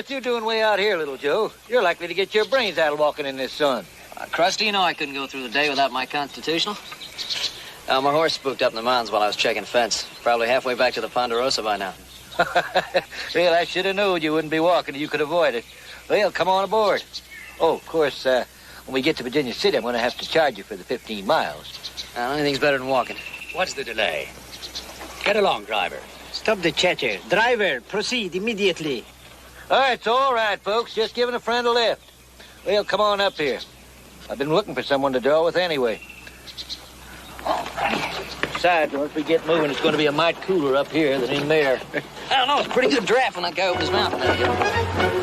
what you doing way out here, little Joe? You're likely to get your brains out of walking in this sun. Crusty, you know I couldn't go through the day without my constitutional. My horse spooked up in the mountains while I was checking fence. Probably halfway back to the Ponderosa by now. Well, I should have known you wouldn't be walking if you could avoid it. Well, come on aboard. Oh, of course, when we get to Virginia City, I'm going to have to charge you for the 15 miles. Anything's better than walking. What's the delay? Get along, driver. Stop the chatter. Driver, proceed immediately. All right, it's all right, folks. Just giving a friend a lift. Well, come on up here. I've been looking for someone to draw with anyway. Besides, once we get moving, it's going to be a mite cooler up here than in there. I don't know, it's a pretty good draft when that guy opened his mouth.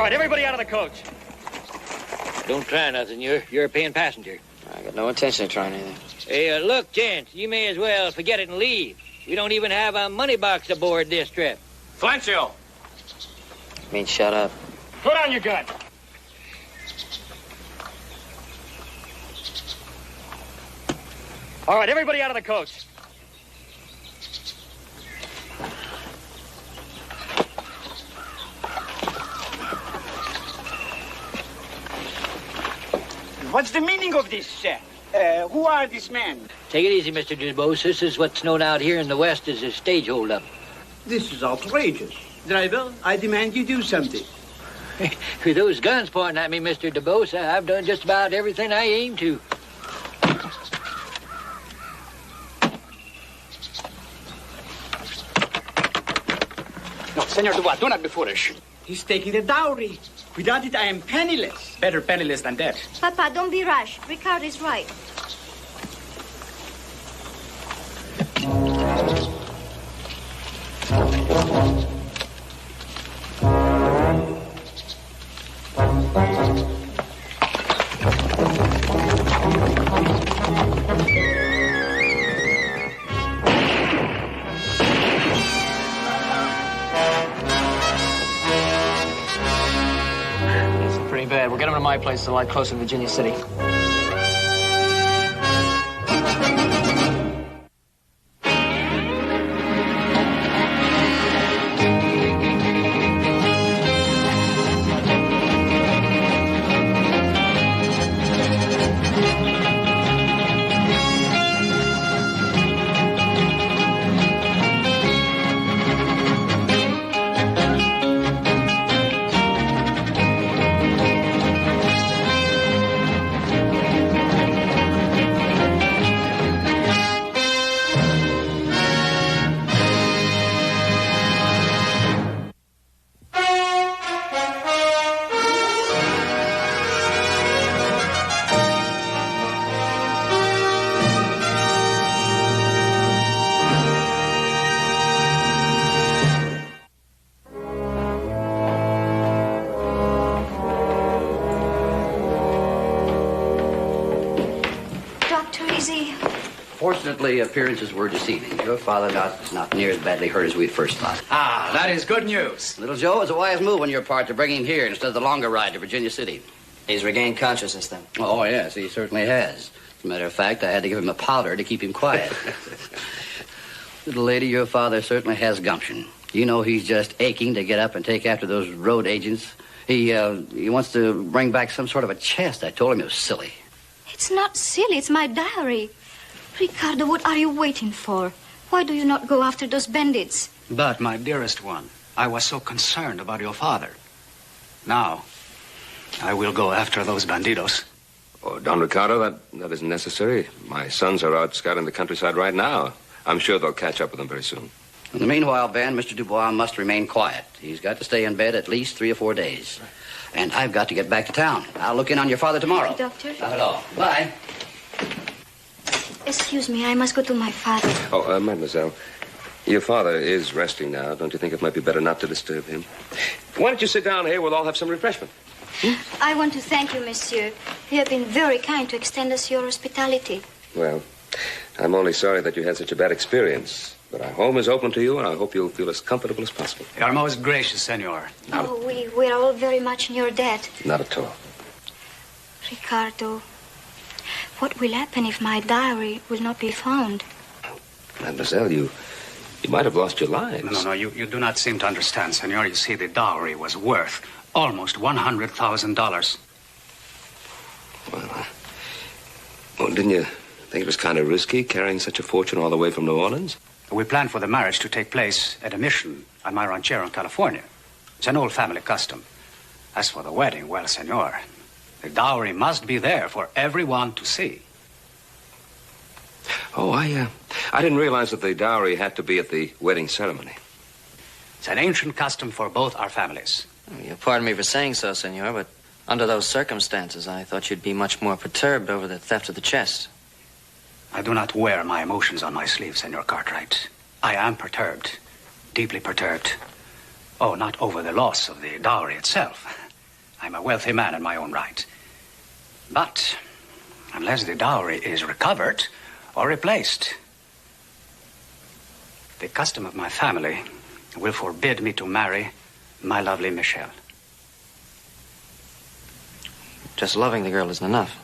Everybody out of the coach. Don't try nothing. You're a paying passenger. I got no intention of trying anything. Hey, look, gents, you may as well forget it and leave. We don't even have a money box aboard this trip. Flancio! Mean shut up. Put on your gun. All right, everybody out of the coach. What's the meaning of this, sir? Who are these men? Take it easy, Mr. DuBose. This is what's known out here in the West as a stage holdup. This is outrageous. Driver, I demand you do something. With those guns pointing at me, Mr. DuBose, I've done just about everything I aim to. No, Senor Dubois, do not be foolish. He's taking the dowry. Without it, I am penniless. Better penniless than dead. Papa, don't be rash. Ricard is right. Bad. We'll get him to my place, a lot closer to Virginia City. Fortunately, appearances were deceiving. Your father is not near as badly hurt as we first thought. Ah, that is good news. Little Joe, it's a wise move on your part to bring him here instead of the longer ride to Virginia City. He's regained consciousness then. Oh, yes, he certainly has. As a matter of fact, I had to give him a powder to keep him quiet. Little lady, your father certainly has gumption. You know he's just aching to get up and take after those road agents. He wants to bring back some sort of a chest. I told him it was silly. It's not silly. It's my diary. Ricardo, what are you waiting for? Why do you not go after those bandits? But, my dearest one, I was so concerned about your father. Now, I will go after those bandidos. Oh, Don Ricardo, that isn't necessary. My sons are out scouting the countryside right now. I'm sure they'll catch up with them very soon. In the meanwhile, Ben, Mr. Dubois must remain quiet. He's got to stay in bed at least 3 or 4 days. And I've got to get back to town. I'll look in on your father tomorrow. Thank you, Doctor. Not at all. Bye. Excuse me, I must go to my father. Oh, mademoiselle, your father is resting now. Don't you think it might be better not to disturb him? Why don't you sit down here? We'll all have some refreshment. I want to thank you, monsieur. You have been very kind to extend us your hospitality. Well, I'm only sorry that you had such a bad experience. But our home is open to you, and I hope you'll feel as comfortable as possible. You're most gracious, senor. Oh, we are all very much in your debt. Not at all. Ricardo, what will happen if my diary will not be found? Mademoiselle, you might have lost your lives. No, you do not seem to understand, senor. You see, the dowry was worth almost $100,000. Well, didn't you think it was kind of risky carrying such a fortune all the way from New Orleans? We planned for the marriage to take place at a mission on my ranchero in California. It's an old family custom. As for the wedding, well, senor, the dowry must be there for everyone to see. Oh, I didn't realize that the dowry had to be at the wedding ceremony. It's an ancient custom for both our families. You pardon me for saying so, senor, but under those circumstances, I thought you'd be much more perturbed over the theft of the chest. I do not wear my emotions on my sleeve, Senor Cartwright. I am perturbed, deeply perturbed. Oh, not over the loss of the dowry itself. I'm a wealthy man in my own right. But unless the dowry is recovered or replaced, the custom of my family will forbid me to marry my lovely Michelle. Just loving the girl isn't enough.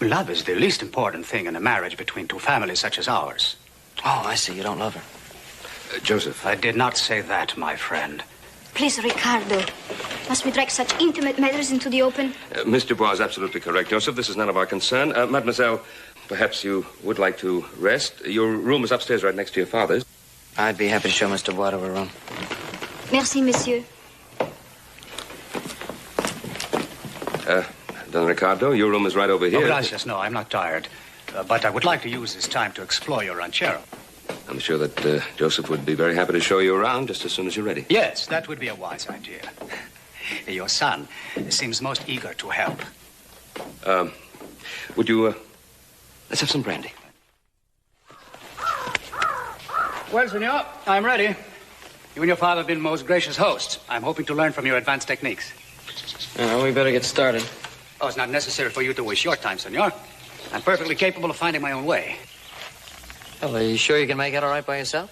Love is the least important thing in a marriage between two families such as ours. Oh, I see. You don't love her. Joseph. I did not say that, my friend. Please, Ricardo. Must we drag such intimate matters into the open? Miss Dubois is absolutely correct, Joseph. This is none of our concern. Mademoiselle, perhaps you would like to rest. Your room is upstairs right next to your father's. I'd be happy to show Mr. Bois to her room. Merci, monsieur. Don Ricardo, your room is right over here. Oh, gracias. No, I'm not tired. But I would like to use this time to explore your ranchero. I'm sure that Joseph would be very happy to show you around just as soon as you're ready. Yes, that would be a wise idea. Your son seems most eager to help. Would you, let's have some brandy. Well, senor, I'm ready. You and your father have been most gracious hosts. I'm hoping to learn from your advanced techniques. We better get started. Oh, it's not necessary for you to waste your time, senor. I'm perfectly capable of finding my own way. Well, are you sure you can make it all right by yourself?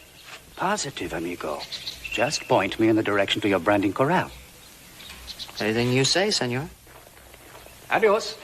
Positive, amigo. Just point me in the direction to your branding corral. Anything you say, senor. Adios.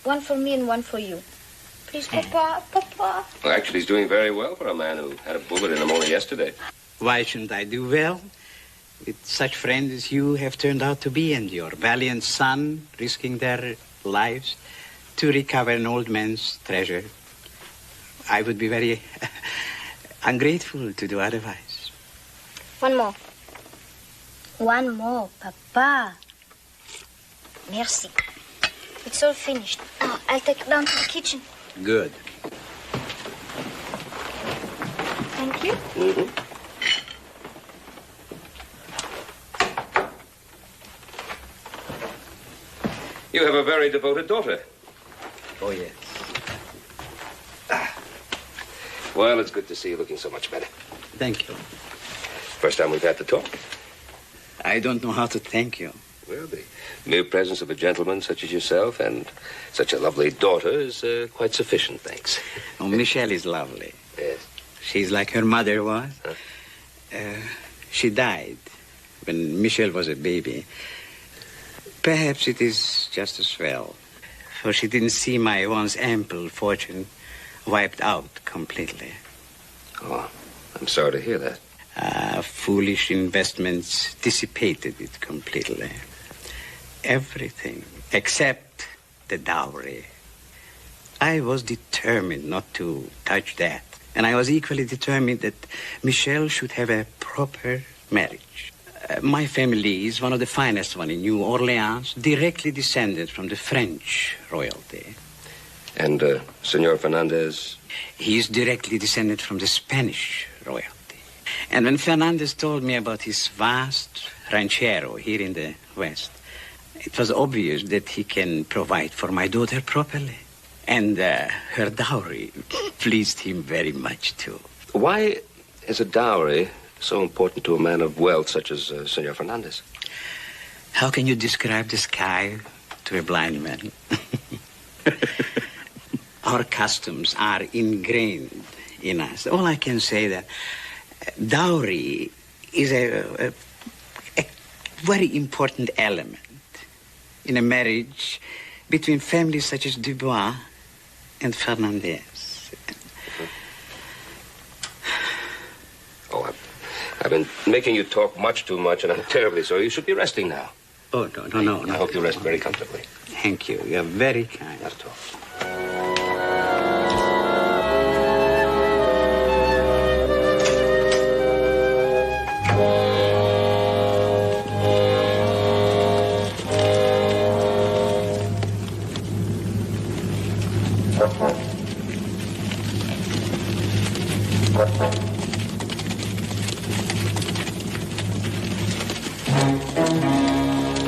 One for me and one for you. Please, Papa, Papa. Well, actually, he's doing very well for a man who had a bullet in him only yesterday. Why shouldn't I do well? With such friends as you have turned out to be, and your valiant son risking their lives to recover an old man's treasure. I would be very ungrateful to do otherwise. One more. One more, Papa. Merci. It's all finished. Now, I'll take it down to the kitchen. Good. Thank you. Mm-hmm. You have a very devoted daughter. Oh, yes. Well, it's good to see you looking so much better. Thank you. First time we've had to talk. I don't know how to thank you. Well, the mere presence of a gentleman such as yourself and such a lovely daughter is quite sufficient, thanks. Oh, Michelle is lovely. Yes. She's like her mother was. Huh? She died when Michelle was a baby. Perhaps it is just as well, for she didn't see my once ample fortune wiped out completely. Oh, I'm sorry to hear that. Foolish investments dissipated it completely. Everything except the dowry. I was determined not to touch that. And I was equally determined that Michelle should have a proper marriage. My family is one of the finest one in New Orleans, directly descended from the French royalty. And Senor Fernandez? He is directly descended from the Spanish royalty. And when Fernandez told me about his vast ranchero here in the West, it was obvious that he can provide for my daughter properly. And her dowry pleased him very much, too. Why is a dowry so important to a man of wealth such as Senor Fernandez? How can you describe the sky to a blind man? Our customs are ingrained in us. All I can say that dowry is a very important element in a marriage between families such as Dubois and Fernandez. Oh, I've been making you talk much too much, and I'm terribly sorry. You should be resting now. Oh, no. I hope you rest very comfortably. Thank you. You're very kind. Not at all.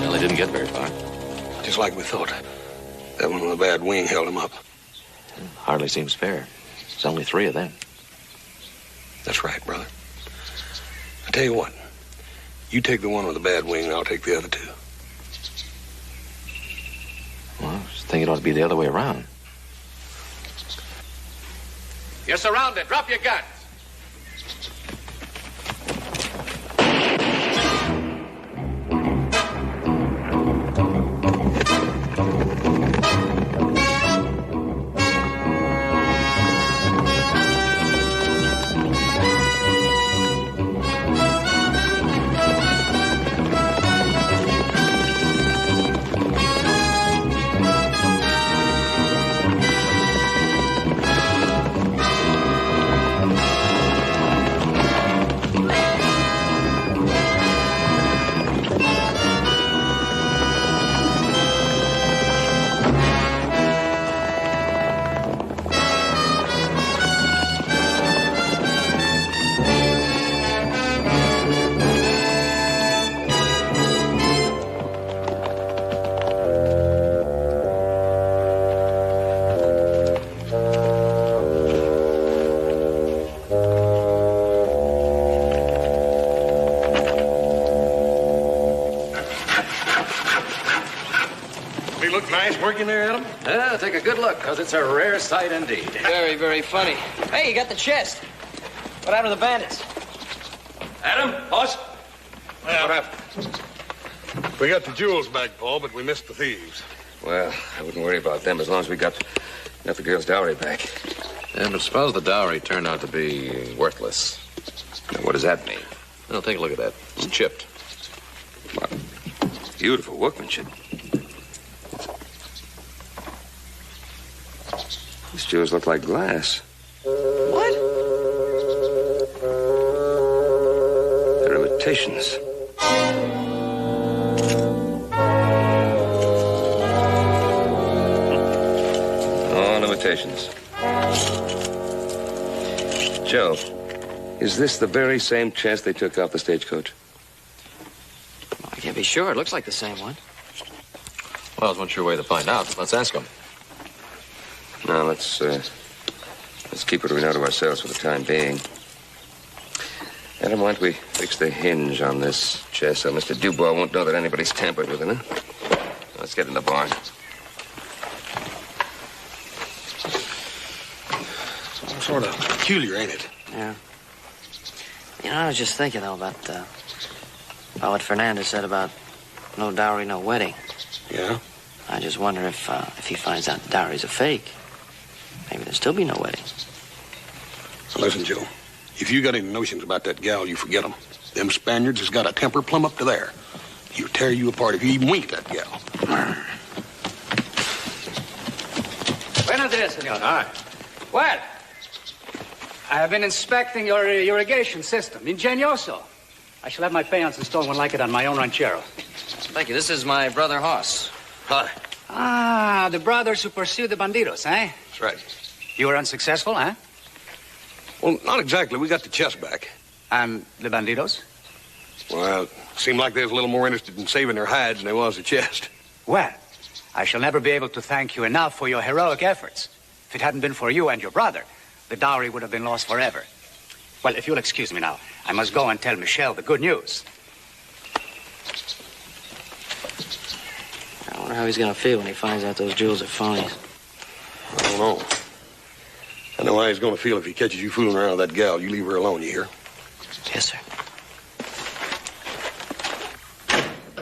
Well, they didn't get very far. Just like we thought. That one with the bad wing held him up. Hardly seems fair. There's only 3 of them. That's right, brother. I tell you what. You take the one with the bad wing, and I'll take the other 2. Well, I was thinking it ought to be the other way around. You're surrounded. Drop your guns. Working there, Adam? Yeah, take a good look, because it's a rare sight indeed. Very, very funny. Hey, you got the chest. What happened to the bandits? Adam, boss. What happened? We got the jewels back, Paul, but we missed the thieves. Well, I wouldn't worry about them as long as we got the girl's dowry back. Yeah, but suppose the dowry turned out to be worthless. Now, what does that mean? Well, take a look at that. It's chipped. What? Beautiful workmanship. These jewels look like glass. What? They're imitations. All imitations. Joe, is this the very same chest they took off the stagecoach? I can't be sure. It looks like the same one. Well, there's one sure way to find out. Let's ask them. Now, let's keep what we know to ourselves for the time being. Never mind, we fix the hinge on this chest so Mr. Dubois won't know that anybody's tampered with it, huh? Let's get in the barn. Sort of peculiar, ain't it? Yeah. You know, I was just thinking, though, about what Fernandez said about no dowry, no wedding. Yeah? I just wonder if he finds out the dowry's a fake, maybe there'll still be no wedding. Listen, Joe, if you got any notions about that gal, you forget them. Them Spaniards has got a temper plumb up to there. He'll tear you apart if you even wink at that gal. Buenos dias, senor. Hi. Well, I have been inspecting your irrigation system. Ingenioso. I shall have my peons install one like it on my own ranchero. Thank you. This is my brother Hoss. Hi. Ah, the brothers who pursued the bandidos, eh? That's right. You were unsuccessful, huh? Well, not exactly. We got the chest back. And the bandidos? Well, seemed like they was a little more interested in saving their hides than they was the chest. Well, I shall never be able to thank you enough for your heroic efforts. If it hadn't been for you and your brother, the dowry would have been lost forever. Well, if you'll excuse me now, I must go and tell Michelle the good news. I wonder how he's gonna feel when he finds out those jewels are phonies. I don't know. I know how he's going to feel if he catches you fooling around with that gal. You leave her alone, you hear? Yes, sir.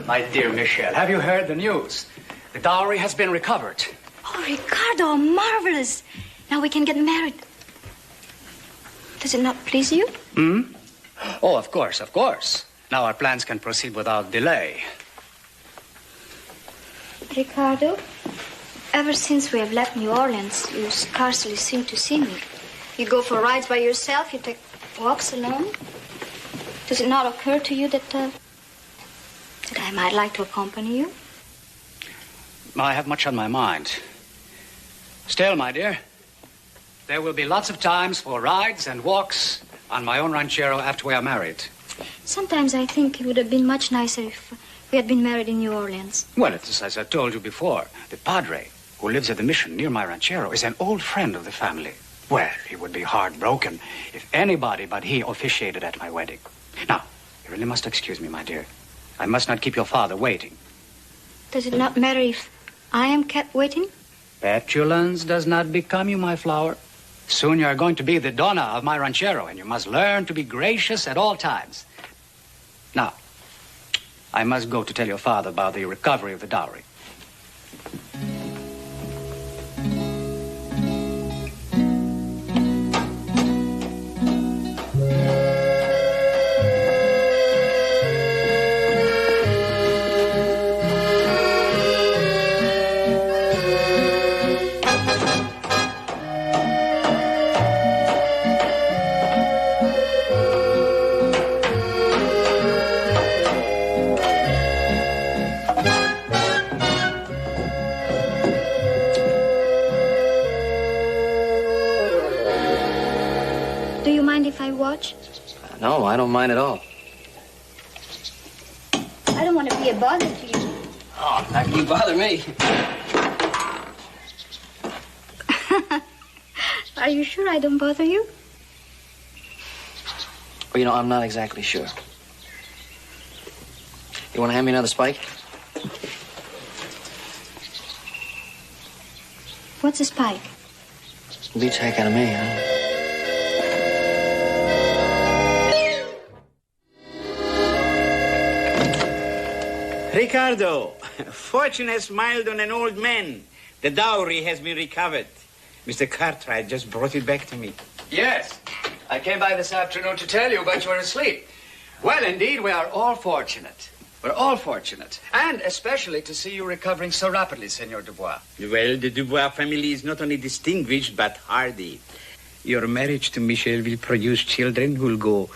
My dear Michelle, have you heard the news? The dowry has been recovered. Oh, Ricardo, marvelous. Now we can get married. Does it not please you? Hmm? Oh, of course, of course. Now our plans can proceed without delay. Ricardo, ever since we have left New Orleans, you scarcely seem to see me. You go for rides by yourself, you take walks alone. Does it not occur to you that I might like to accompany you? I have much on my mind. Still, my dear, there will be lots of times for rides and walks on my own ranchero after we are married. Sometimes I think it would have been much nicer if we had been married in New Orleans. Well, it's as I told you before. The padre, who lives at the mission near my ranchero, is an old friend of the family. Well, he would be heartbroken if anybody but he officiated at my wedding. Now, you really must excuse me, my dear. I must not keep your father waiting. Does it not matter if I am kept waiting? Petulance does not become you, my flower. Soon you are going to be the donna of my ranchero, and you must learn to be gracious at all times. Now, I must go to tell your father about the recovery of the dowry. No, I don't mind at all. I don't want to be a bother to you. Oh, how can you bother me? Are you sure I don't bother you? Well, you know, I'm not exactly sure. You want to hand me another spike? What's a spike? Beats the heck out of me, huh? Ricardo, fortune has smiled on an old man. The dowry has been recovered. Mr. Cartwright just brought it back to me. Yes, I came by this afternoon to tell you, but you were asleep. Well, indeed, we are all fortunate. We're all fortunate. And especially to see you recovering so rapidly, Senor Dubois. Well, the Dubois family is not only distinguished, but hardy. Your marriage to Michelle will produce children who will go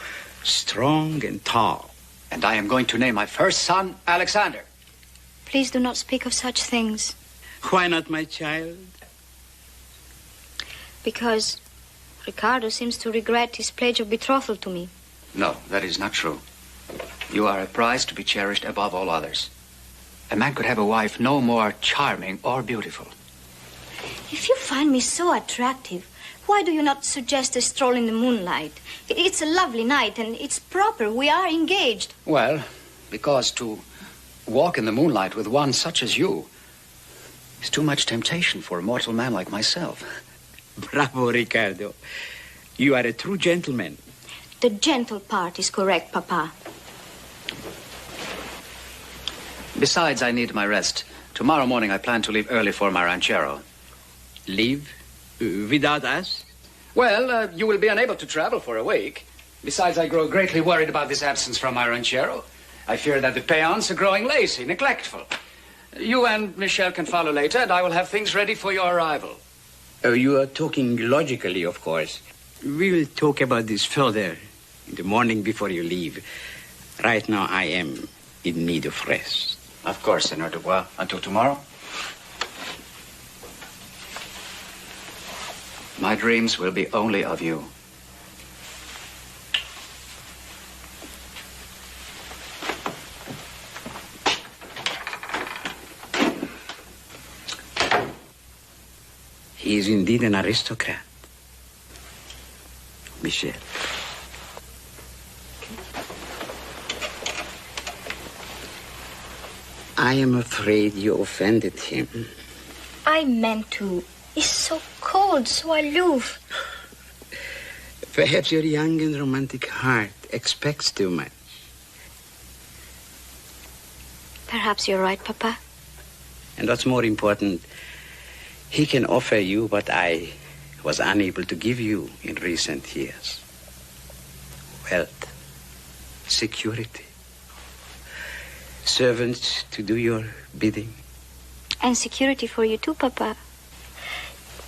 strong and tall. And I am going to name my first son Alexander. Please do not speak of such things. Why not, my child? Because Ricardo seems to regret his pledge of betrothal to me. No, that is not true. You are a prize to be cherished above all others. A man could have a wife no more charming or beautiful. If you find me so attractive, Why do you not suggest a stroll in the moonlight? It's a lovely night, and it's proper. We are engaged. Well, because to walk in the moonlight with one such as you is too much temptation for a mortal man like myself. Bravo, Ricardo. You are a true gentleman. The gentle part is correct, Papa. Besides, I need my rest. Tomorrow morning, I plan to leave early for my ranchero. Leave? Without us? Well, you will be unable to travel for a week. Besides, I grow greatly worried about this absence from my ranchero. I fear that the peons are growing lazy, neglectful. You and Michel can follow later, and I will have things ready for your arrival. Oh, you are talking logically, of course. We will talk about this further in the morning before you leave. Right now, I am in need of rest. Of course, Senor Dubois. Until tomorrow. My dreams will be only of you. He is indeed an aristocrat. Michel. I am afraid you offended him. I meant to. He's so cold, so aloof. Perhaps your young and romantic heart expects too much. Perhaps you're right, Papa. And what's more important, he can offer you what I was unable to give you in recent years. Wealth, security, servants to do your bidding. And security for you too, Papa.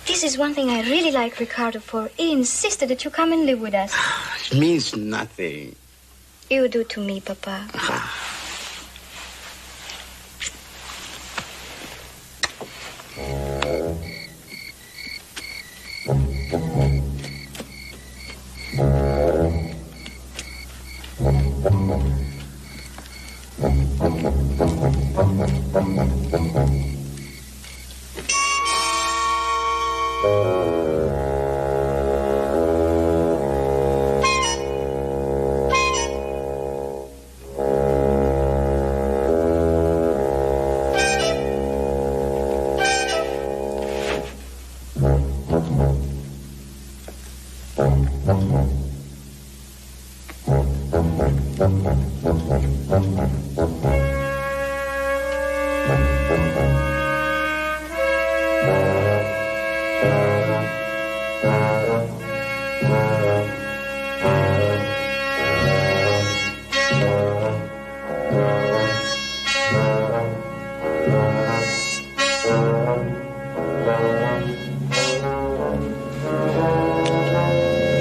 This is one thing I really like Ricardo for. He insisted that you come and live with us. It means nothing. You do to me, Papa.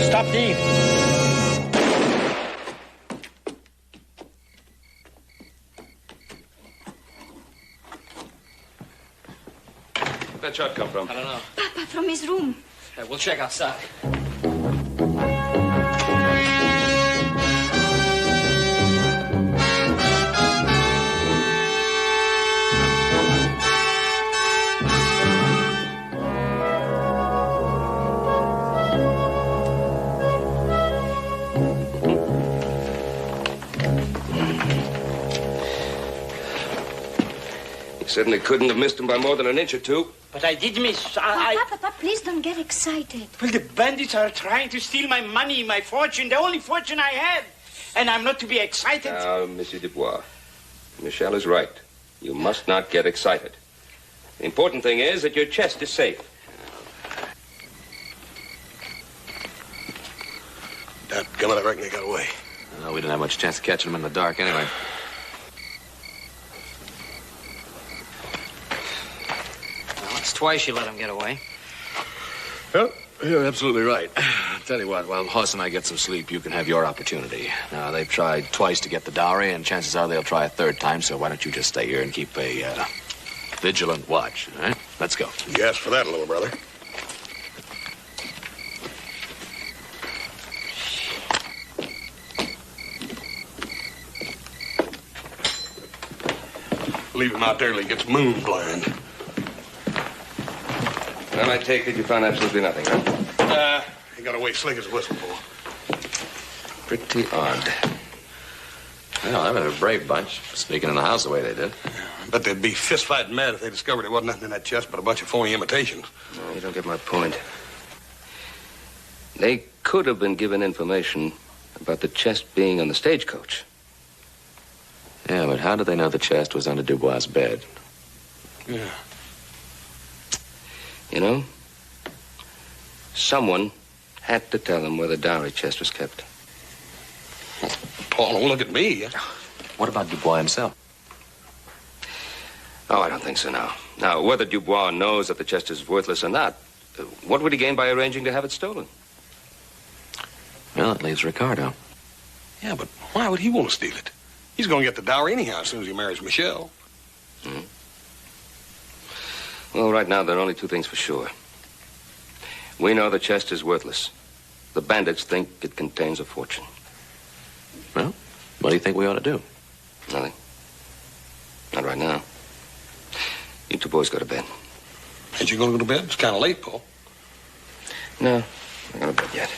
Stop thief! Where'd that shot come from? I don't know. Papa, from his room. Hey, we'll check outside. Certainly couldn't have missed him by more than an inch or two. But I did miss. Papa, please don't get excited. Well, the bandits are trying to steal my money, my fortune, the only fortune I have. And I'm not to be excited. Now, Monsieur Dubois, Michel is right. You must not get excited. The important thing is that your chest is safe. Dadgummit, I reckon they got away. We didn't have much chance of catching them in the dark anyway. It's twice you let him get away. Well, you're absolutely right. Tell you what, while Hoss and I get some sleep, you can have your opportunity. Now, they've tried twice to get the dowry, and chances are they'll try a third time, so why don't you just stay here and keep a vigilant watch, all right? Let's go. You asked for that, little brother. Leave him out there till he gets moon blind. Well, I take it you found absolutely nothing, huh? He got away slick as a whistle, Paul. Pretty odd. Well, they were a brave bunch, sneaking in the house the way they did. I bet they'd be fist-fighting mad if they discovered there wasn't nothing in that chest but a bunch of phony imitations. No, you don't get my point. They could have been given information about the chest being on the stagecoach. Yeah, but how did they know the chest was under Dubois' bed? Yeah. You know, someone had to tell them where the dowry chest was kept. Paul, don't look at me. What about Dubois himself? Oh, I don't think so now. Now, whether Dubois knows that the chest is worthless or not, what would he gain by arranging to have it stolen? Well, it leaves Ricardo. Yeah, but why would he want to steal it? He's going to get the dowry anyhow as soon as he marries Michelle. Hmm. Well, right now, there are only two things for sure. We know the chest is worthless. The bandits think it contains a fortune. Well, what do you think we ought to do? Nothing. Not right now. You two boys go to bed. Ain't you going to go to bed? It's kind of late, Paul. No, I'm not going to bed yet.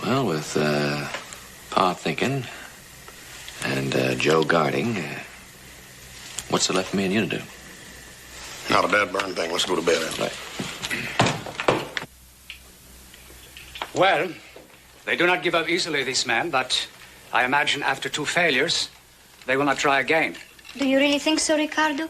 Well, with Pa thinking and Joe guarding, what's there left for me and you to do? Not a bad burn thing. Let's go to bed. Right. Well, they do not give up easily, these men, but I imagine after 2 failures, they will not try again. Do you really think so, Ricardo?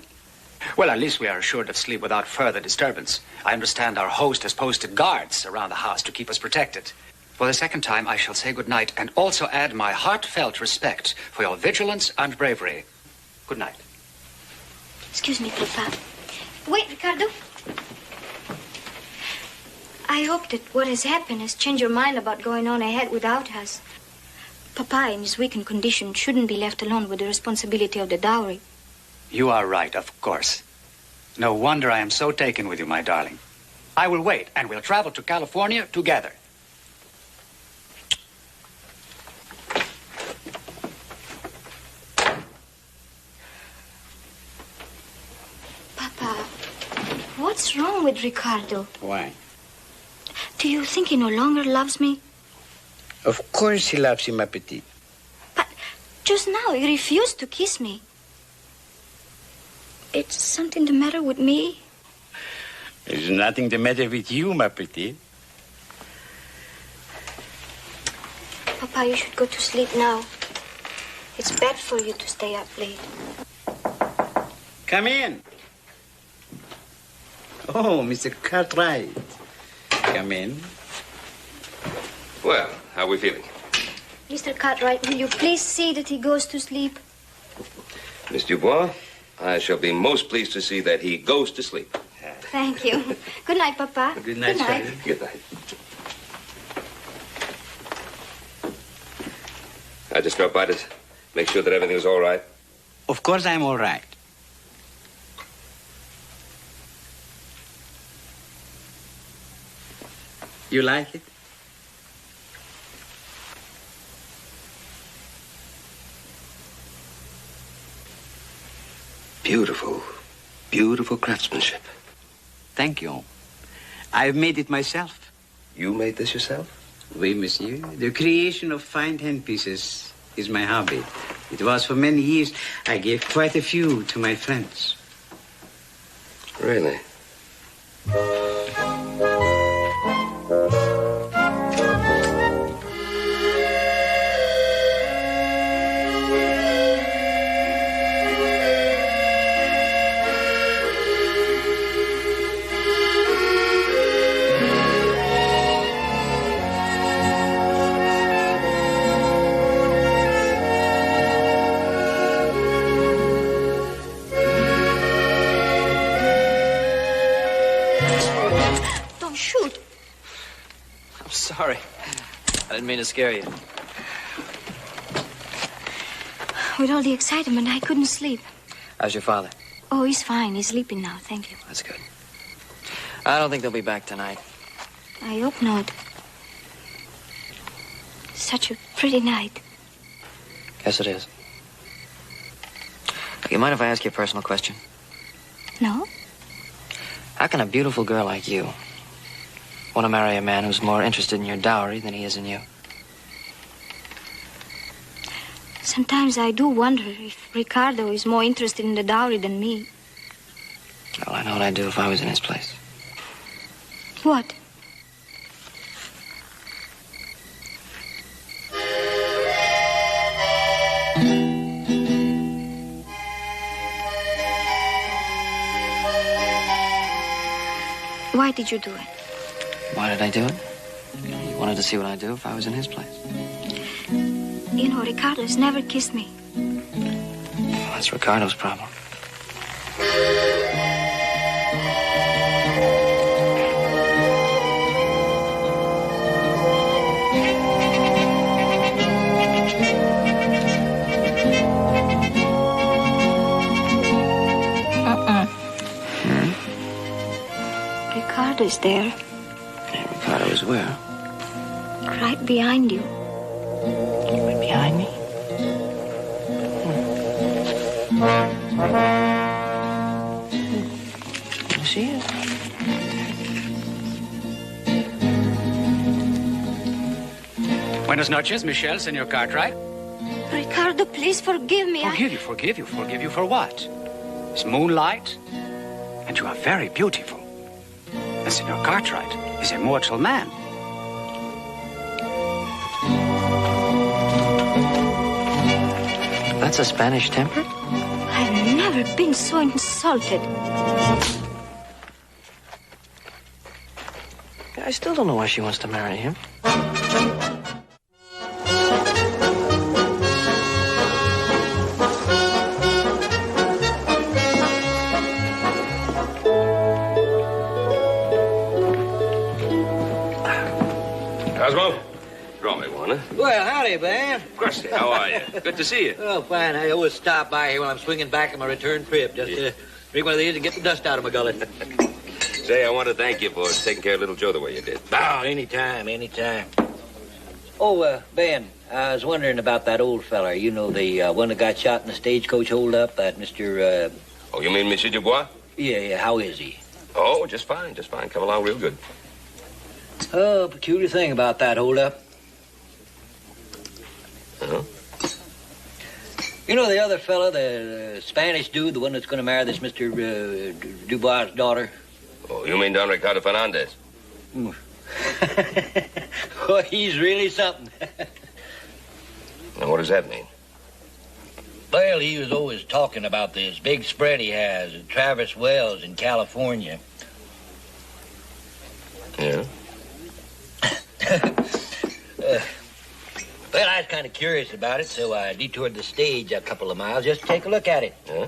Well, at least we are assured of sleep without further disturbance. I understand our host has posted guards around the house to keep us protected. For the second time, I shall say good night and also add my heartfelt respect for your vigilance and bravery. Good night. Excuse me, Papa. Wait, Ricardo. I hope that what has happened has changed your mind about going on ahead without us. Papa, in his weakened condition, shouldn't be left alone with the responsibility of the dowry. You are right, of course. No wonder I am so taken with you, my darling. I will wait, and we'll travel to California together. Papa, what's wrong with Ricardo? Why? Do you think he no longer loves me? Of course he loves you, ma petite. But just now he refused to kiss me. It's something the matter with me? There's nothing the matter with you, ma petite. Papa, you should go to sleep now. It's bad for you to stay up late. Come in. Oh, Mr. Cartwright. Come in. Well, how are we feeling? Mr. Cartwright, will you please see that he goes to sleep? Miss Dubois, I shall be most pleased to see that he goes to sleep. Thank you. Good night, Papa. Good night, Good night. Charlie. Good night. I just dropped by to make sure that everything was all right. Of course I'm all right. You like it? Beautiful, beautiful craftsmanship. Thank you. I've made it myself. You made this yourself? Oui, monsieur. The creation of fine handpieces is my hobby. It was for many years. I gave quite a few to my friends. Really? Sorry. I didn't mean to scare you. With all the excitement, I couldn't sleep. How's your father? Oh, he's fine. He's sleeping now. Thank you. That's good. I don't think they'll be back tonight. I hope not. Such a pretty night. Guess it is. You mind if I ask you a personal question? No? How can a beautiful girl like you want to marry a man who's more interested in your dowry than he is in you? Sometimes I do wonder if Ricardo is more interested in the dowry than me. Well, I know what I'd do if I was in his place. What? Why did you do it? Why did I do it? You wanted to see what I'd do if I was in his place. You know, Ricardo's never kissed me. Well, that's Ricardo's problem. Ricardo is there. Yeah, Ricardo is where? Right behind you. Right behind me? There she is. Buenas noches, Michelle, Senor Cartwright. Ricardo, please forgive me. Forgive you for what? It's moonlight, and you are very beautiful. And Senor Cartwright is a mortal man. That's a Spanish temper? I've never been so insulted. I still don't know why she wants to marry him. Cosmo? Draw me one, huh? Well, howdy, man. Krusty, how are you? Good to see you. Oh, fine. I always stop by here when I'm swinging back on my return trip. Just drink one of these and get the dust out of my gullet. Say, I want to thank you for taking care of little Joe the way you did. Oh, anytime. Oh, Ben, I was wondering about that old fella. You know, the one that got shot in the stagecoach holdup, that Mr. Oh, you mean Monsieur Dubois? Yeah, how is he? Oh, just fine. Come along real good. Oh, peculiar thing about that holdup. Uh-huh. You know the other fella, the Spanish dude, the one that's going to marry this Mr. Dubois' daughter? Oh, you mean Don Ricardo Fernandez? Oh, he's really something. Now, what does that mean? Well, he was always talking about this big spread he has at Traverse Wells in California. Yeah? Well, I was kind of curious about it, so I detoured the stage a couple of miles just to take a look at it. Yeah?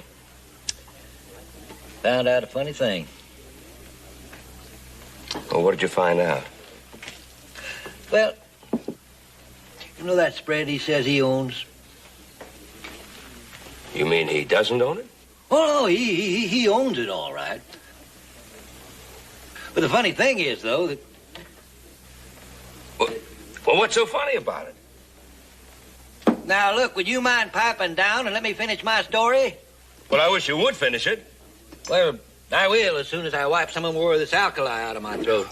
Found out a funny thing. Well, what did you find out? Well, you know that spread he says he owns? You mean he doesn't own it? Oh, no, he owns it all right. But the funny thing is, though, that... Well, what's so funny about it? Now, look, would you mind piping down and let me finish my story? Well, I wish you would finish it. Well, I will as soon as I wipe some more of this alkali out of my throat.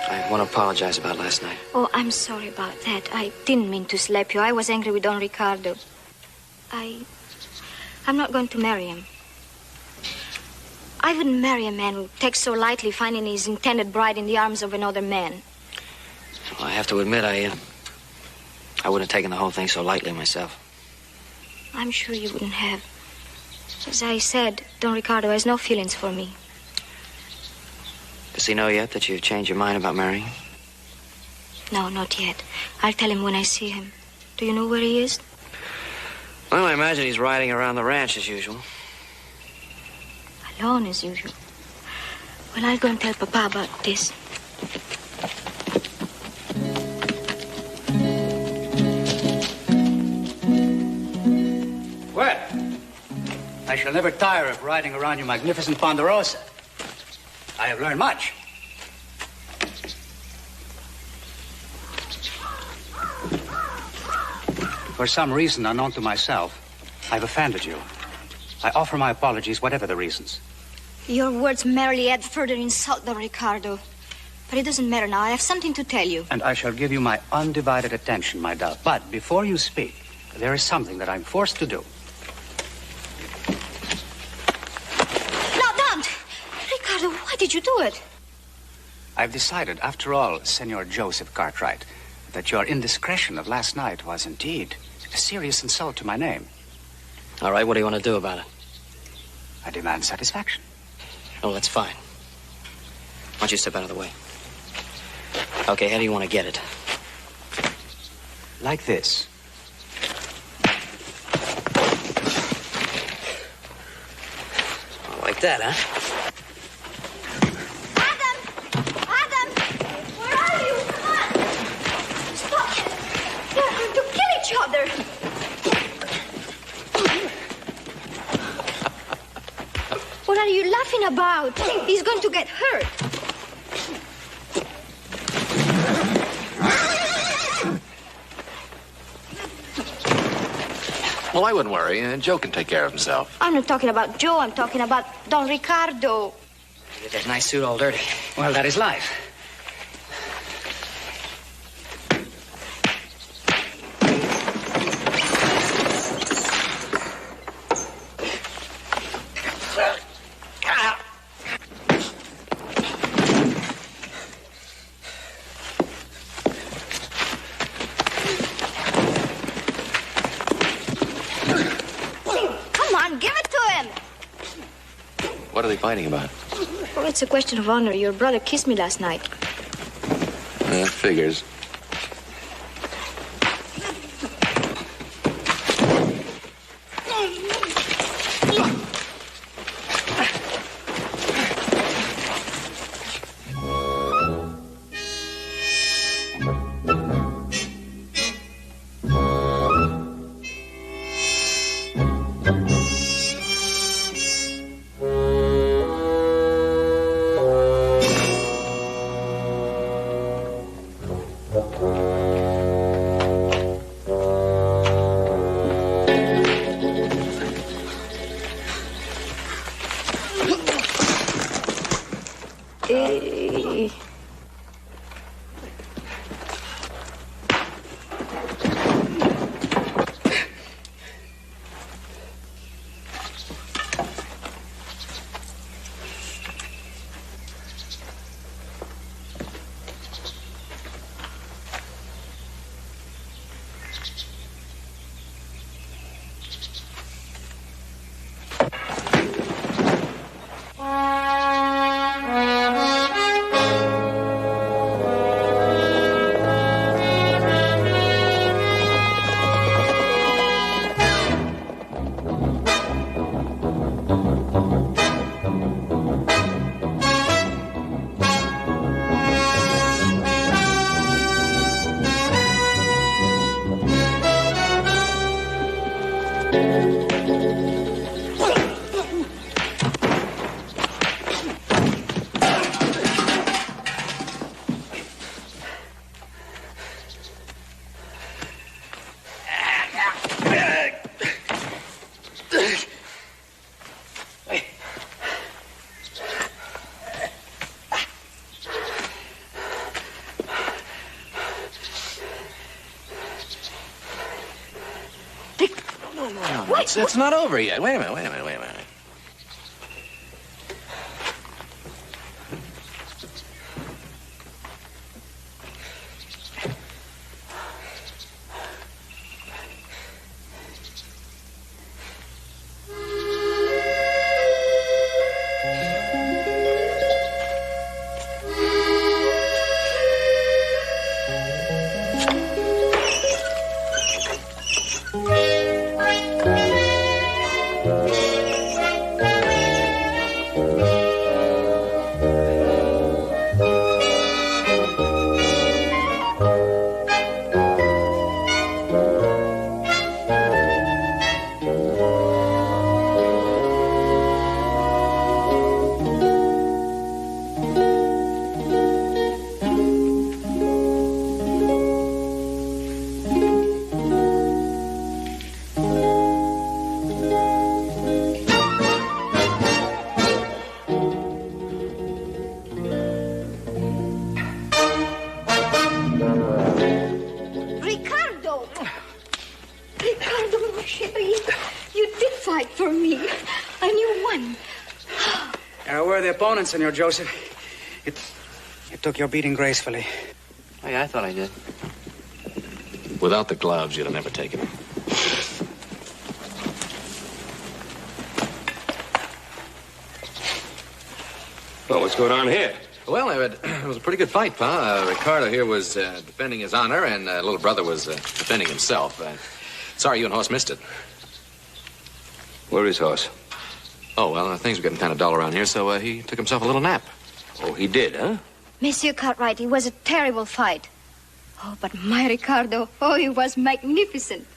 I want to apologize about last night. Oh, I'm sorry about that. I didn't mean to slap you. I was angry with Don Ricardo. I'm not going to marry him. I wouldn't marry a man who takes so lightly finding his intended bride in the arms of another man. Well, I have to admit, I wouldn't have taken the whole thing so lightly myself. I'm sure you wouldn't have. As I said, Don Ricardo has no feelings for me. Does he know yet that you've changed your mind about marrying? No, not yet. I'll tell him when I see him. Do you know where he is? Well, I imagine he's riding around the ranch as usual. Alone as usual. Well, I'll go and tell Papa about this. I shall never tire of riding around your magnificent Ponderosa. I have learned much. For some reason unknown to myself, I've offended you. I offer my apologies, whatever the reasons. Your words merely add further insult, Don Ricardo. But it doesn't matter now. I have something to tell you. And I shall give you my undivided attention, my dove. But before you speak, there is something that I'm forced to do. No, don't! Ricardo, why did you do it? I've decided, after all, Senor Joseph Cartwright, that your indiscretion of last night was indeed a serious insult to my name. All right, what do you want to do about it? I demand satisfaction. Oh, that's fine. Why don't you step out of the way? Okay, how do you want to get it? Like this. Like that, huh? Adam! Where are you? Come on! Stop! They're going to kill each other! What are you laughing about? He's going to get hurt. Well, I wouldn't worry. Joe can take care of himself. I'm not talking about Joe. I'm talking about Don Ricardo. Get that nice suit all dirty. Well, that is life. What are they fighting about? Oh, it's a question of honor. Your brother kissed me last night. That figures. It's not over yet. Wait a minute. Sherry, you did fight for me. And you won. You're a worthy opponent, Senor Joseph. You took your beating gracefully. Oh, yeah, I thought I did. Without the gloves, you'd have never taken him. Well, what's going on here? Well, it was a pretty good fight, Pa. Ricardo here was defending his honor, and little brother was defending himself. Sorry you and Hoss missed it. Where is Hoss? Oh, well, things were getting kind of dull around here, so he took himself a little nap. Oh, he did, huh? Monsieur Cartwright, it was a terrible fight. Oh, but my Ricardo, he was magnificent.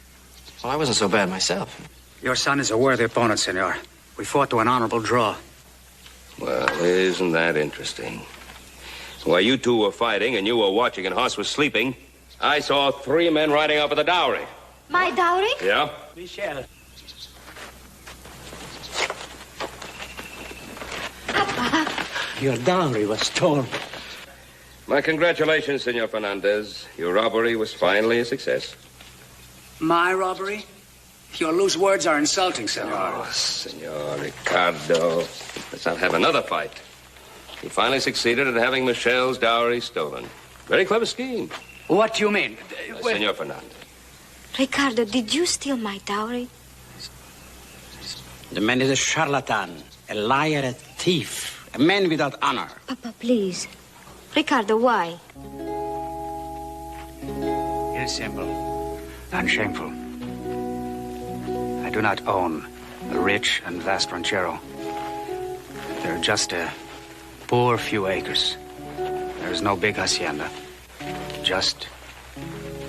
Well, I wasn't so bad myself. Your son is a worthy opponent, Senor. We fought to an honorable draw. Well, isn't that interesting? While you two were fighting and you were watching and Hoss was sleeping, I saw 3 men riding up with the dowry. My dowry? Yeah? Michel. Papa. Your dowry was stolen. My congratulations, Senor Fernandez. Your robbery was finally a success. My robbery? Your loose words are insulting, Senor. Oh, Senor Ricardo. Let's not have another fight. He finally succeeded at having Michelle's dowry stolen. Very clever scheme. What do you mean? Senor Fernandez. Ricardo, did you steal my dowry? The man is a charlatan, a liar, a thief, a man without honor. Papa, please. Ricardo, why? It is simple and shameful. I do not own a rich and vast ranchero. There are just a poor few acres. There is no big hacienda. Just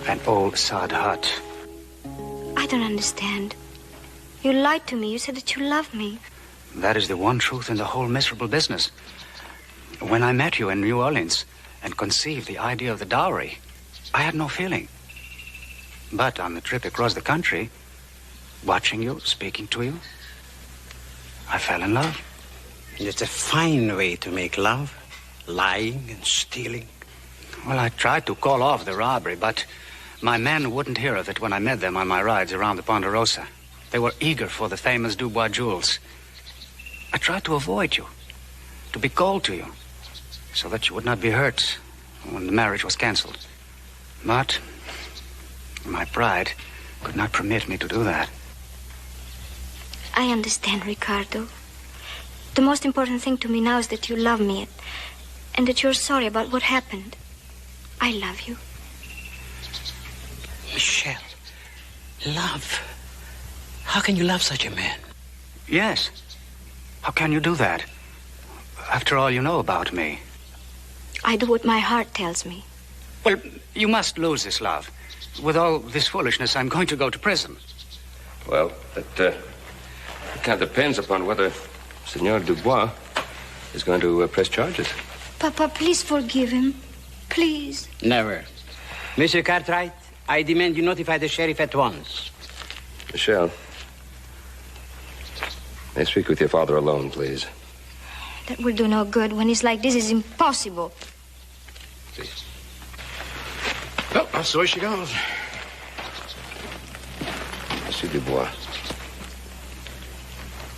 an old sod hut. I don't understand. You lied to me. You said that you love me. That is the one truth in the whole miserable business. When I met you in New Orleans and conceived the idea of the dowry, I had no feeling. But on the trip across the country, watching you, speaking to you, I fell in love. It's a fine way to make love, lying and stealing. Well, I tried to call off the robbery, but my men wouldn't hear of it when I met them on my rides around the Ponderosa. They were eager for the famous Dubois jewels. I tried to avoid you, to be cold to you, so that you would not be hurt when the marriage was canceled. But my pride could not permit me to do that. I understand, Ricardo. The most important thing to me now is that you love me and that you're sorry about what happened. I love you. Michel, love. How can you love such a man? Yes. How can you do that? After all you know about me. I do what my heart tells me. Well, you must lose this love. With all this foolishness, I'm going to go to prison. Well, that kind of depends upon whether Senor Dubois is going to press charges. Papa, please forgive him. Please. Never. Monsieur Cartwright, I demand you notify the sheriff at once. Michelle, may I speak with your father alone, please? That will do no good. When he's like this, it's impossible. Please. Well, so she goes. Monsieur Dubois,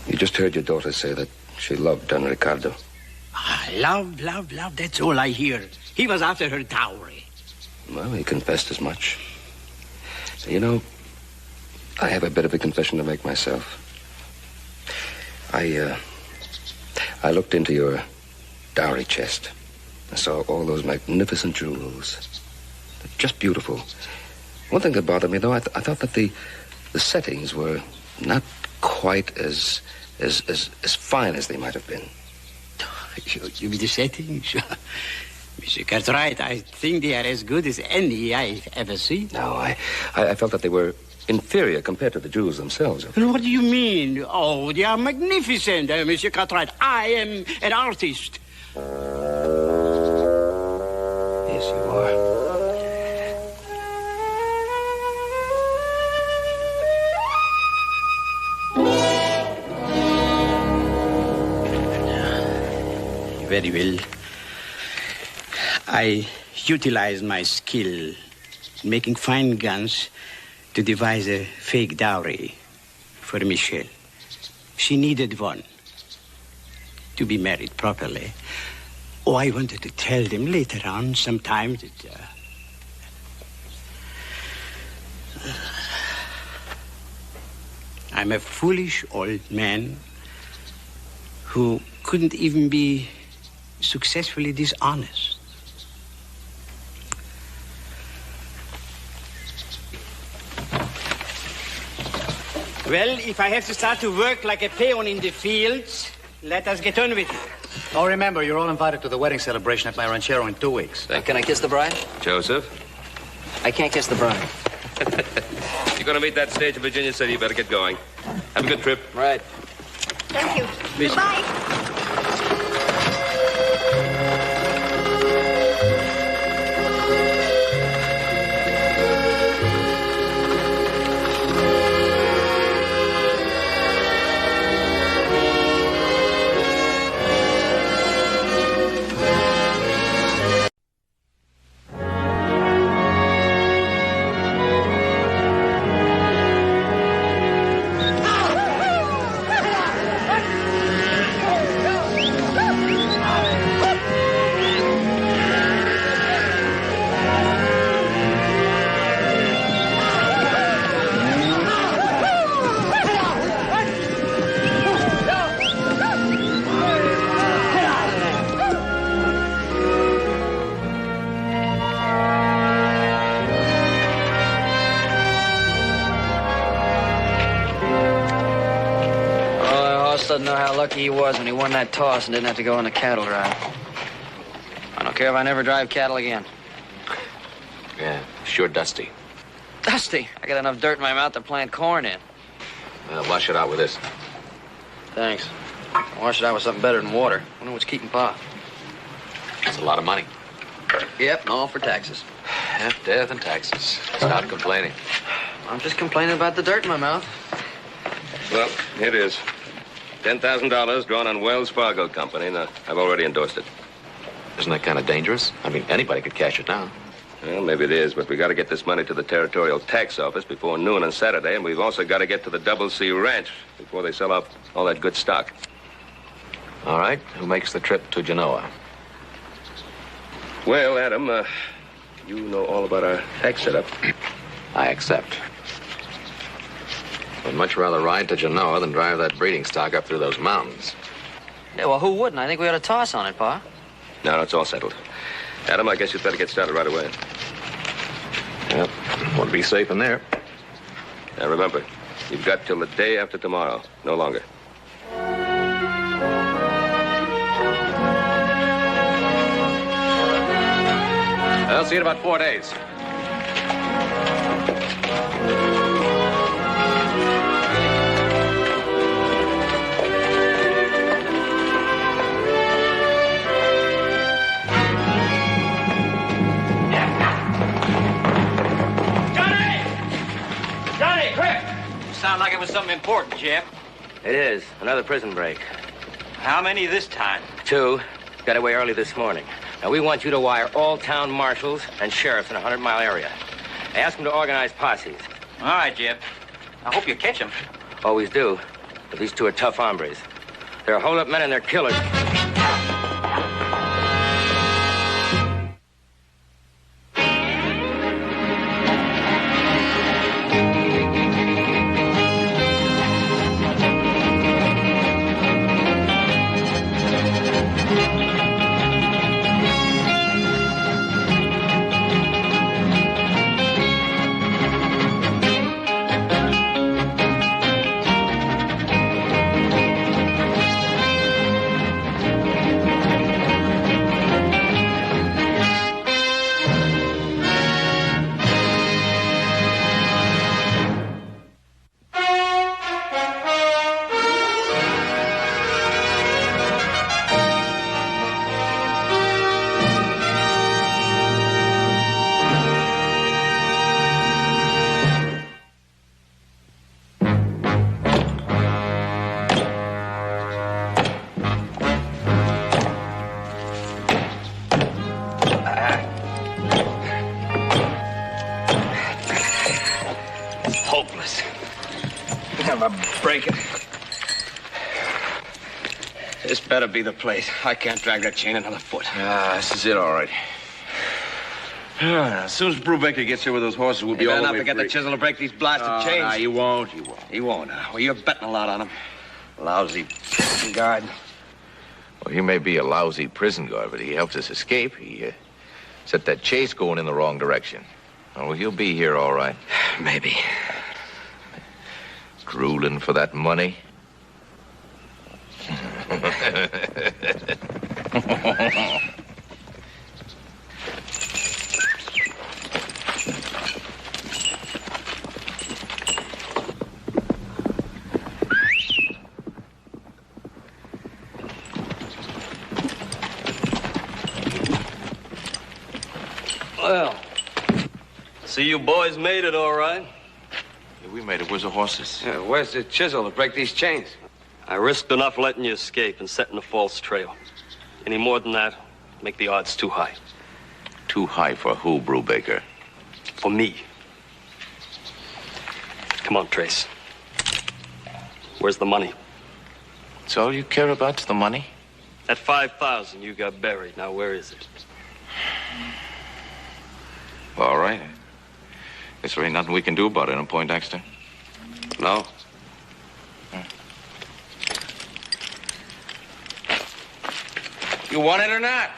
you just heard your daughter say that she loved Don Ricardo. Love, love, love, that's all I hear. He was after her dowry. Well, he confessed as much. You know, I have a bit of a confession to make myself. I looked into your dowry chest. I saw all those magnificent jewels. They're just beautiful. One thing that bothered me, though, I thought that the settings were not quite as fine as they might have been. You mean the settings? Monsieur Cartwright, I think they are as good as any I've ever seen. No, I felt that they were inferior compared to the jewels themselves. What do you mean? Oh, they are magnificent, Monsieur Cartwright. I am an artist. Yes, you are. Very well. I utilize my skill in making fine guns to devise a fake dowry for Michelle. She needed one to be married properly. Oh, I wanted to tell them later on sometime that... I'm a foolish old man who couldn't even be successfully dishonest. Well, if I have to start to work like a peon in the fields, let us get on with it. Oh, remember, you're all invited to the wedding celebration at my ranchero in 2 weeks. Can I kiss the bride? Joseph? I can't kiss the bride. You're going to meet that stage in Virginia City. You better get going. Have a good trip. Right. Thank you. Goodbye. Doesn't know how lucky he was when he won that toss and didn't have to go on the cattle drive. I don't care if I never drive cattle again. Yeah, sure dusty. Dusty? I got enough dirt in my mouth to plant corn in. Wash it out with this. Thanks. I'll wash it out with something better than water. I wonder what's keeping Pa. It's a lot of money. Yep, and all for taxes. Yeah, death and taxes. Stop complaining. I'm just complaining about the dirt in my mouth. Well, here it is. $10,000 drawn on Wells Fargo Company. Now, I've already endorsed it. Isn't that kind of dangerous? I mean, anybody could cash it now. Well, maybe it is, but we got to get this money to the Territorial Tax Office before noon on Saturday, and we've also got to get to the Double C Ranch before they sell off all that good stock. All right. Who makes the trip to Genoa? Well, Adam, you know all about our tax setup. I accept. I'd much rather ride to Genoa than drive that breeding stock up through those mountains. Yeah, well, who wouldn't? I think we ought to toss on it, Pa. No, it's all settled. Adam, I guess you'd better get started right away. Yep. Want to be safe in there. Now, remember, you've got till the day after tomorrow. No longer. I'll see you in about 4 days. Sound like it was something important, Jeb. It is. Another prison break. How many this time? 2. Got away early this morning. Now, we want you to wire all town marshals and sheriffs in a 100-mile area. Ask them to organize posses. All right, Jeb. I hope you catch them. Always do. But these 2 are tough hombres. They're hold-up men and they're killers. to break it. This better be the place. I can't drag that chain another foot. This is it, all right. As soon as Brubaker gets here with those horses, we'll be all the way enough to get free. the chisel to break these blasted chains. No, he won't. He won't. Well, you're betting a lot on him. Lousy guard. Well, he may be a lousy prison guard, but he helps us escape. He set that chase going in the wrong direction. Oh, he'll be here all right. Maybe. Drooling for that money. Well, see you boys made it all right. Yeah, we made it. Where's the horses? Yeah, where's the chisel to break these chains? I risked enough letting you escape and setting a false trail. Any more than that, make the odds too high. Too high for who, Brubaker? For me. Come on, Trace. Where's the money? That's all you care about's the money? That 5,000 you got buried. Now, where is it? All right. Guess there ain't nothing we can do about it, Point Dexter? No. You want it or not?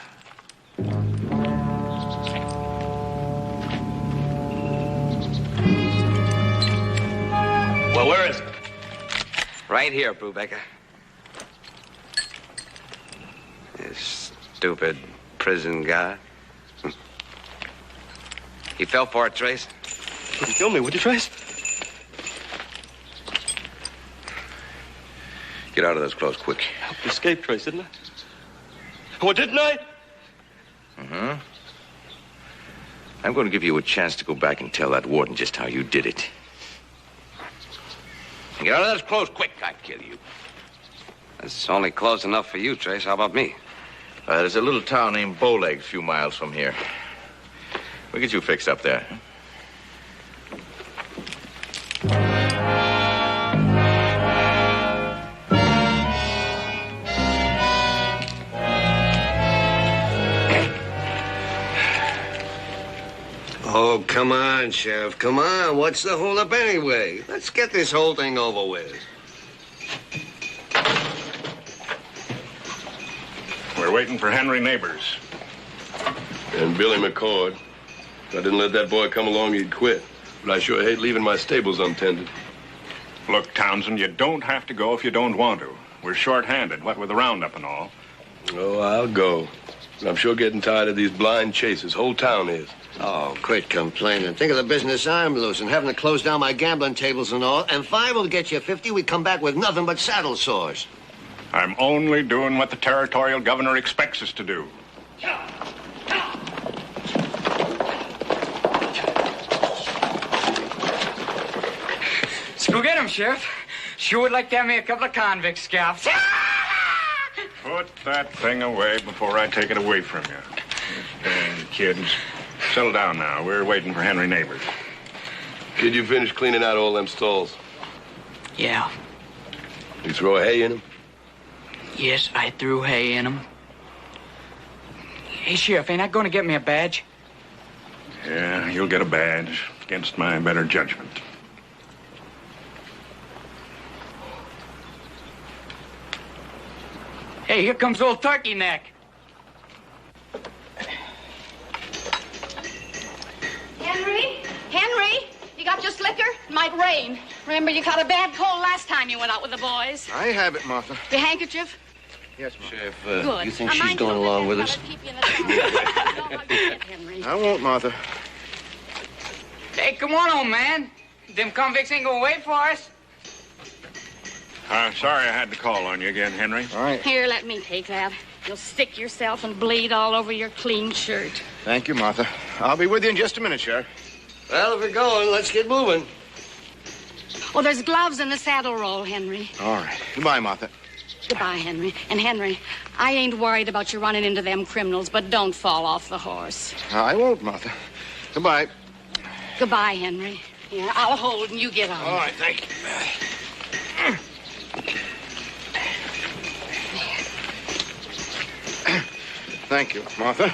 Well, where is it? Right here, Brubaker. You stupid prison guy. He fell for it, Trace. You kill me, would you, Trace? Get out of those clothes quick. Helped you escape, Trace, didn't I? Oh, didn't I? Mm-hmm. I'm going to give you a chance to go back and tell that warden just how you did it. Get out of those clothes quick, I'll kill you. That's only close enough for you, Trace. How about me? There's a little town named Bowlegs a few miles from here. We'll get you fixed up there. Oh, come on, Sheriff. Come on. What's the holdup anyway? Let's get this whole thing over with. We're waiting for Henry Neighbors. And Billy McCord. If I didn't let that boy come along, he'd quit. But I sure hate leaving my stables untended. Look, Townsend, you don't have to go if you don't want to. We're short-handed, what with the roundup and all. Oh, I'll go. I'm sure getting tired of these blind chases. Whole town is. Oh, quit complaining. Think of the business I'm losing, having to close down my gambling tables and all. And 5 will get you 50. We come back with nothing but saddle sores. I'm only doing what the territorial governor expects us to do. Let's go get him, Sheriff. Sure would like to have me a couple of convict scalps. Put that thing away before I take it away from you. Dang kids. Settle down now. We're waiting for Henry Neighbors. Kid, you finished cleaning out all them stalls? Yeah. You throw hay in them? Yes, I threw hay in them. Hey, Sheriff, ain't that going to get me a badge? Yeah, you'll get a badge against my better judgment. Hey, here comes old Turkey Neck. Henry, you got your slicker? It might rain. Remember, you caught a bad cold last time you went out with the boys. I have it, Martha. Your handkerchief? Yes, ma'am. Sheriff, Good. you think she's going along with us? I won't, Martha. Hey, come on, old man. Them convicts ain't gonna wait for us. Sorry I had to call on you again, Henry. All right. Here, let me take that. You'll stick yourself and bleed all over your clean shirt. Thank you, Martha. I'll be with you in just a minute, Sheriff. Well, if we're going, let's get moving. Oh, there's gloves in the saddle roll, Henry. All right. Goodbye, Martha. Goodbye, Henry. And Henry, I ain't worried about you running into them criminals, but don't fall off the horse. I won't, Martha. Goodbye. Goodbye, Henry. Here, I'll hold and you get on. All right, thank you. Thank you, Martha.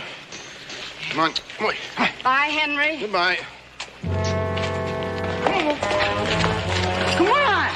Come on. Come on. Bye, Henry. Goodbye. Come on!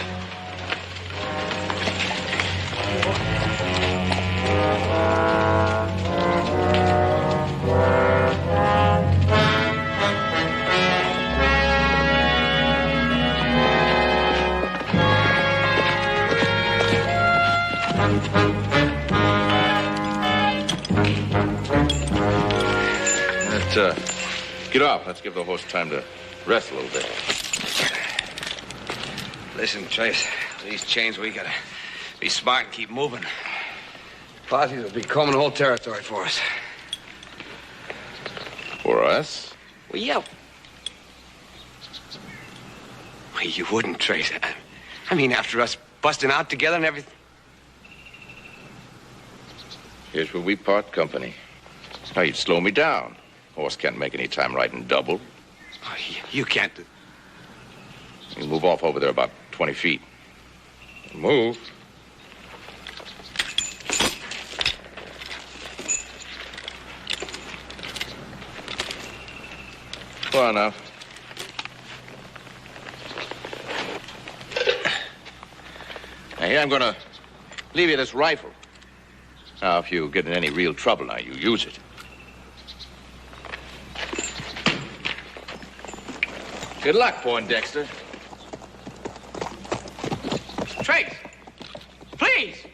Get off. Let's give the horse time to rest a little bit. Listen, Trace, these chains, we gotta be smart and keep moving. Posses will be combing the whole territory for us. For us? Well, yeah. Well, you wouldn't, Trace. I mean, after us busting out together and everything. Here's where we part company. Now, you'd slow me down. Horse can't make any time riding double. Oh, you can't. You move off over there about 20 feet. Move. Far enough. Now, here I'm gonna leave you this rifle. Now, if you get in any real trouble, now, you use it. Good luck, Poindexter. Trace! Please!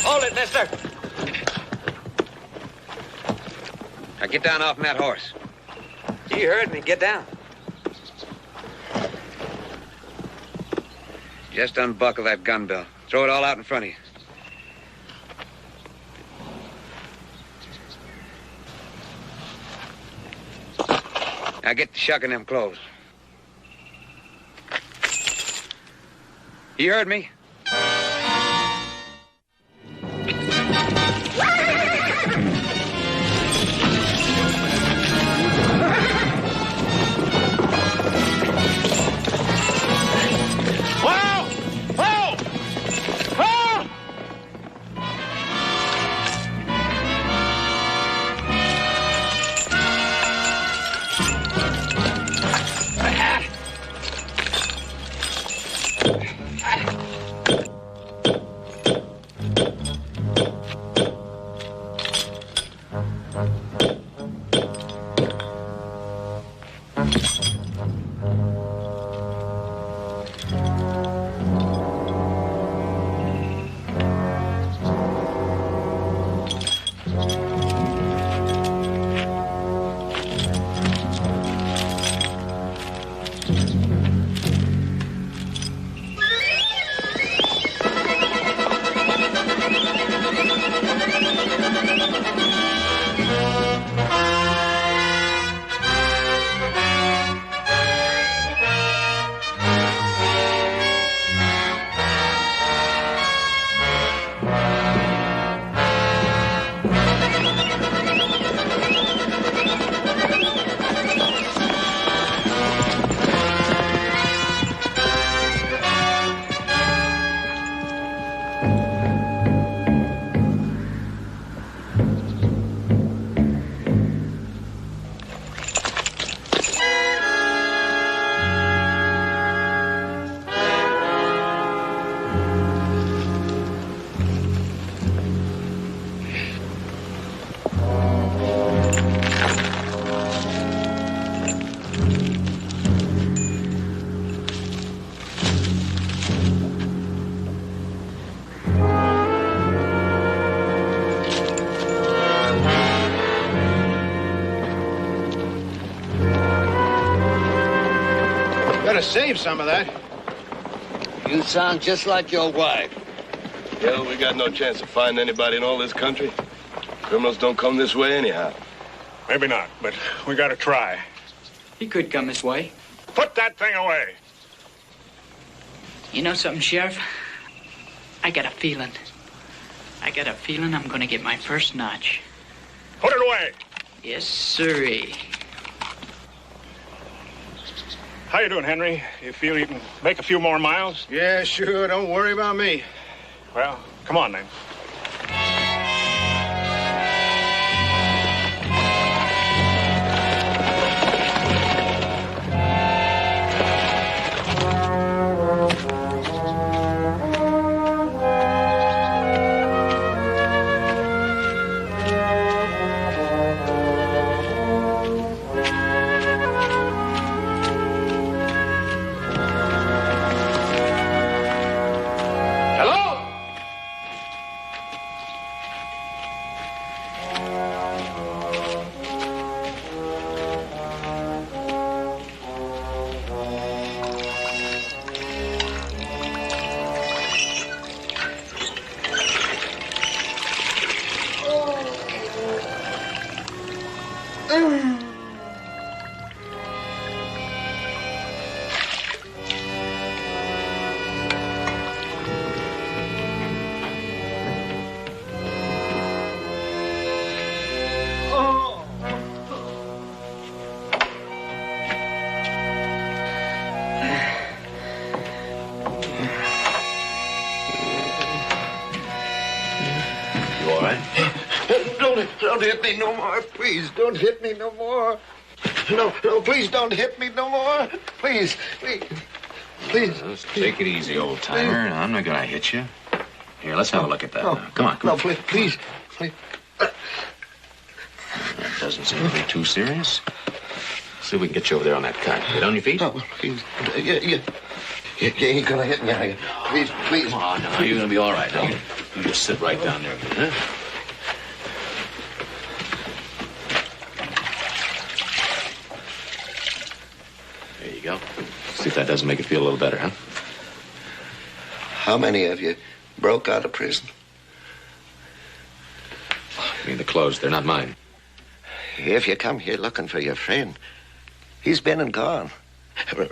Hold it, mister. Now get down off that horse. You heard me. Get down. Just unbuckle that gun belt. Throw it all out in front of you. Now get the shuck in them clothes. You heard me? Better save some of that. You sound just like your wife. Well, we got no chance of finding anybody in all this country. Criminals don't come this way anyhow. Maybe not, but we gotta try. He could come this way. Put that thing away. You know something, Sheriff? I got a feeling. I'm gonna get my first notch. Put it away. Yes, sirree. How you doing, Henry? You feel you can make a few more miles? Yeah, sure. Don't worry about me. Well, come on then. Don't hit me no more. Please, don't hit me no more. No, please don't hit me no more. Please. Just take it easy, old timer. I'm not gonna hit you. Here, let's have a look at that. Now. Come on. No, please. That doesn't seem to be too serious. See if we can get you over there on that cot. Get on your feet. No, please. You ain't gonna hit me, are you? Please. Come on, now. You're gonna be all right. Now, you just sit right down there. Huh? There you go. See if that doesn't make it feel a little better, huh? How many of you broke out of prison? I mean, the clothes, they're not mine. If you come here looking for your friend, he's been and gone.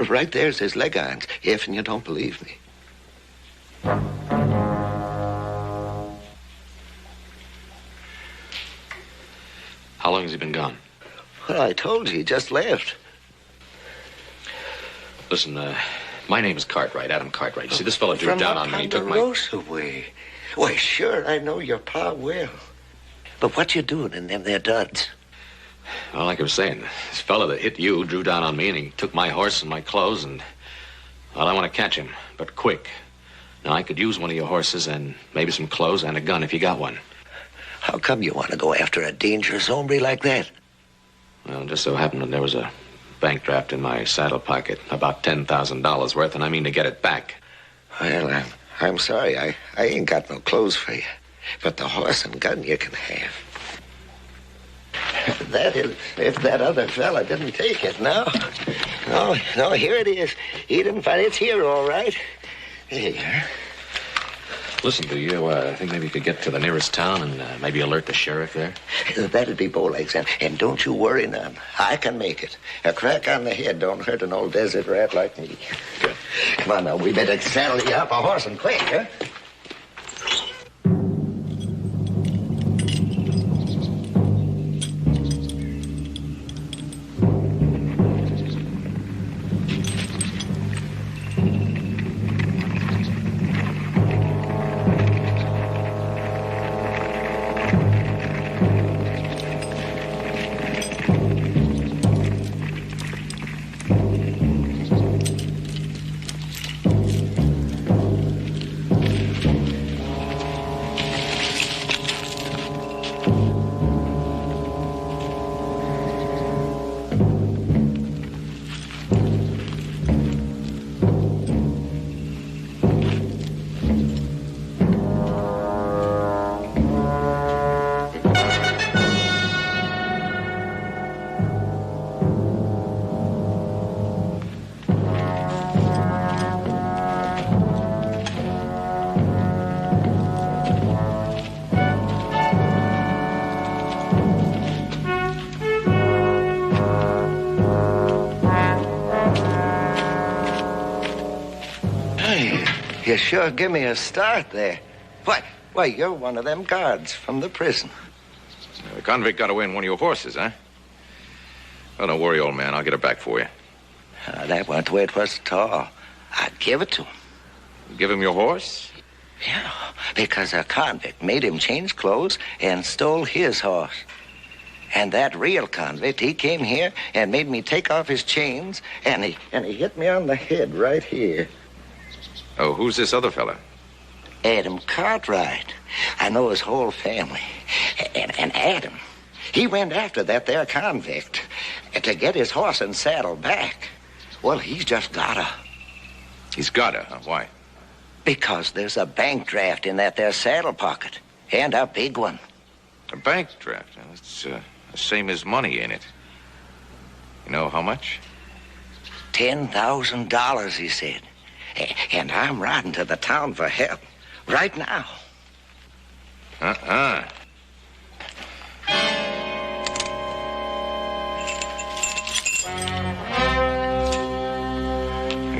Right there's his leg irons, if you don't believe me. How long has he been gone? Well, I told you, he just left. Listen, my name is Cartwright, Adam Cartwright. You see, this fellow drew From down on me. He took my... Ponderosa way. Why, sure, I know your pa well. But what you doing in them there duds? Well, like I was saying, this fellow that hit you drew down on me, and he took my horse and my clothes, and... Well, I want to catch him, but quick. Now, I could use one of your horses and maybe some clothes and a gun if you got one. How come you want to go after a dangerous hombre like that? Well, it just so happened that there was a bank draft in my saddle pocket, about $10,000 worth, and I mean to get it back. Well, I'm sorry. I ain't got no clothes for you. But the horse and gun you can have. That is, if that other fella didn't take it, no. No, here it is. He didn't find it. It's here, all right. Here. Listen, do you think maybe you could get to the nearest town and maybe alert the sheriff there? That'd be Bowlegs, and don't you worry none. I can make it. A crack on the head don't hurt an old desert rat like me. Good. Come on now, we better saddle you up a horse and quick, huh? sure give me a start there. Why, you're one of them guards from the prison. The convict got away in one of your horses, huh? Well, don't worry, old man. I'll get it back for you. That wasn't the way it was at all. I'd give it to him. Give him your horse? Yeah, because a convict made him change clothes and stole his horse. And that real convict, he came here and made me take off his chains, and he hit me on the head right here. Oh, who's this other fella? Adam Cartwright. I know his whole family. And Adam, he went after that there convict to get his horse and saddle back. Well, he's just gotta. He's gotta, huh? Why? Because there's a bank draft in that there saddle pocket. And a big one. A bank draft? That's the same as money, ain't it? You know how much? $10,000, he said. And I'm riding to the town for help. Right now.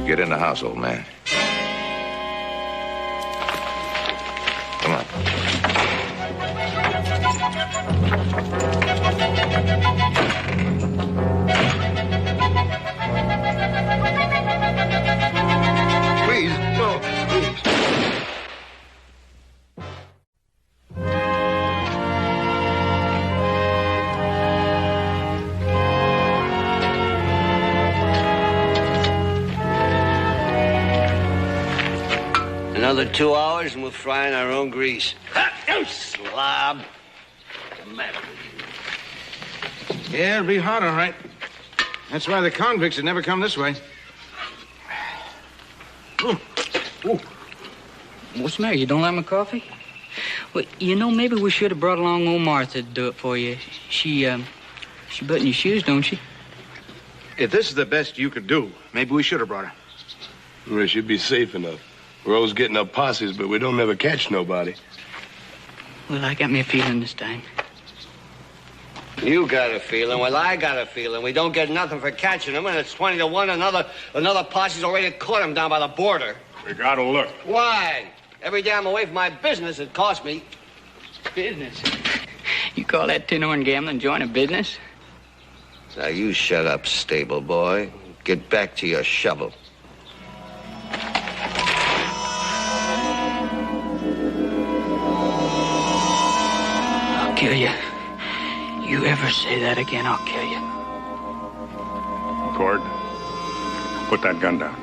Get in the house, old man. Come on. Please, no, please. Another 2 hours and we'll fry in our own grease. You slob. What's the matter with you? Yeah, it'll be hot, all right. That's why the convicts had never come this way. What's the matter? You don't like my coffee? Well, you know, maybe we should have brought along old Martha to do it for you. She button your shoes, don't she? If this is the best you could do, maybe we should have brought her. Well, it should be safe enough. We're always getting up posses, but we don't never catch nobody. Well, I got me a feeling this time. You got a feeling. Well, I got a feeling. We don't get nothing for catching them, and it's 20 to 1. Another posse's already caught him down by the border. We gotta look. Why? Every day I'm away from my business, it costs me. Business? You call that tin-horn gambling joint a business? Now, you shut up, stable boy. Get back to your shovel. I'll kill you. You ever say that again, I'll kill you. Cord, put that gun down.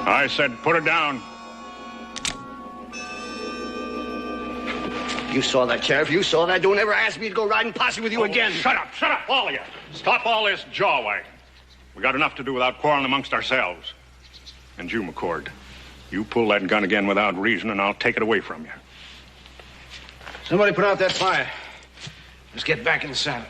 I said put it down. You saw that, Sheriff. You saw that. Don't ever ask me to go riding posse with you again. Shut up, all of you. Stop all this jaw wagging. We got enough to do without quarreling amongst ourselves. And you, McCord, you pull that gun again without reason, and I'll take it away from you. Somebody put out that fire. Let's get back in the saddle.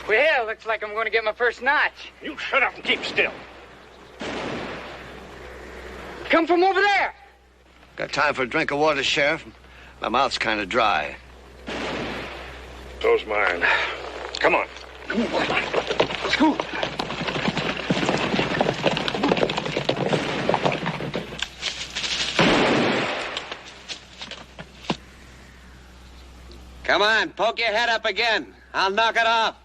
Well, looks like I'm going to get my first notch. You shut up and keep still. Come from over there. Got time for a drink of water, Sheriff? My mouth's kind of dry. So's mine. Come on. Come on, boy. Let's go. Come on, poke your head up again. I'll knock it off.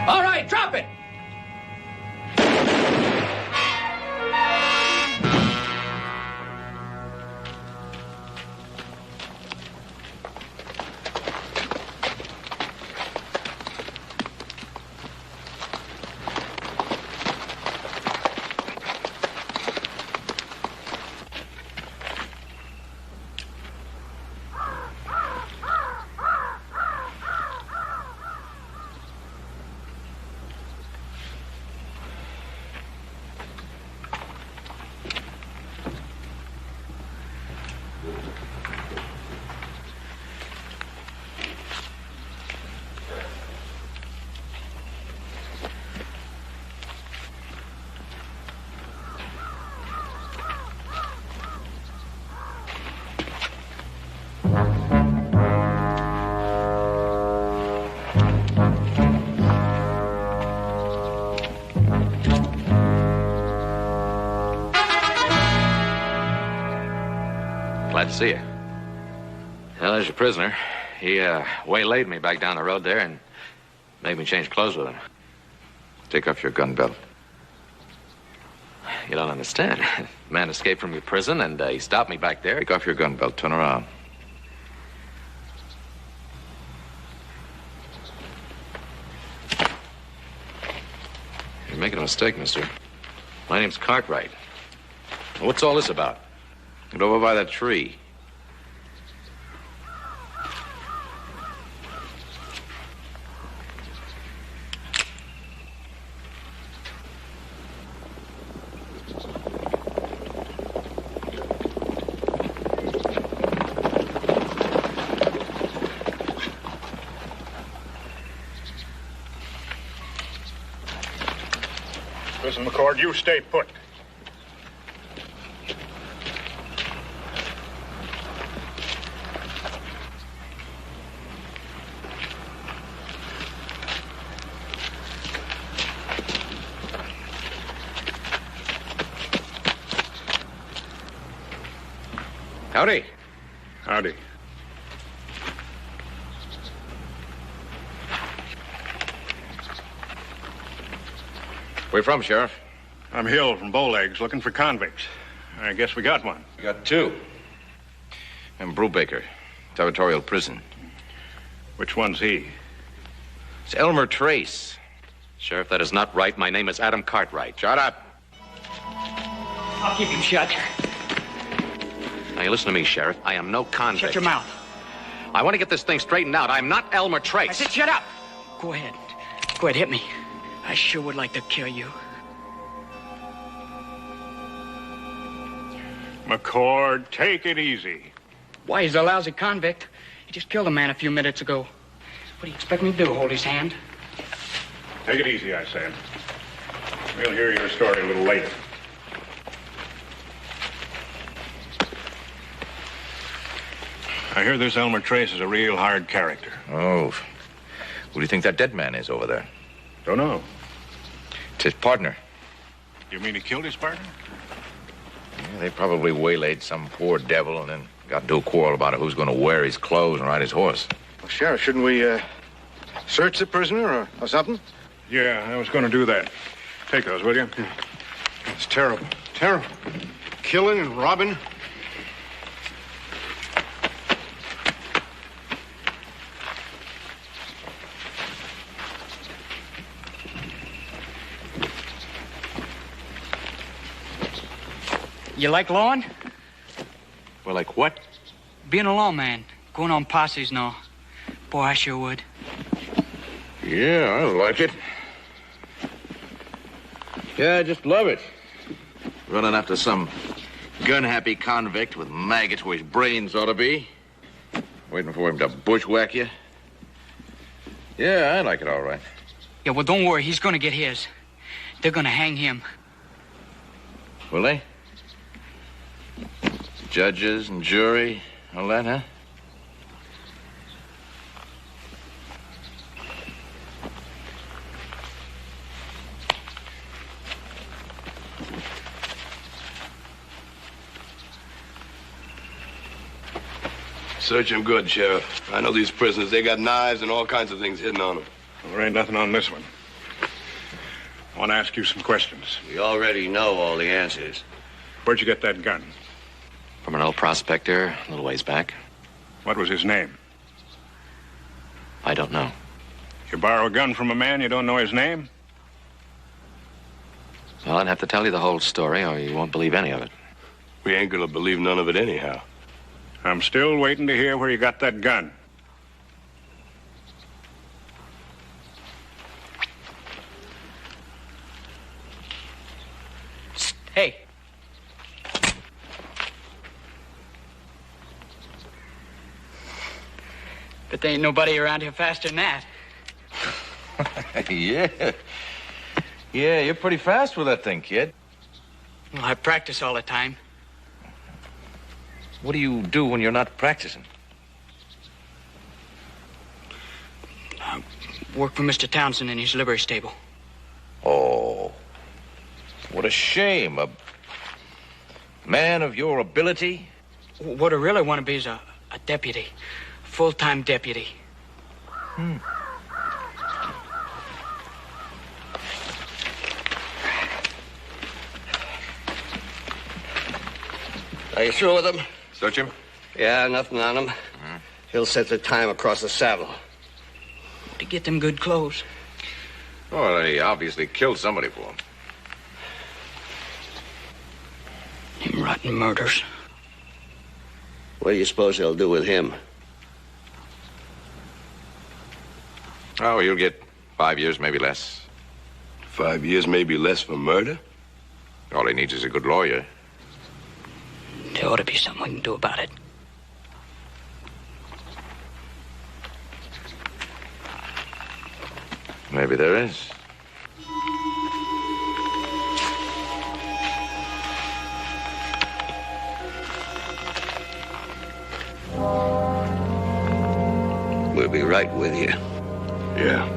All right, drop it! Glad to see you. Well, there's your prisoner. He waylaid me back down the road there and made me change clothes with him. Take off your gun belt. You don't understand. The man escaped from your prison, and he stopped me back there. Take off your gun belt. Turn around. You're making a mistake, mister. My name's Cartwright. What's all this about? Get over by that tree. Listen, McCord, you stay put. Howdy. Howdy. Where you from, Sheriff? I'm Hill from Bowlegs, looking for convicts. I guess we got one. We got two. I'm Brubaker, Territorial Prison. Which one's he? It's Elmer Trace. Sheriff, that is not right. My name is Adam Cartwright. Shut up. I'll keep him shut. Now, you listen to me, Sheriff. I am no convict. Shut your mouth. I want to get this thing straightened out. I'm not Elmer Trace. I said shut up. Go ahead. Go ahead, hit me. I sure would like to kill you. McCord, take it easy. Why, he's a lousy convict. He just killed a man a few minutes ago. What do you expect me to do, hold his hand? Take it easy, I said. We'll hear your story a little later. I hear this Elmer Trace is a real hard character. Oh. Who do you think that dead man is over there? Don't know. It's his partner. You mean he killed his partner? Yeah, they probably waylaid some poor devil and then got into a quarrel about who's going to wear his clothes and ride his horse. Well, Sheriff, shouldn't we search the prisoner or something? Yeah, I was going to do that. Take those, will you? Yeah. It's terrible. Terrible. Killing and robbing. You like lawn? Well, like what? Being a lawman, going on posses and all. Boy, I sure would. Yeah, I like it. Yeah, I just love it. Running after some gun-happy convict with maggots where his brains ought to be. Waiting for him to bushwhack you. Yeah, I like it all right. Yeah, well, don't worry. He's gonna get his. They're gonna hang him. Will they? Judges and jury, all that, huh? Search him good, Sheriff. I know these prisoners. They got knives and all kinds of things hidden on them. Well, there ain't nothing on this one. I want to ask you some questions. We already know all the answers. Where'd you get that gun? From an old prospector a little ways back. What was his name? I don't know. You borrow a gun from a man, you don't know his name? Well, I'd have to tell you the whole story, or you won't believe any of it. We ain't gonna believe none of it anyhow. I'm still waiting to hear where you got that gun. Hey. But there ain't nobody around here faster than that. Yeah. Yeah, you're pretty fast with that thing, kid. Well, I practice all the time. What do you do when you're not practicing? I work for Mr. Townsend in his livery stable. Oh, what a shame. A man of your ability? What I really want to be is a deputy. Full-time deputy. Are you through with him? Search him? Yeah, nothing on him. He'll set the time across the saddle. To get them good clothes. Well, he obviously killed somebody for him. Them rotten murders. What do you suppose they'll do with him? Oh, he'll get 5 years, maybe less. 5 years, maybe less for murder? All he needs is a good lawyer. There ought to be something we can do about it. Maybe there is. We'll be right with you. Yeah.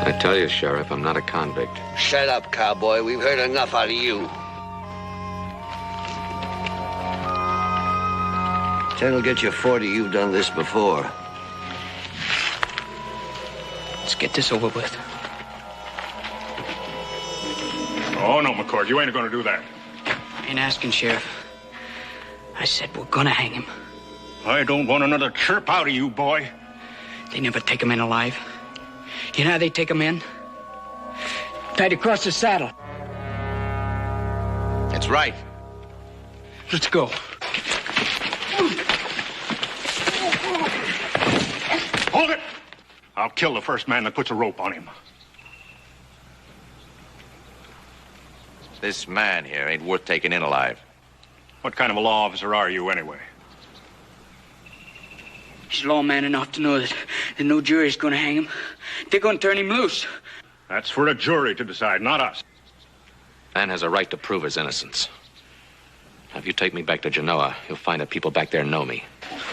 I tell you, Sheriff, I'm not a convict. Shut up, cowboy. We've heard enough out of you. Ted'll get you 40. You've done this before. Let's get this over with. Oh, no, McCord, you ain't gonna do that. I ain't asking, Sheriff. I said we're gonna hang him. I don't want another chirp out of you, boy. They never take him in alive. You know how they take him in? Tied across the saddle. That's right. Let's go. Hold it! I'll kill the first man that puts a rope on him. This man here ain't worth taking in alive. What kind of a law officer are you, anyway? He's lawman enough to know that no jury's gonna hang him. They're gonna turn him loose. That's for a jury to decide, not us. Man has a right to prove his innocence. Now, if you take me back to Genoa, you'll find that people back there know me.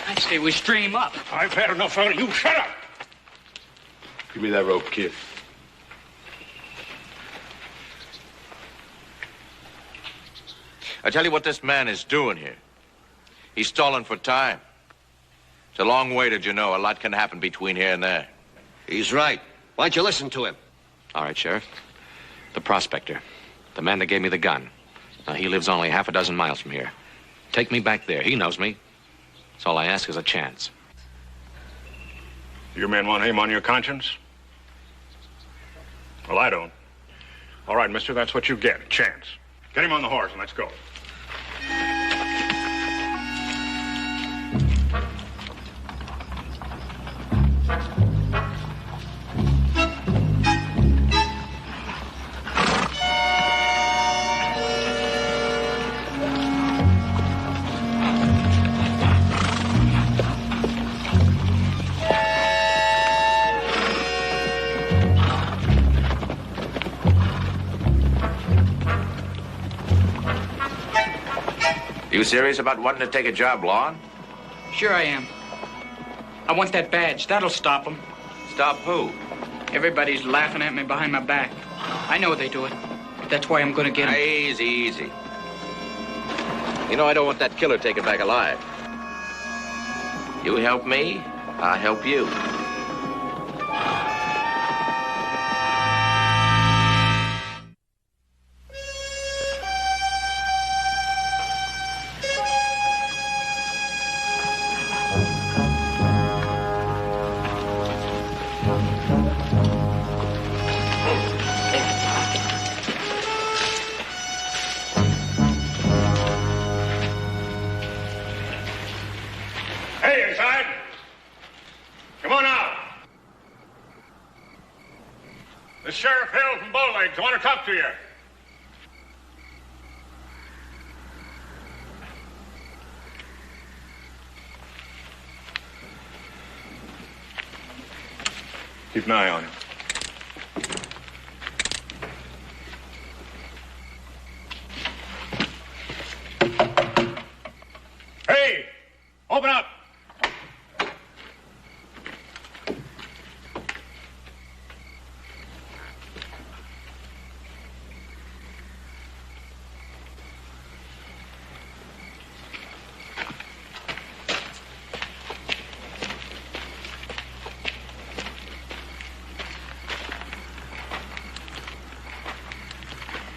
I'd say we string him up. I've had enough out of you. Shut up! Give me that rope, kid. I tell you what this man is doing here. He's stalling for time. It's a long way to Genoa. A lot can happen between here and there. He's right. Why don't you listen to him? All right, Sheriff. The prospector. The man that gave me the gun. Now, he lives only half a dozen miles from here. Take me back there. He knows me. So all I ask is a chance. You men want him on your conscience? Well, I don't. All right, mister, that's what you get, a chance. Get him on the horse and let's go. You serious about wanting to take a job, Lon? Sure I am. I want that badge. That'll stop them. Stop who? Everybody's laughing at me behind my back. I know they do it. That's why I'm going to get them. Easy, easy. You know I don't want that killer taken back alive. You help me, I'll help you. Hey, inside! Come on out! This Sheriff Hill from Bowlegs. I want to talk to you. Keep an eye on him. Hey! Open up!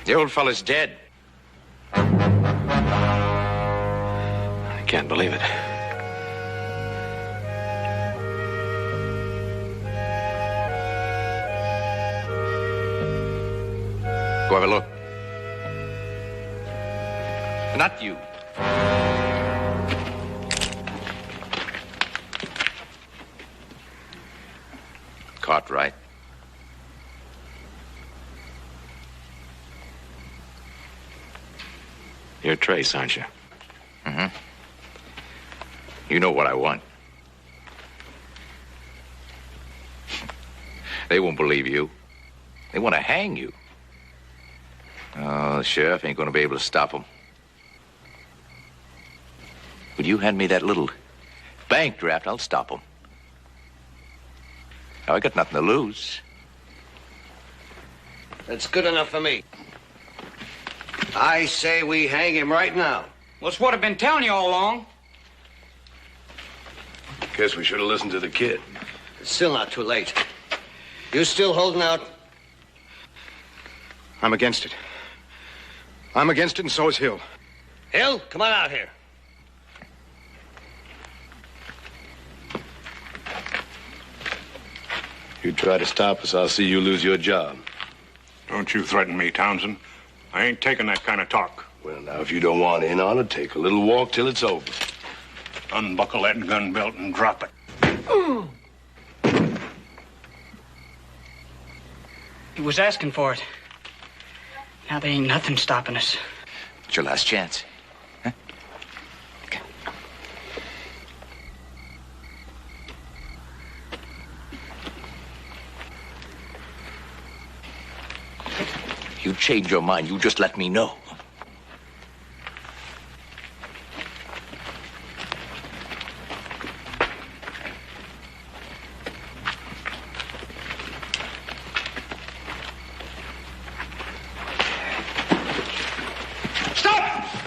The old fella's dead. I can't believe it. Go have a look. Not you. Cartwright. You're Trace, aren't you? Mm-hmm. You know what I want. They won't believe you. They want to hang you. Oh, the sheriff ain't going to be able to stop them. Will you hand me that little bank draft? I'll stop them. Now, I got nothing to lose. That's good enough for me. I say we hang him right now. Well, it's what I've been telling you all along. Guess we should have listened to the kid. It's still not too late. You still holding out? I'm against it. I'm against it, and so is Hill. Hill, come on out here. You try to stop us, I'll see you lose your job. Don't you threaten me, Townsend. I ain't taking that kind of talk. Well, now, if you don't want in on it, take a little walk till it's over. Unbuckle that gun belt and drop it. He was asking for it. Now there ain't nothing stopping us. It's your last chance. Huh? Okay. You change your mind, you just let me know.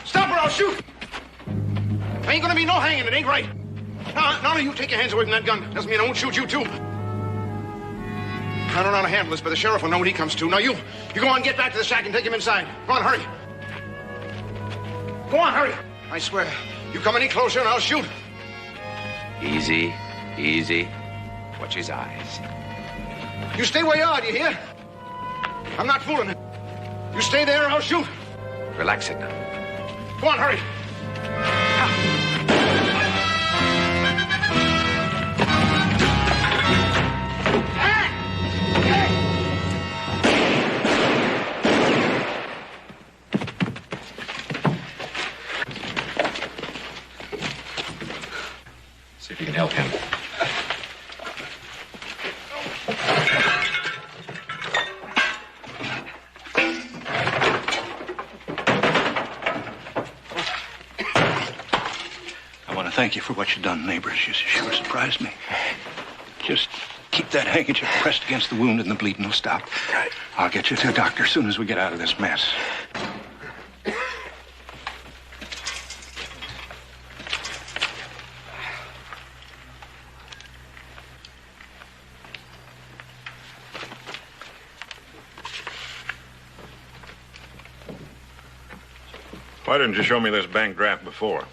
Stop or I'll shoot! There ain't gonna be no hanging. It ain't right. Now, you take your hands away from that gun. Doesn't mean I won't shoot you, too. I don't know how to handle this, but the sheriff will know when he comes to. Now, you go on, get back to the shack and take him inside. Go on, hurry. Go on, hurry. I swear, you come any closer and I'll shoot. Easy, easy. Watch his eyes. You stay where you are, do you hear? I'm not fooling. You stay there or I'll shoot. Relax it now. Go on, hurry. See if you can help him. Thank you for what you've done, neighbors. You sure surprised me. Just keep that handkerchief pressed against the wound and the bleeding will stop. Right. I'll get you to a doctor as soon as we get out of this mess. Why didn't you show me this bank draft before?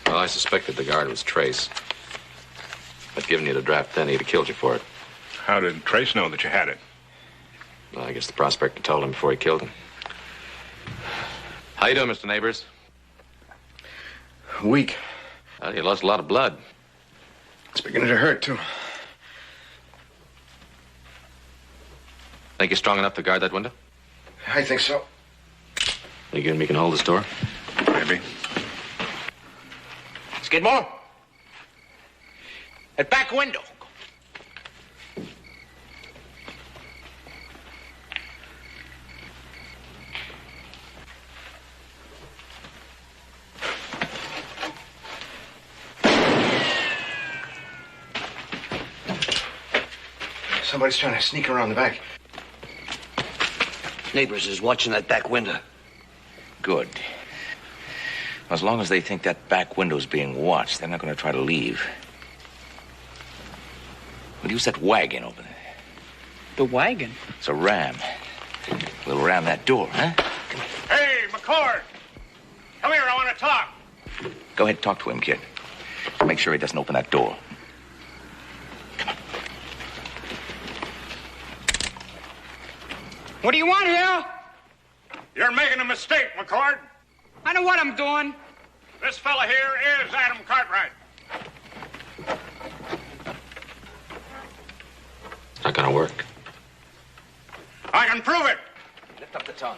Well, I suspected the guard was Trace. If I'd given you the draft then, he'd have killed you for it. How did Trace know that you had it? Well, I guess the prospector told him before he killed him. How you doing, Mr. Neighbors? Weak. Well, you lost a lot of blood. It's beginning to hurt, too. Think you're strong enough to guard that window? I think so. You giving me can hold this door? Maybe. Skidmore? That back window. Somebody's trying to sneak around the back. Neighbors is watching that back window. Good. As long as they think that back window's being watched, they're not going to try to leave. We'll use that wagon over there. The wagon? It's a ram. We'll ram that door, huh? Hey, McCord! Come here, I want to talk. Go ahead and talk to him, kid. Make sure he doesn't open that door. What do you want, Hill? You're making a mistake, McCord. I know what I'm doing. This fella here is Adam Cartwright. It's not gonna work. I can prove it. Lift up the tongue.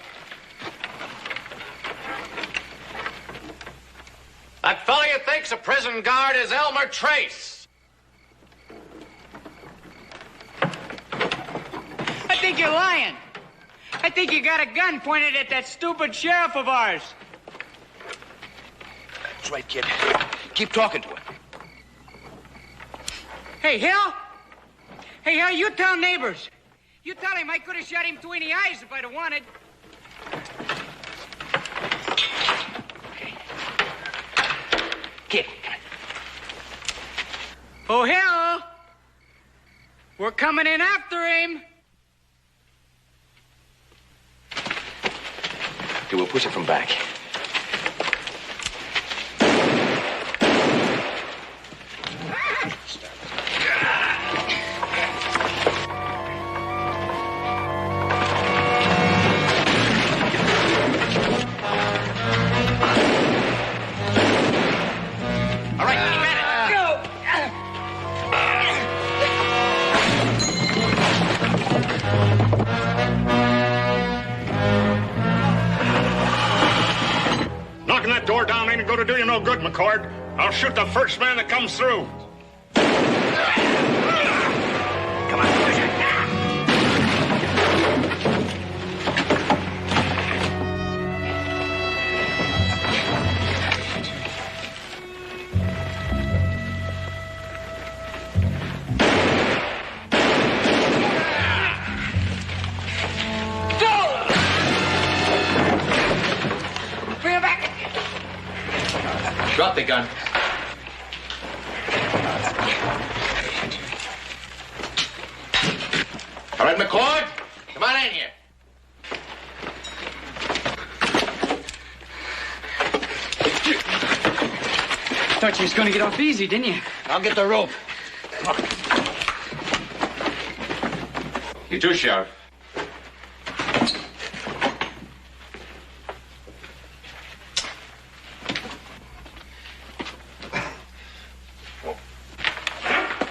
That fella you think's a prison guard is Elmer Trace. I think you're lying. I think you got a gun pointed at that stupid sheriff of ours. That's right, kid. Keep talking to him. Hey, Hill? Hey, Hill, you tell Neighbors. You tell him I could have shot him between the eyes if I'd have wanted. Kid, come on. Oh, Hill! We're coming in after him. Okay, we'll push it from back. Knocking that door down ain't going to do you no good, McCord. I'll shoot the first man that comes through. Come on. Drop the gun. All right, McCord, come on in here. thought you was going to get off easy, didn't you? I'll get the rope. You too, Sheriff.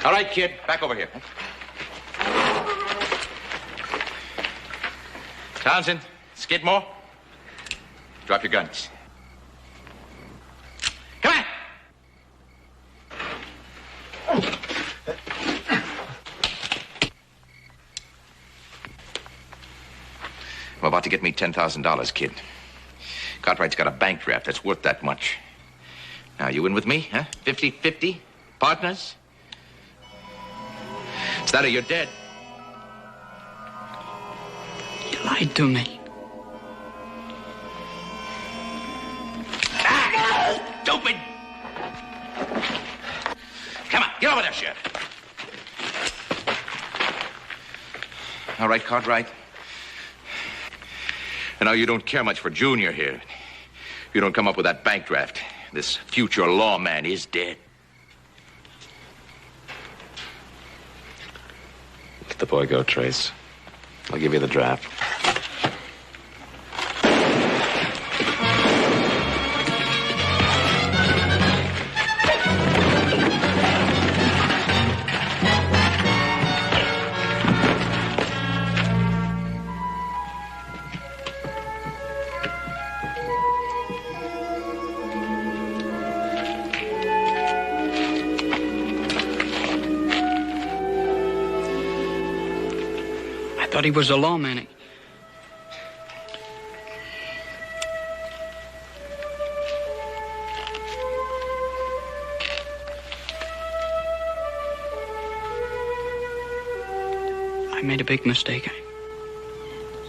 All right, kid, back over here. Townsend, Skidmore, drop your guns. Come on! I'm about to get me $10,000, kid. Cartwright's got a bank draft that's worth that much. Now, you in with me, huh? 50-50? Partners? It's that or you're dead. You lied to me. Ah, stupid! Come on, get over there, Sheriff. All right, Cartwright. I know you don't care much for Junior here. If you don't come up with that bank draft, this future lawman is dead. Let the boy go, Trace. I'll give you the draft. I thought he was a lawman. I made a big mistake.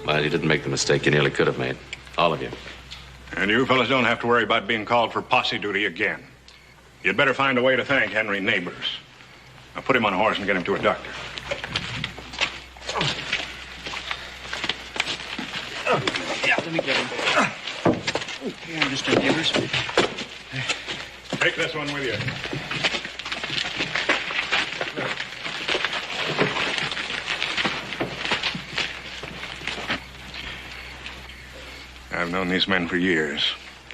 Well, you didn't make the mistake you nearly could have made. All of you. And you fellas don't have to worry about being called for posse duty again. You'd better find a way to thank Henry Neighbors. Now put him on a horse and get him to a doctor. Yeah, let me get him. Here, Mr. Neighbors. Take this one with you. I've known these men for years.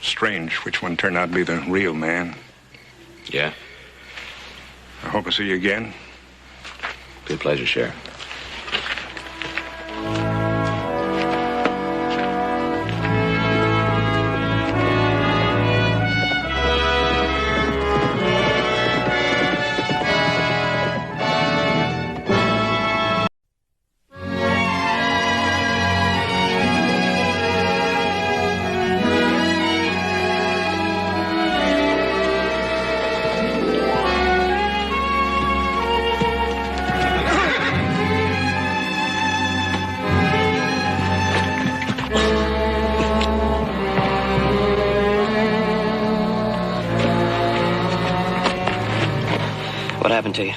Strange which one turned out to be the real man. Yeah? I hope I see you again. Be a pleasure, Sheriff. What happened to you?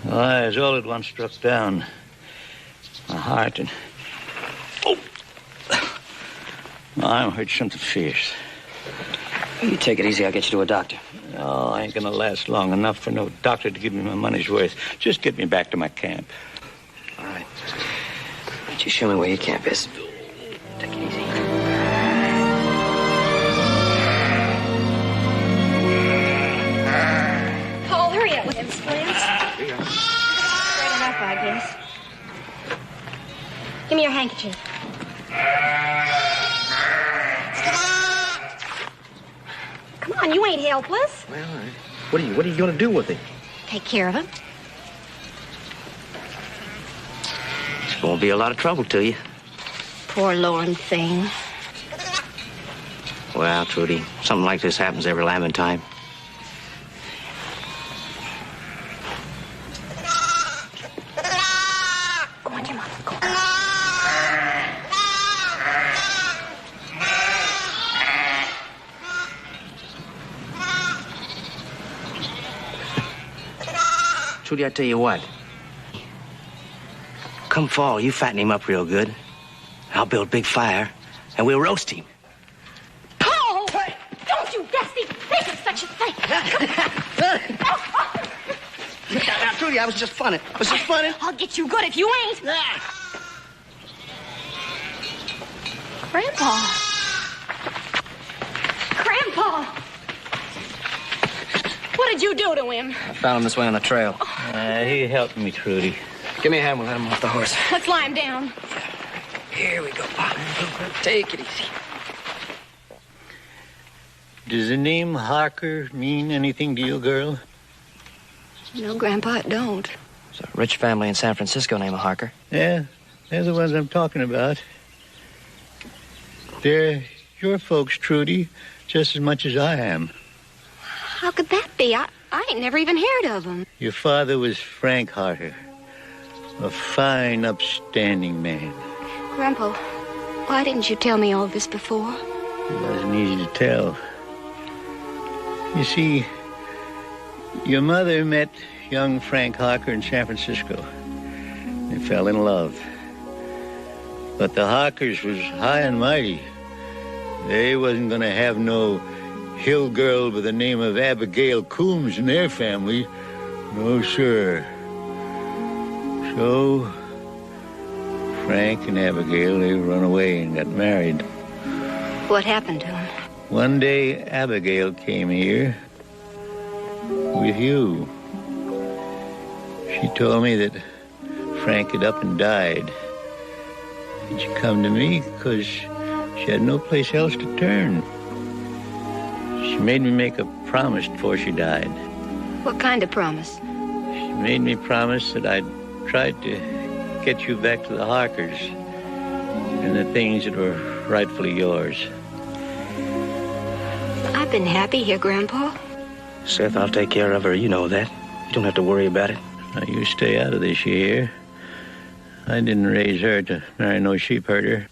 Well, I was all at once struck down. My heart and... Oh! My arm hurt something fierce. You take it easy. I'll get you to a doctor. No, I ain't gonna last long enough for no doctor to give me my money's worth. Just get me back to my camp. All right. Why don't you show me where your camp is? Take it easy. Paul, hurry up with them splints. Straight enough, I guess. Give me your handkerchief. Come on, you ain't helpless. Well, what are you going to do with it? Take care of him. It's going to be a lot of trouble to you. Poor lorn thing. Well, Trudy, something like this happens every lambing time. Go on, Jim. Go. Trudy, I tell you what. Come fall, you fatten him up real good. I'll build a big fire, and we'll roast him. Paul! Don't you dare think of such a thing! Trudy, I was just funning. I was just funning. I'll get you good if you ain't. Grandpa. Grandpa. What did you do to him? I found him this way on the trail. He helped me, Trudy. Give me a hand, we'll let him off the horse. Let's lie him down. Here we go, Pop. Take it easy. Does the name Harker mean anything to you, girl? No, Grandpa, it don't. It's a rich family in San Francisco named Harker. Yeah, they're the ones I'm talking about. They're your folks, Trudy, just as much as I am. How could that be? I ain't never even heard of him. Your father was Frank Harker, a fine, upstanding man. Grandpa, why didn't you tell me all this before? It wasn't easy to tell. You see, your mother met young Frank Harker in San Francisco. They fell in love. But the Harkers was high and mighty. They wasn't going to have no hill girl by the name of Abigail Coombs in their family. No, sir. So, Frank and Abigail, they run away and got married. What happened to him? One day, Abigail came here with you. She told me that Frank had up and died. And she come to me because she had no place else to turn. She made me make a promise before she died. What kind of promise? She made me promise that I'd try to get you back to the Harkers and the things that were rightfully yours. I've been happy here, Grandpa. Seth, I'll take care of her. You know that. You don't have to worry about it. Now, you stay out of this here. I didn't raise her to marry no sheep herder.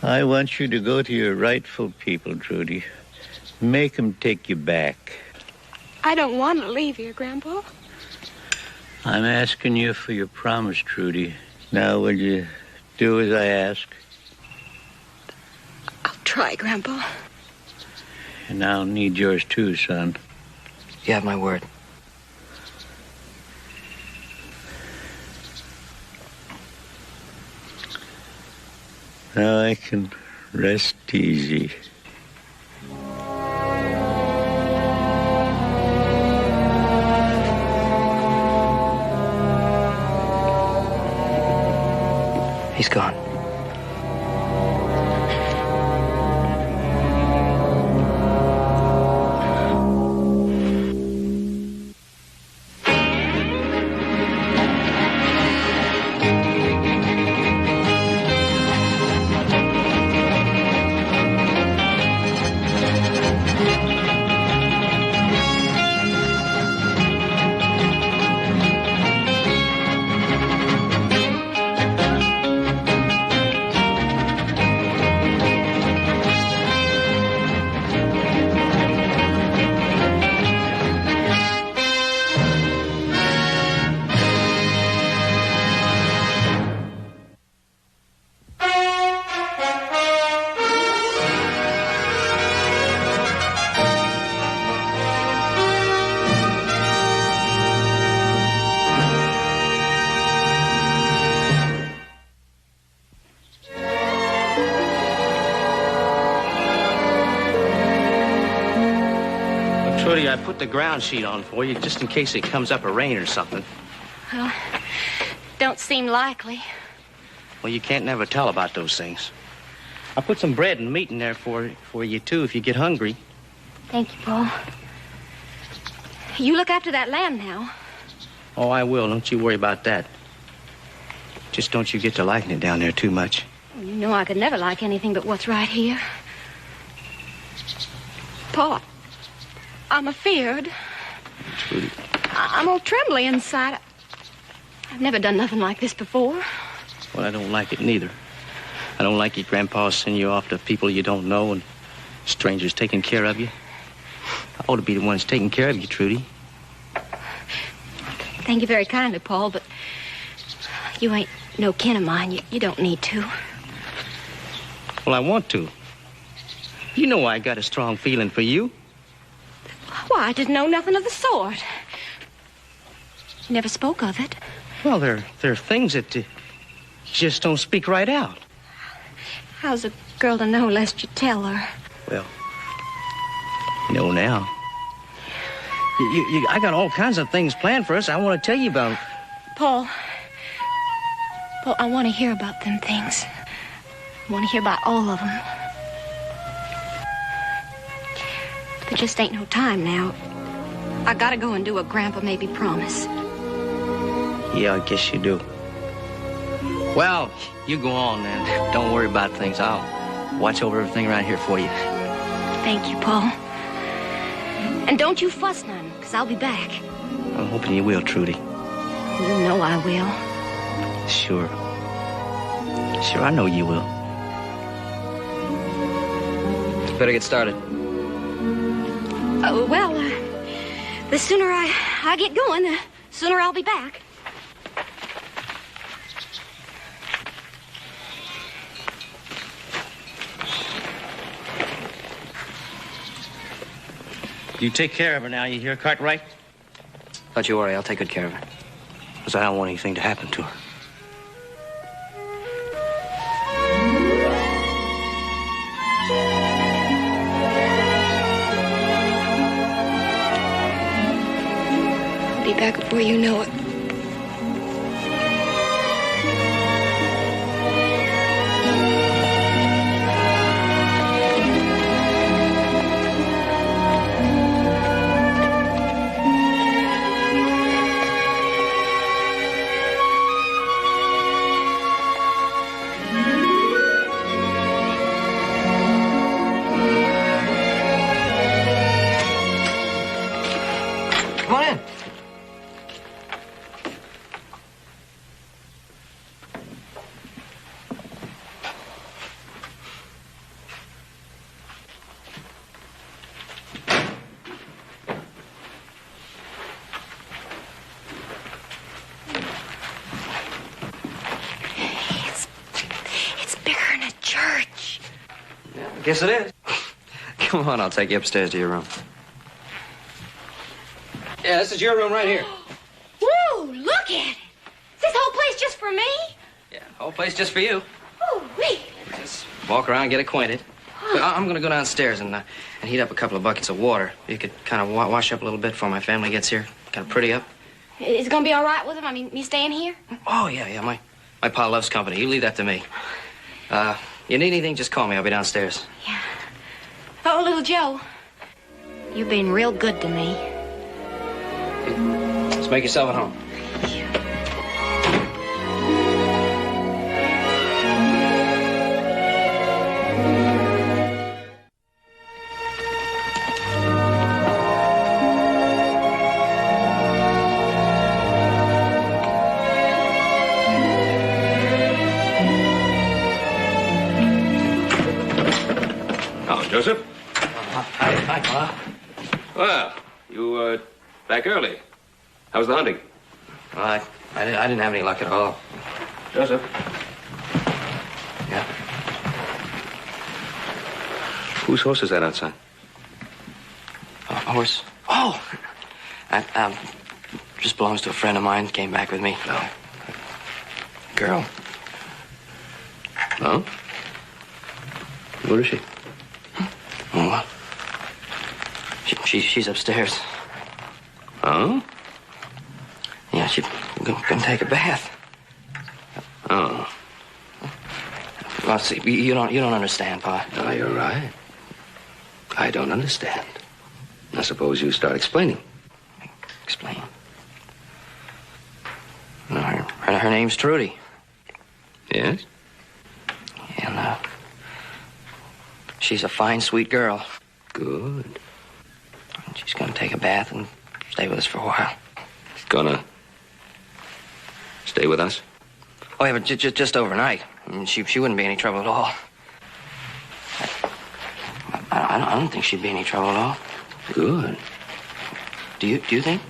I want you to go to your rightful people, Trudy. Make them take you back. I don't want to leave here, Grandpa. I'm asking you for your promise, Trudy. Now, will you do as I ask? I'll try, Grandpa. And I'll need yours too, son. You have my word. Now I can rest easy. He's gone. Trudy, I put the ground sheet on for you just in case it comes up a rain or something. Well, don't seem likely. Well, you can't never tell about those things. I put some bread and meat in there for you, too, if you get hungry. Thank you, Paul. You look after that lamb now. Oh, I will. Don't you worry about that. Just don't you get to liking it down there too much. You know I could never like anything but what's right here. Paul, I'm afeared. Trudy. I'm all trembly inside. I've never done nothing like this before. Well, I don't like it neither. I don't like your grandpa sending you off to people you don't know and strangers taking care of you. I ought to be the ones taking care of you, Trudy. Thank you very kindly, Paul, but you ain't no kin of mine. You don't need to. Well, I want to. You know I got a strong feeling for you. Why, I didn't know nothing of the sort. You never spoke of it. Well, there are things that you just don't speak right out. How's a girl to know lest you tell her? Well, you know now. I got all kinds of things planned for us. I want to tell you about them. Paul, I want to hear about them things. I want to hear about all of them. There just ain't no time now. I gotta go and do what Grandpa made me promise. Yeah, I guess you do. Well, you go on then. Don't worry about things. I'll watch over everything around here for you. Thank you, Paul. And don't you fuss none, because I'll be back. I'm hoping you will, Trudy. You know I will. Sure. Sure, I know you will. You better get started. The sooner I get going, the sooner I'll be back. You take care of her now, you hear, Cartwright? Don't you worry, I'll take good care of her. Because I don't want anything to happen to her. I'll be back before you know it. Come on in. It's bigger than a church. Yeah, I guess it is. Come on, I'll take you upstairs to your room. Yeah, this is your room right here. Whoa, look at it. Is this whole place just for me? Yeah, whole place just for you. Oh, wait. Just walk around, get acquainted. But I'm gonna go downstairs and heat up a couple of buckets of water. You could kind of wash up a little bit before my family gets here. Kind of pretty up. Is it gonna be all right with him? I mean, me staying here? Oh, yeah. My pa loves company. You leave that to me. You need anything, just call me. I'll be downstairs. Yeah. Oh, little Joe. You've been real good to me. Just make yourself at home. Joseph? Hi, Pa. Well, you, back early. How was the hunting? I didn't have any luck at all. Joseph? Yeah? Whose horse is that outside? A horse? Oh! That just belongs to a friend of mine. Came back with me. No. Girl. Oh? Where is she? Oh, she's upstairs. Oh? Yeah, she's gonna take a bath. Oh. Well, see, you don't understand, Pa. No, you're right. I don't understand. I suppose you start explaining. Explain. No, her name's Trudy. Yes? And, she's a fine, sweet girl. Good. She's gonna take a bath and stay with us for a while. Gonna stay with us? Oh, yeah, but just overnight. I mean, she wouldn't be any trouble at all. I don't think she'd be any trouble at all. Good. Do you think?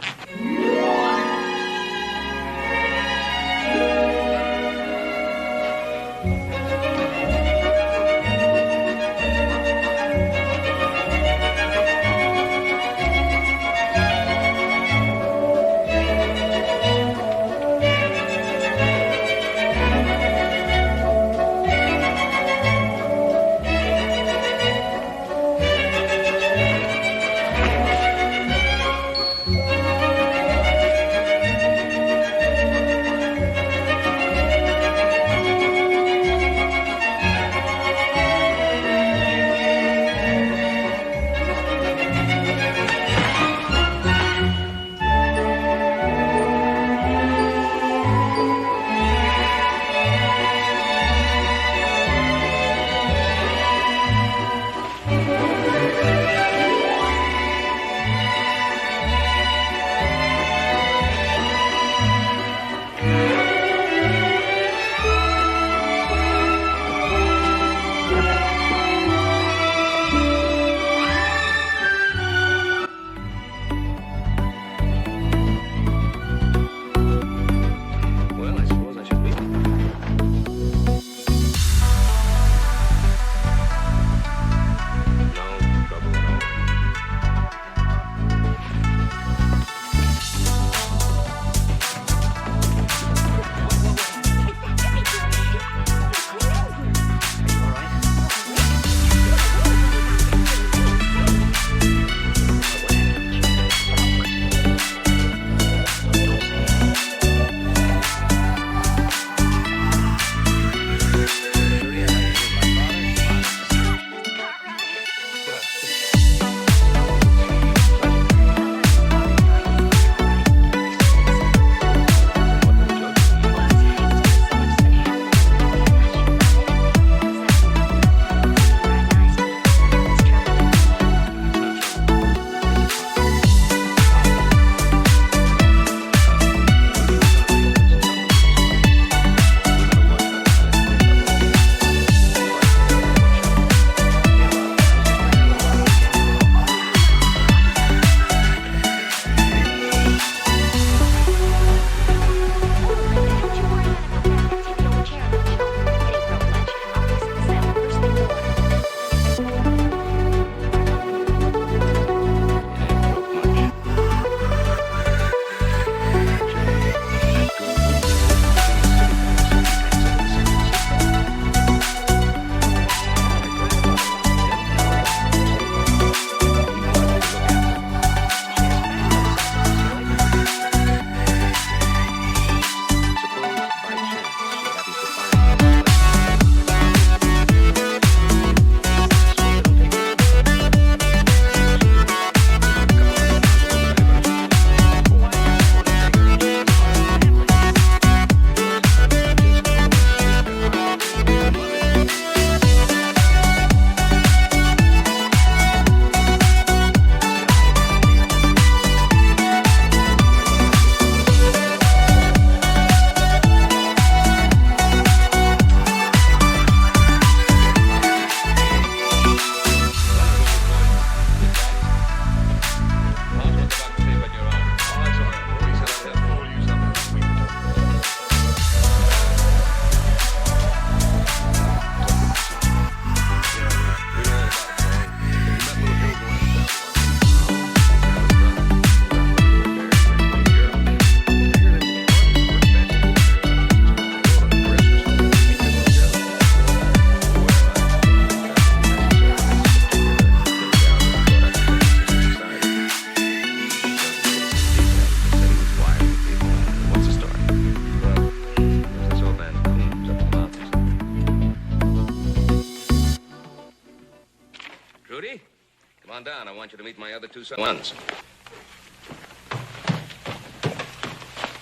want you to meet my other two sons.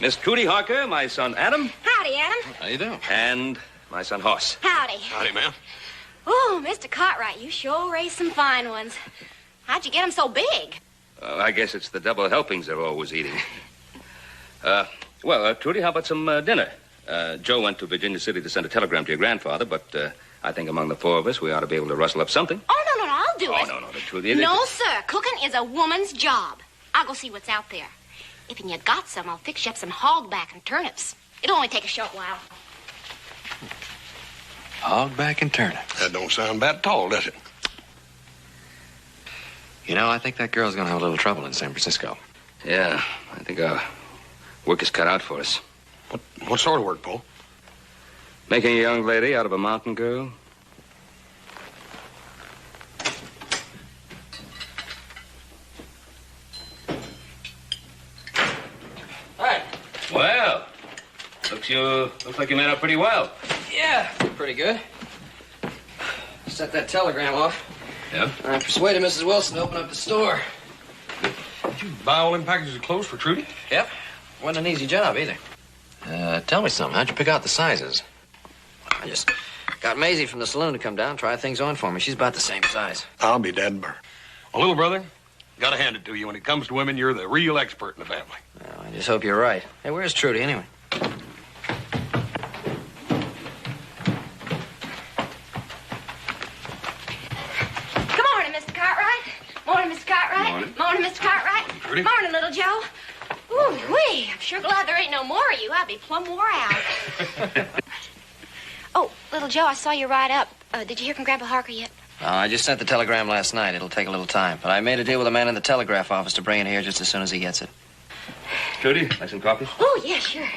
Miss Trudy Harker, my son Adam. Howdy, Adam. How you doing? And my son Hoss. Howdy. Howdy, ma'am. Oh, Mr. Cartwright, you sure raised some fine ones. How'd you get them so big? I guess it's the double helpings they're always eating. Trudy, how about some dinner? Joe went to Virginia City to send a telegram to your grandfather, but I think among the four of us, we ought to be able to rustle up something. Oh, no, I'll do it. Oh, no, Trudy. No, sir. Cooking is a woman's job. I'll go see what's out there. If you got some, I'll fix you up some hogback and turnips. It'll only take a short while. Hogback and turnips. That don't sound bad at all, does it? You know, I think that girl's gonna have a little trouble in San Francisco. Yeah, I think our work is cut out for us. What sort of work, Paul? Making a young lady out of a mountain girl? Hi. Well, looks like you made out pretty well. Yeah, pretty good. Sent that telegram off. Yeah? I persuaded Mrs. Wilson to open up the store. Did you buy all them packages of clothes for Trudy? Yep. Wasn't an easy job either. Tell me something. How'd you pick out the sizes? I just got Maisie from the saloon to come down, try things on for me. She's about the same size. I'll be dead, Burr. Well, little brother, gotta hand it to you. When it comes to women, you're the real expert in the family. Well, I just hope you're right. Hey, where's Trudy anyway? Good morning, Mr. Cartwright. Morning, Mr. Cartwright. Morning, Mr. Cartwright. Trudy. Morning, little Joe. Ooh, wee. I'm sure glad there ain't no more of you. I'd be plumb wore out. Oh, little Joe, I saw you ride up. Did you hear from Grandpa Harker yet? I just sent the telegram last night. It'll take a little time. But I made a deal with a man in the telegraph office to bring it here just as soon as he gets it. Trudy, like some coffee? Oh, yeah, sure.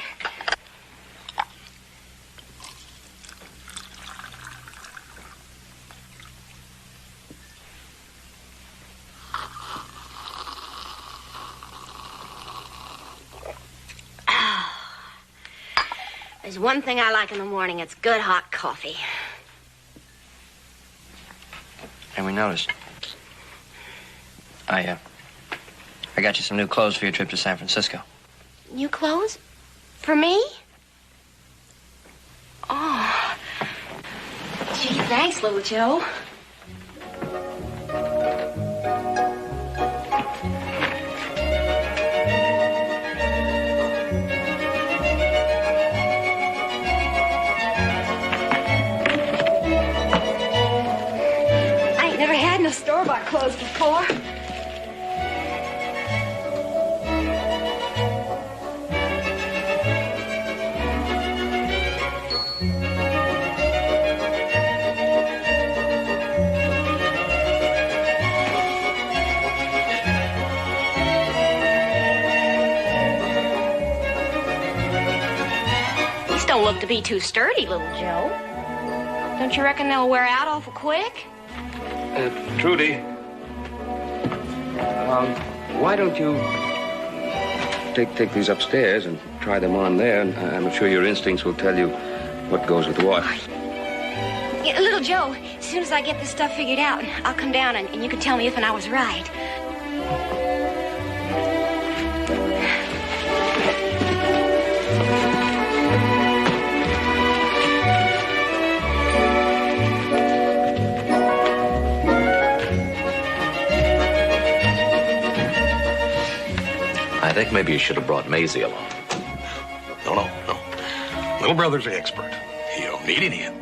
There's one thing I like in the morning. It's good hot coffee. And we noticed. I got you some new clothes for your trip to San Francisco. New clothes? For me? Oh. Gee, thanks, little Joe. I ain't never had no store-bought clothes before. These don't look to be too sturdy, little Joe. Don't you reckon they'll wear out awful quick? Trudy, why don't you take these upstairs and try them on there, and I'm sure your instincts will tell you what goes with what. Yeah, little Joe, as soon as I get this stuff figured out, I'll come down and you can tell me if I was right. I think maybe you should have brought Maisie along. No. Little brother's the expert. He don't need any help.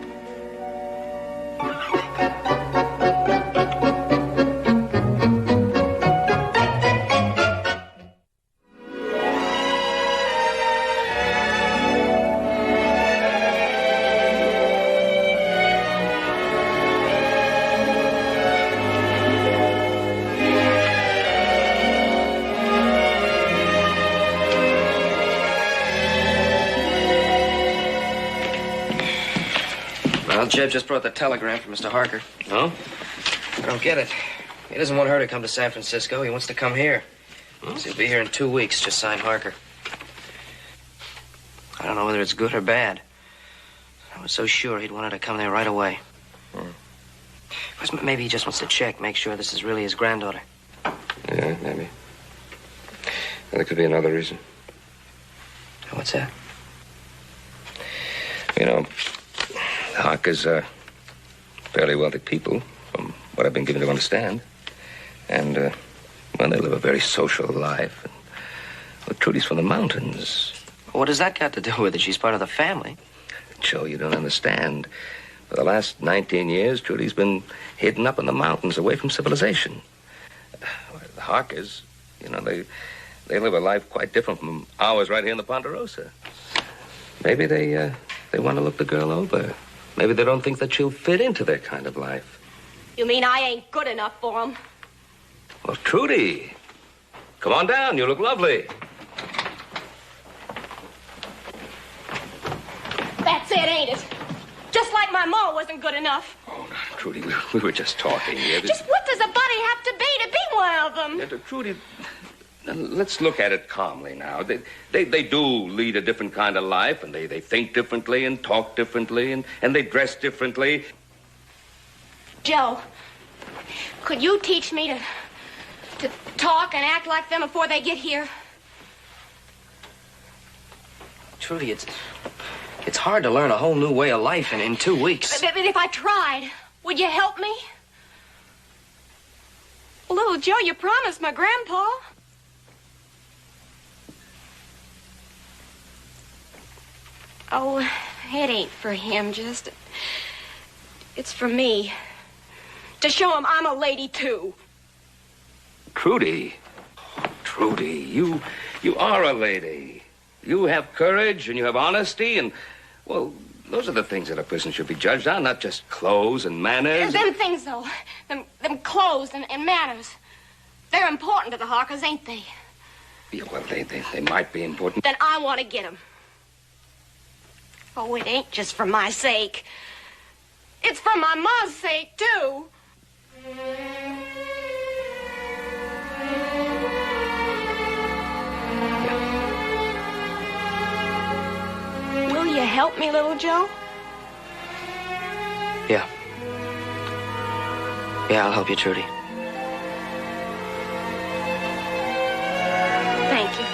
Well, Jeb just brought the telegram from Mr. Harker. Oh? I don't get it. He doesn't want her to come to San Francisco. He wants to come here. He'll be here in 2 weeks, just signed Harker. I don't know whether it's good or bad. I was so sure he'd want her to come there right away. Maybe he just wants to check, make sure this is really his granddaughter. Yeah, maybe. Well, there could be another reason. What's that? You know, Harkers are fairly wealthy people, from what I've been given to understand. And, well, they live a very social life. And, well, Trudy's from the mountains. What does that got to do with it? She's part of the family. Joe, you don't understand. For the last 19 years, Trudy's been hidden up in the mountains, away from civilization. The Harkers, you know, they live a life quite different from ours right here in the Ponderosa. Maybe they want to look the girl over. Maybe they don't think that she'll fit into their kind of life. You mean I ain't good enough for him? Well, Trudy, come on down. You look lovely. That's it, ain't it? Just like my ma wasn't good enough. Oh, Trudy, we were just talking here. Just what does a buddy have to be one of them? Yeah, Trudy, let's look at it calmly now. They do lead a different kind of life, and they think differently and talk differently, and they dress differently. Joe, could you teach me to talk and act like them before they get here? Trudy, it's hard to learn a whole new way of life in 2 weeks. But if I tried, would you help me? Well, little Joe, you promised my grandpa. Oh, it ain't for him, just. It's for me. To show him I'm a lady, too. Trudy, you are a lady. You have courage and you have honesty and, well, those are the things that a person should be judged on, not just clothes and manners. Them things, though. Them clothes and manners. They're important to the Harkers, ain't they? Yeah, well, they might be important. Then I want to get them. Oh, it ain't just for my sake. It's for my ma's sake, too. Will you help me, little Joe? Yeah. Yeah, I'll help you, Trudy. Thank you.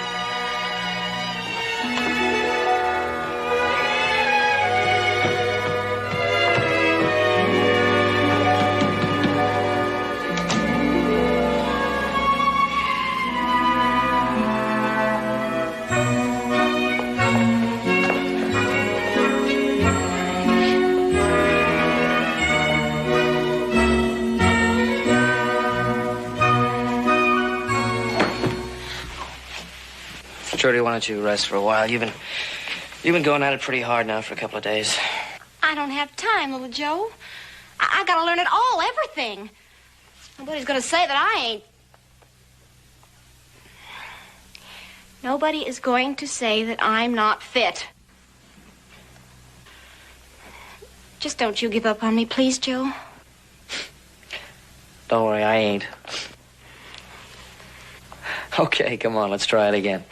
Trudy, why don't you rest for a while? You've been going at it pretty hard now for a couple of days. I don't have time, little Joe. I gotta learn it all, everything. Nobody's gonna say that I ain't. Nobody is going to say that I'm not fit. Just don't you give up on me, please, Joe. Don't worry, I ain't. Okay, come on, let's try it again.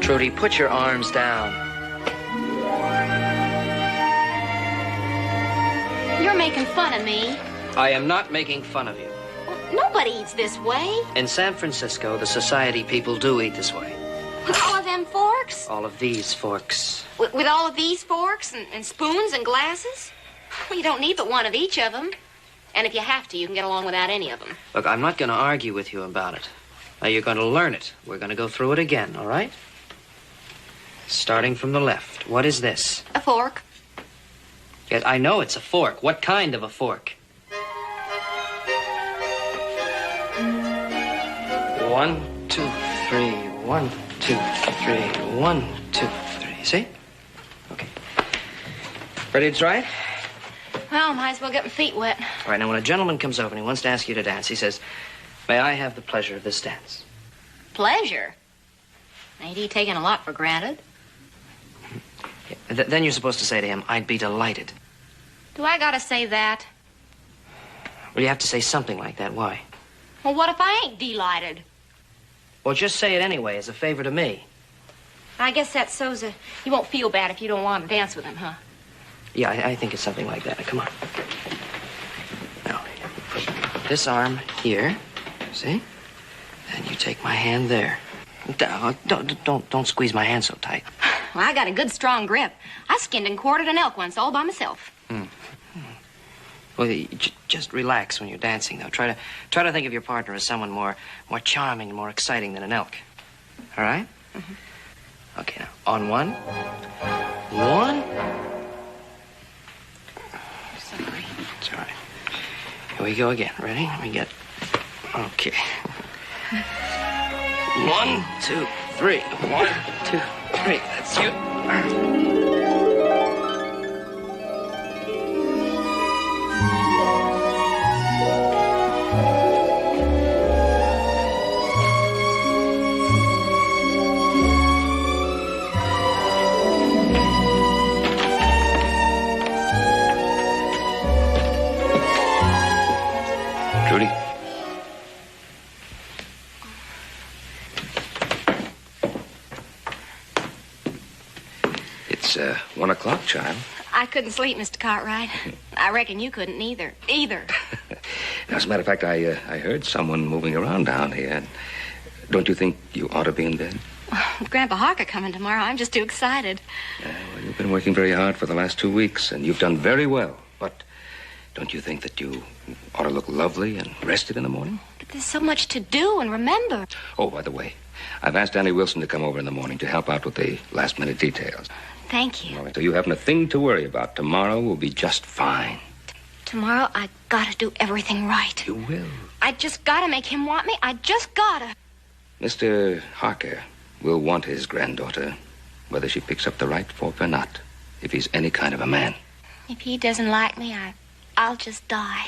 Trudy, put your arms down. You're making fun of me. I am not making fun of you. Nobody eats this way. In San Francisco, the society people do eat this way. With all of them forks? All of these forks. With all of these forks and spoons and glasses? Well, you don't need but one of each of them. And if you have to, you can get along without any of them. Look, I'm not going to argue with you about it. Now, you're going to learn it. We're going to go through it again, all right? Starting from the left. What is this? A fork. Yes, I know it's a fork. What kind of a fork? 1, 2, 3. 1, 2, 3. 1, 2, 3. See? Okay. Ready to try it? Well, might as well get my feet wet. All right, now when a gentleman comes over and he wants to ask you to dance, he says, "May I have the pleasure of this dance?" Pleasure? Ain't he taking a lot for granted? Yeah, then you're supposed to say to him, "I'd be delighted." Do I gotta say that? Well, you have to say something like that. Why? Well, what if I ain't delighted? Well, just say it anyway as a favor to me. I guess that's so's you won't feel bad if you don't want to dance with him, huh? Yeah, I think it's something like that. Come on. Now, put this arm here, see? And you take my hand there. Don't squeeze my hand so tight. Well, I got a good, strong grip. I skinned and quartered an elk once all by myself. Well, just relax when you're dancing, though. Try to think of your partner as someone more charming and more exciting than an elk. All right? Mm-hmm. Okay, now, on one. One. Sorry. It's all right. Here we go again. Ready? Let me get... Okay. 1, 2, 3. 1, 2, 3. That's you. Trudy? It's 1 o'clock, child. I couldn't sleep, Mr. Cartwright. I reckon you couldn't either. As a matter of fact, I heard someone moving around down here. Don't you think you ought to be in bed? With Grandpa Harker coming tomorrow, I'm just too excited. Well, you've been working very hard for the last 2 weeks, and you've done very well. But don't you think that you ought to look lovely and rested in the morning? But there's so much to do and remember. Oh, by the way, I've asked Danny Wilson to come over in the morning to help out with the last-minute details. Thank you. All right, so you haven't a thing to worry about. Tomorrow will be just fine. Tomorrow, I gotta do everything right. You will. I just gotta make him want me. I just gotta. Mr. Harker will want his granddaughter, whether she picks up the right fork or not, if he's any kind of a man. If he doesn't like me, I'll just die.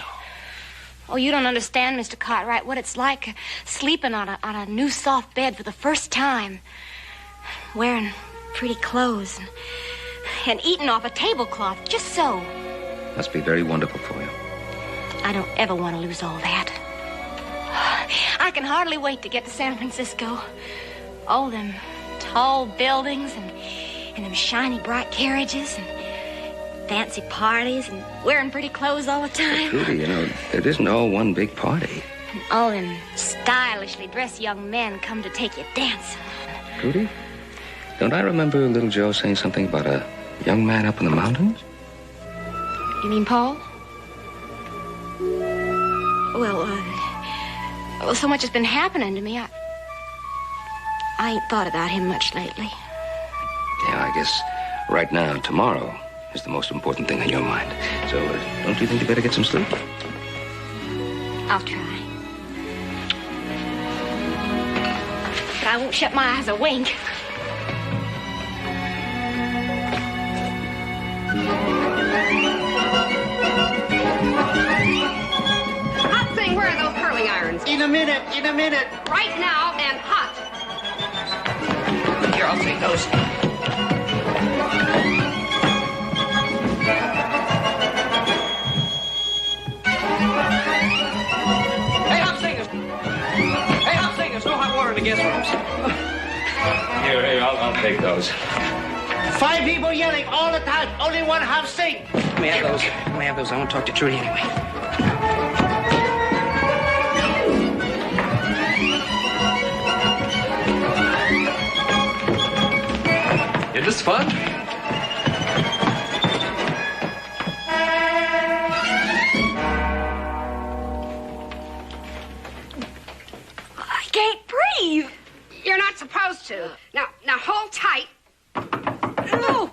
Oh, you don't understand, Mr. Cartwright, what it's like sleeping on a new soft bed for the first time. Wearing pretty clothes and eating off a tablecloth, just so. Must be very wonderful for you. I don't ever want to lose all that. I can hardly wait to get to San Francisco. All them tall buildings and them shiny, bright carriages and fancy parties and wearing pretty clothes all the time. Trudy, you know, it isn't all one big party. And all them stylishly dressed young men come to take you dancing. Trudy, don't I remember little Joe saying something about a young man up in the mountains? You mean Paul? Well, so much has been happening to me. I ain't thought about him much lately. Yeah, I guess right now, tomorrow is the most important thing on your mind. So, don't you think you better get some sleep? I'll try. But I won't shut my eyes a wink. Hot thing, where are those curling irons? In a minute. Right now and hot. Here, I'll take those. Hey, hot singers, no hot water in the guest rooms. Here, I'll take those. 5 people yelling all the time. Only one half sing. Let me have those. I want to talk to Trudy anyway. Is this fun? I can't breathe. You're not supposed to. Now hold tight. No,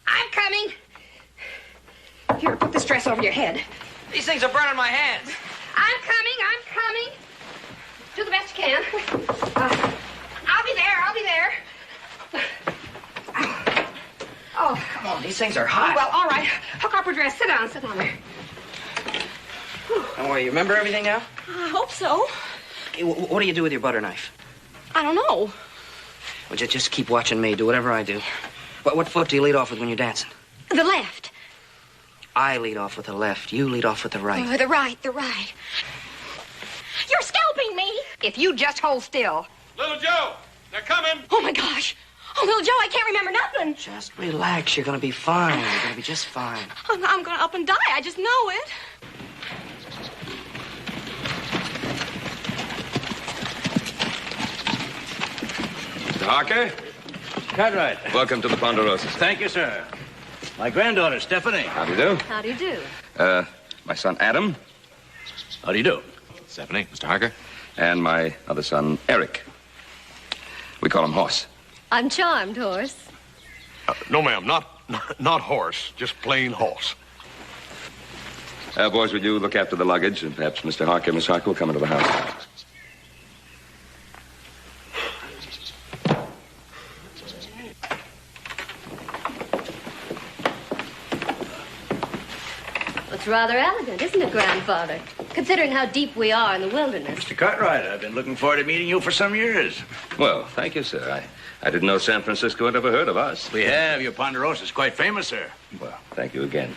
I'm coming. Here, put this dress over your head. These things are burning my hands. I'm coming. Do the best you can. I'll be there. Oh, come on, these things are hot. Well, all right. Hook up her dress. Sit down there. Don't worry, you remember everything now? I hope so. Okay, what do you do with your butter knife? I don't know. Well, just keep watching me. Do whatever I do. What foot do you lead off with when you're dancing? The left. I lead off with the left. You lead off with the right. The right. You're scalping me. If you just hold still. Little Joe, they're coming. Oh, my gosh. Oh, little Joe, I can't remember nothing. Just relax. You're going to be fine. You're going to be just fine. I'm going to up and die. I just know it. Mr. Harker, Cartwright. welcome to the Ponderosas. Thank you, sir. My granddaughter, Stephanie. How do you do? How do you do? My son, Adam. How do you do? Stephanie, Mr. Harker. And my other son, Eric. We call him Horse. I'm charmed, Horse. No, ma'am, not horse, just plain horse. Boys, would you look after the luggage, and perhaps Mr. Harker and Miss Harker will come into the house. It's rather elegant, isn't it, Grandfather? Considering how deep we are in the wilderness. Mr. Cartwright, I've been looking forward to meeting you for some years. Well, thank you, sir. I didn't know San Francisco had ever heard of us. We have. Your Ponderosa is quite famous, sir. Well, thank you again.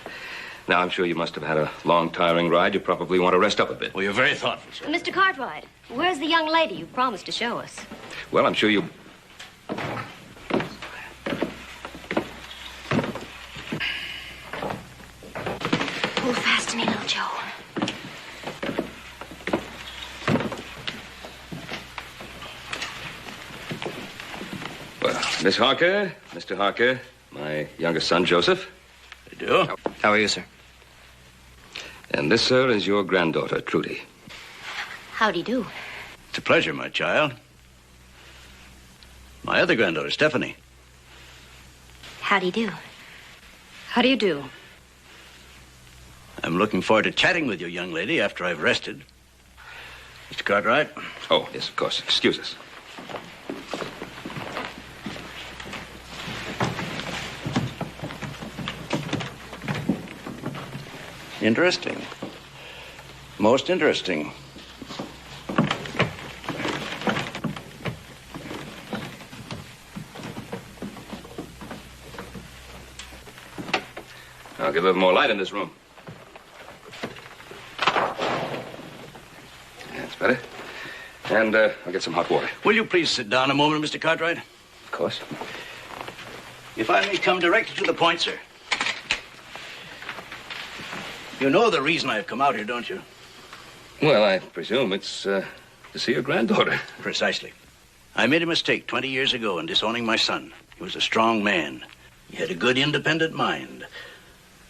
Now, I'm sure you must have had a long, tiring ride. You probably want to rest up a bit. Well, you're very thoughtful, sir. Mr. Cartwright, where's the young lady you promised to show us? Well, I'm sure you... Hold fast to me, little Joe. Well, Miss Harker, Mr. Harker, my youngest son, Joseph. I do. How are you, sir? And this, sir, is your granddaughter, Trudy. How do you do? It's a pleasure, my child. My other granddaughter, Stephanie. How do you do? How do you do? I'm looking forward to chatting with you, young lady, after I've rested. Mr. Cartwright? Oh, yes, of course. Excuse us. Interesting. Most interesting. I'll get a little more light in this room. That's better. And I'll get some hot water. Will you please sit down a moment, Mr. Cartwright? Of course. If I may come directly to the point, sir. You know the reason I've come out here, don't you? Well, I presume it's to see your granddaughter. Precisely. I made a mistake 20 years ago in disowning my son. He was a strong man. He had a good, independent mind.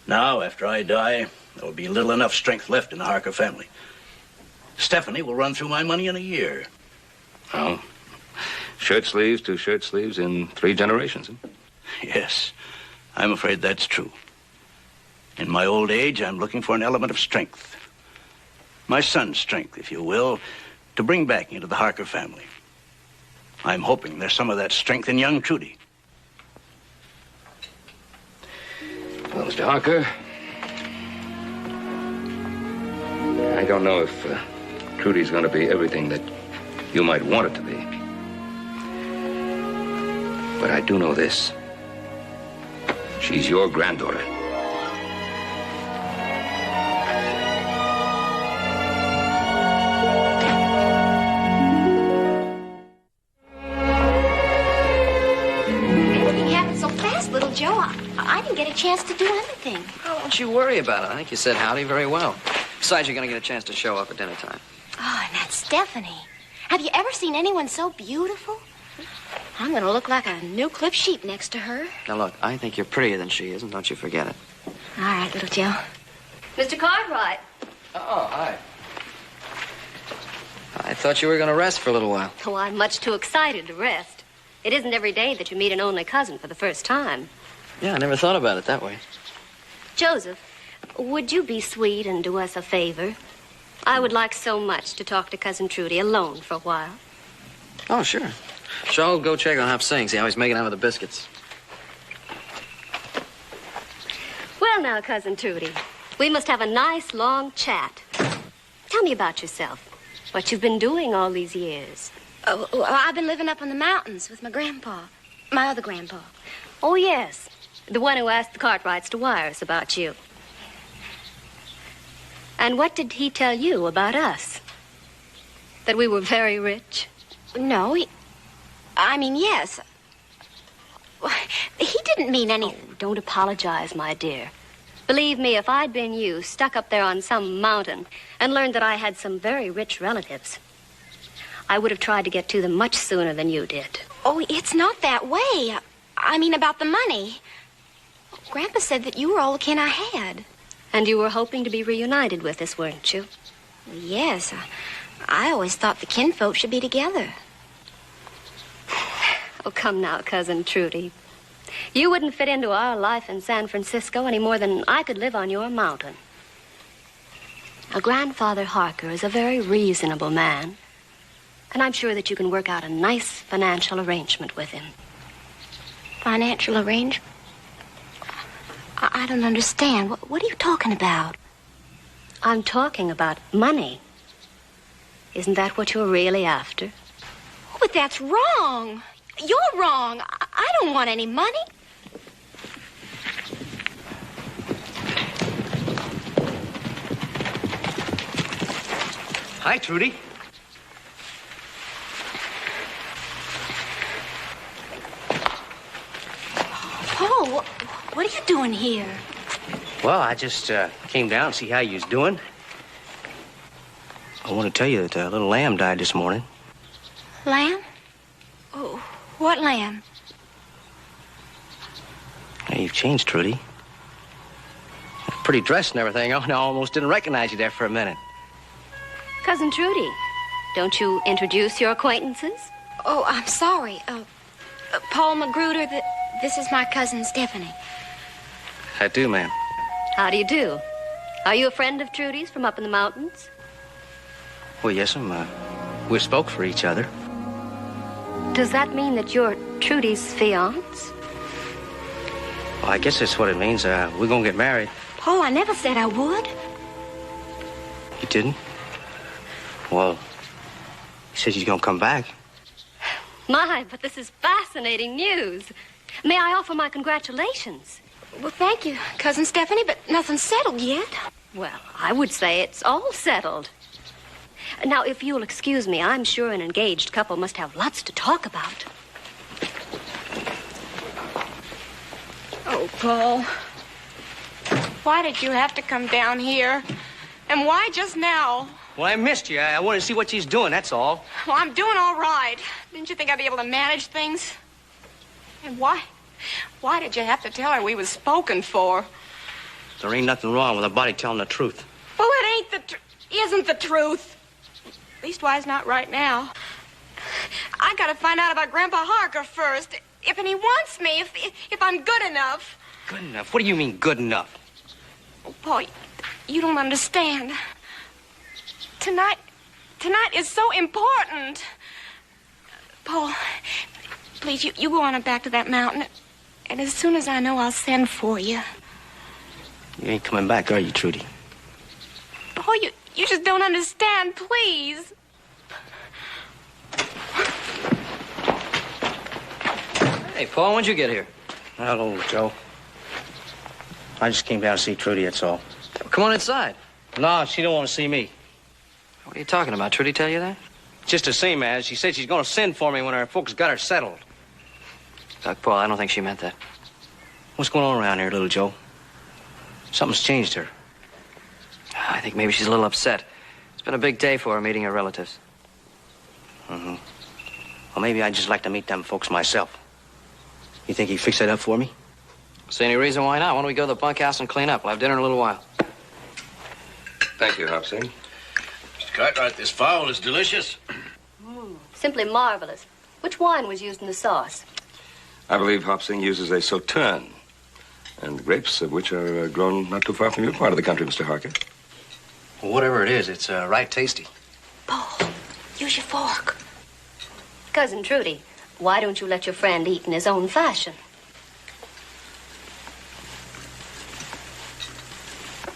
Now, after I die, there will be little enough strength left in the Harker family. Stephanie will run through my money in a year. Oh. Shirt sleeves to shirt sleeves in 3 generations, huh? Yes, I'm afraid that's true. In my old age, I'm looking for an element of strength. My son's strength, if you will, to bring back into the Harker family. I'm hoping there's some of that strength in young Trudy. Well, Mr. Harker, I don't know if Trudy's going to be everything that you might want it to be. But I do know this. She's your granddaughter. Everything happened so fast, little Joe. I didn't get a chance to do anything. Oh, don't you worry about it. I think you said howdy very well. Besides, you're going to get a chance to show up at dinner time. Oh, and that's Stephanie. Have you ever seen anyone so beautiful? I'm going to look like a new clipped sheep next to her. Now, look, I think you're prettier than she is, and don't you forget it. All right, little Joe. Mr. Cartwright. Oh, hi. I thought you were going to rest for a little while. Oh, I'm much too excited to rest. It isn't every day that you meet an only cousin for the first time. Yeah, I never thought about it that way. Joseph, would you be sweet and do us a favor? I would like so much to talk to Cousin Trudy alone for a while. Oh, sure. Sure, I'll go check on Hop Sing, see how he's making out with the biscuits. Well, now, Cousin Trudy, we must have a nice, long chat. Tell me about yourself, what you've been doing all these years. Oh, well, I've been living up in the mountains with my grandpa, my other grandpa. Oh, yes, the one who asked the Cartwrights to wire us about you. And what did he tell you about us? That we were very rich? No, I mean, yes. He didn't mean anything. Oh, don't apologize, my dear. Believe me, if I'd been you, stuck up there on some mountain, and learned that I had some very rich relatives, I would have tried to get to them much sooner than you did. Oh, it's not that way. I mean, about the money. Grandpa said that you were all the kin I had. And you were hoping to be reunited with us, weren't you? Yes. I always thought the kinfolk should be together. Oh, come now, Cousin Trudy. You wouldn't fit into our life in San Francisco any more than I could live on your mountain. Now, Grandfather Harker is a very reasonable man, and I'm sure that you can work out a nice financial arrangement with him. Financial arrangement? I don't understand. What are you talking about? I'm talking about money. Isn't that what you're really after? Oh, but that's wrong. You're wrong. I don't want any money. Hi, Trudy. Paul, what are you doing here? Well, I just came down to see how you was doing. I want to tell you that a little lamb died this morning. Lamb? Oh, what lamb? Hey, you've changed, Trudy. Pretty dressed and everything. I almost didn't recognize you there for a minute. Cousin Trudy, don't you introduce your acquaintances? Oh, I'm sorry. Paul Magruder, this is my cousin Stephanie. I do, ma'am. How do you do? Are you a friend of Trudy's from up in the mountains? Well, yes, ma'am. We spoke for each other. Does that mean that you're Trudy's fiance? Well, I guess that's what it means. We're gonna get married. Paul, I never said I would. You didn't? Well, you said you're gonna come back. My, but this is fascinating news. May I offer my congratulations? Well, thank you, Cousin Stephanie, but nothing's settled yet. Well, I would say it's all settled. Now, if you'll excuse me, I'm sure an engaged couple must have lots to talk about. Oh, Paul. Why did you have to come down here? And why just now? Well, I missed you. I wanted to see what she's doing, that's all. Well, I'm doing all right. Didn't you think I'd be able to manage things? And why did you have to tell her we was spoken for? There ain't nothing wrong with a body telling the truth. Well, it isn't the truth. Leastwise, not right now. I gotta find out about Grandpa Harker first. If he wants me, if I'm good enough. Good enough? What do you mean, good enough? Oh, Paul, you don't understand. Tonight is so important. Paul, please, you go on back to that mountain. And as soon as I know, I'll send for you. You ain't coming back, are you, Trudy? Paul, you just don't understand, please. Hey, Paul, when'd you get here? Hello, Joe. I just came down to see Trudy, that's all. Well, come on inside. No, she don't want to see me. What are you talking about? Trudy tell you that? Just the same as. She said she's going to send for me when her folks got her settled. Look, Paul, I don't think she meant that. What's going on around here, little Joe? Something's changed her. I think maybe she's a little upset. It's been a big day for her meeting her relatives. Mm-hmm. Well, maybe I'd just like to meet them folks myself. You think he'd fix that up for me? See any reason why not? Why don't we go to the bunkhouse and clean up? We'll have dinner in a little while. Thank you, Hopsing. Mr. Cartwright, this fowl is delicious. Simply marvelous. Which wine was used in the sauce? I believe Hopsing uses a Sauterne, and the grapes of which are grown not too far from your part of the country, Mr. Harker. Well, whatever it is, it's right tasty. Paul, use your fork. Cousin Trudy, why don't you let your friend eat in his own fashion?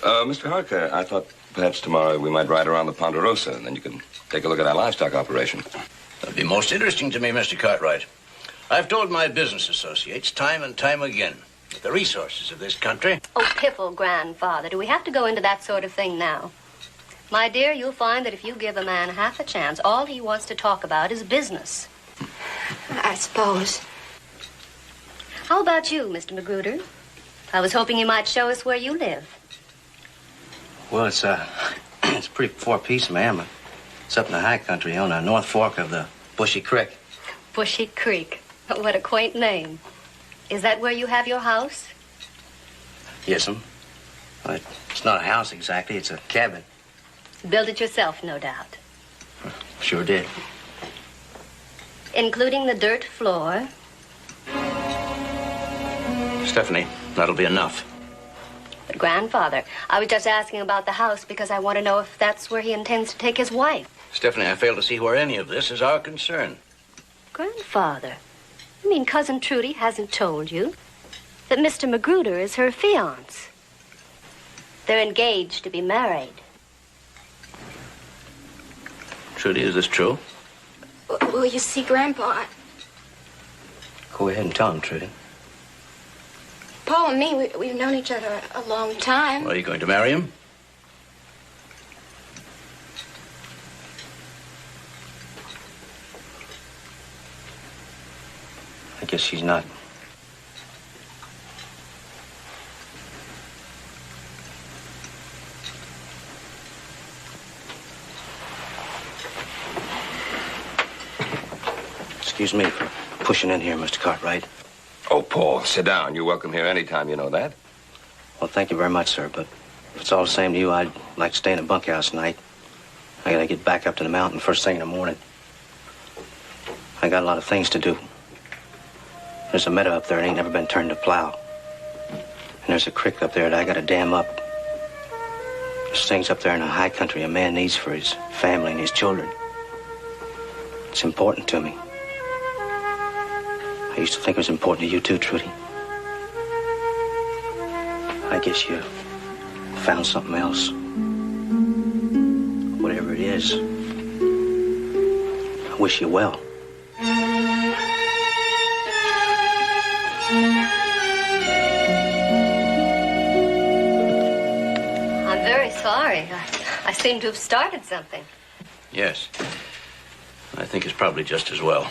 Mr. Harker, I thought perhaps tomorrow we might ride around the Ponderosa, and then you can take a look at our livestock operation. That'd be most interesting to me, Mr. Cartwright. I've told my business associates time and time again that the resources of this country... Oh, piffle, grandfather. Do we have to go into that sort of thing now? My dear, you'll find that if you give a man half a chance, all he wants to talk about is business. I suppose. How about you, Mr. Magruder? I was hoping you might show us where you live. Well, it's a pretty poor piece, ma'am. It's up in the high country on the North Fork of the Bushy Creek. Bushy Creek. What a quaint name. Is that where you have your house? Yes'm. Well, it's not a house exactly. It's a cabin. Built it yourself, no doubt. Sure did. Including the dirt floor. Stephanie, that'll be enough. But grandfather, I was just asking about the house because I want to know if that's where he intends to take his wife. Stephanie, I fail to see where any of this is our concern. Grandfather, you mean Cousin Trudy hasn't told you that Mr. Magruder is her fiancé? They're engaged to be married. Trudy, is this true? Well, you see, Grandpa, Go ahead and tell him, Trudy. Paul and me, we've known each other a long time. Are you going to marry him? I guess she's not. Excuse me for pushing in here, Mr. Cartwright. Oh, Paul, sit down. You're welcome here anytime, you know that. Well, thank you very much, sir, but if it's all the same to you, I'd like to stay in the bunkhouse tonight. I gotta get back up to the mountain first thing in the morning. I got a lot of things to do. There's a meadow up there that ain't never been turned to plow. And there's a creek up there that I gotta dam up. There's things up there in the high country a man needs for his family and his children. It's important to me. I used to think it was important to you too, Trudy. I guess you found something else. Whatever it is, I wish you well. I'm very sorry. I seem to have started something. Yes. I think it's probably just as well.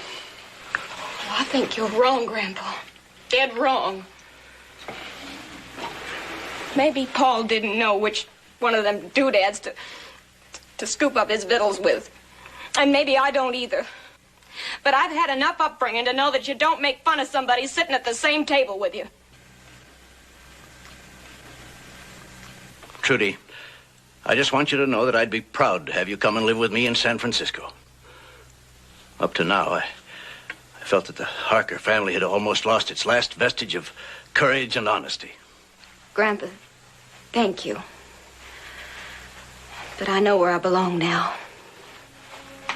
I think you're wrong, Grandpa. Dead wrong. Maybe Paul didn't know which one of them doodads to scoop up his victuals with. And maybe I don't either. But I've had enough upbringing to know that you don't make fun of somebody sitting at the same table with you. Trudy, I just want you to know that I'd be proud to have you come and live with me in San Francisco. Up to now, I felt that the Harker family had almost lost its last vestige of courage and honesty. Grandpa, thank you. But I know where I belong now.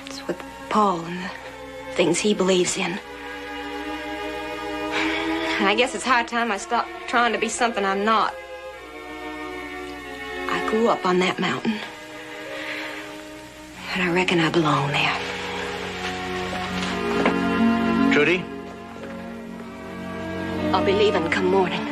It's with Paul and the things he believes in. And I guess it's high time I stopped trying to be something I'm not. I grew up on that mountain. And I reckon I belong there. Trudy? I'll be leaving come morning.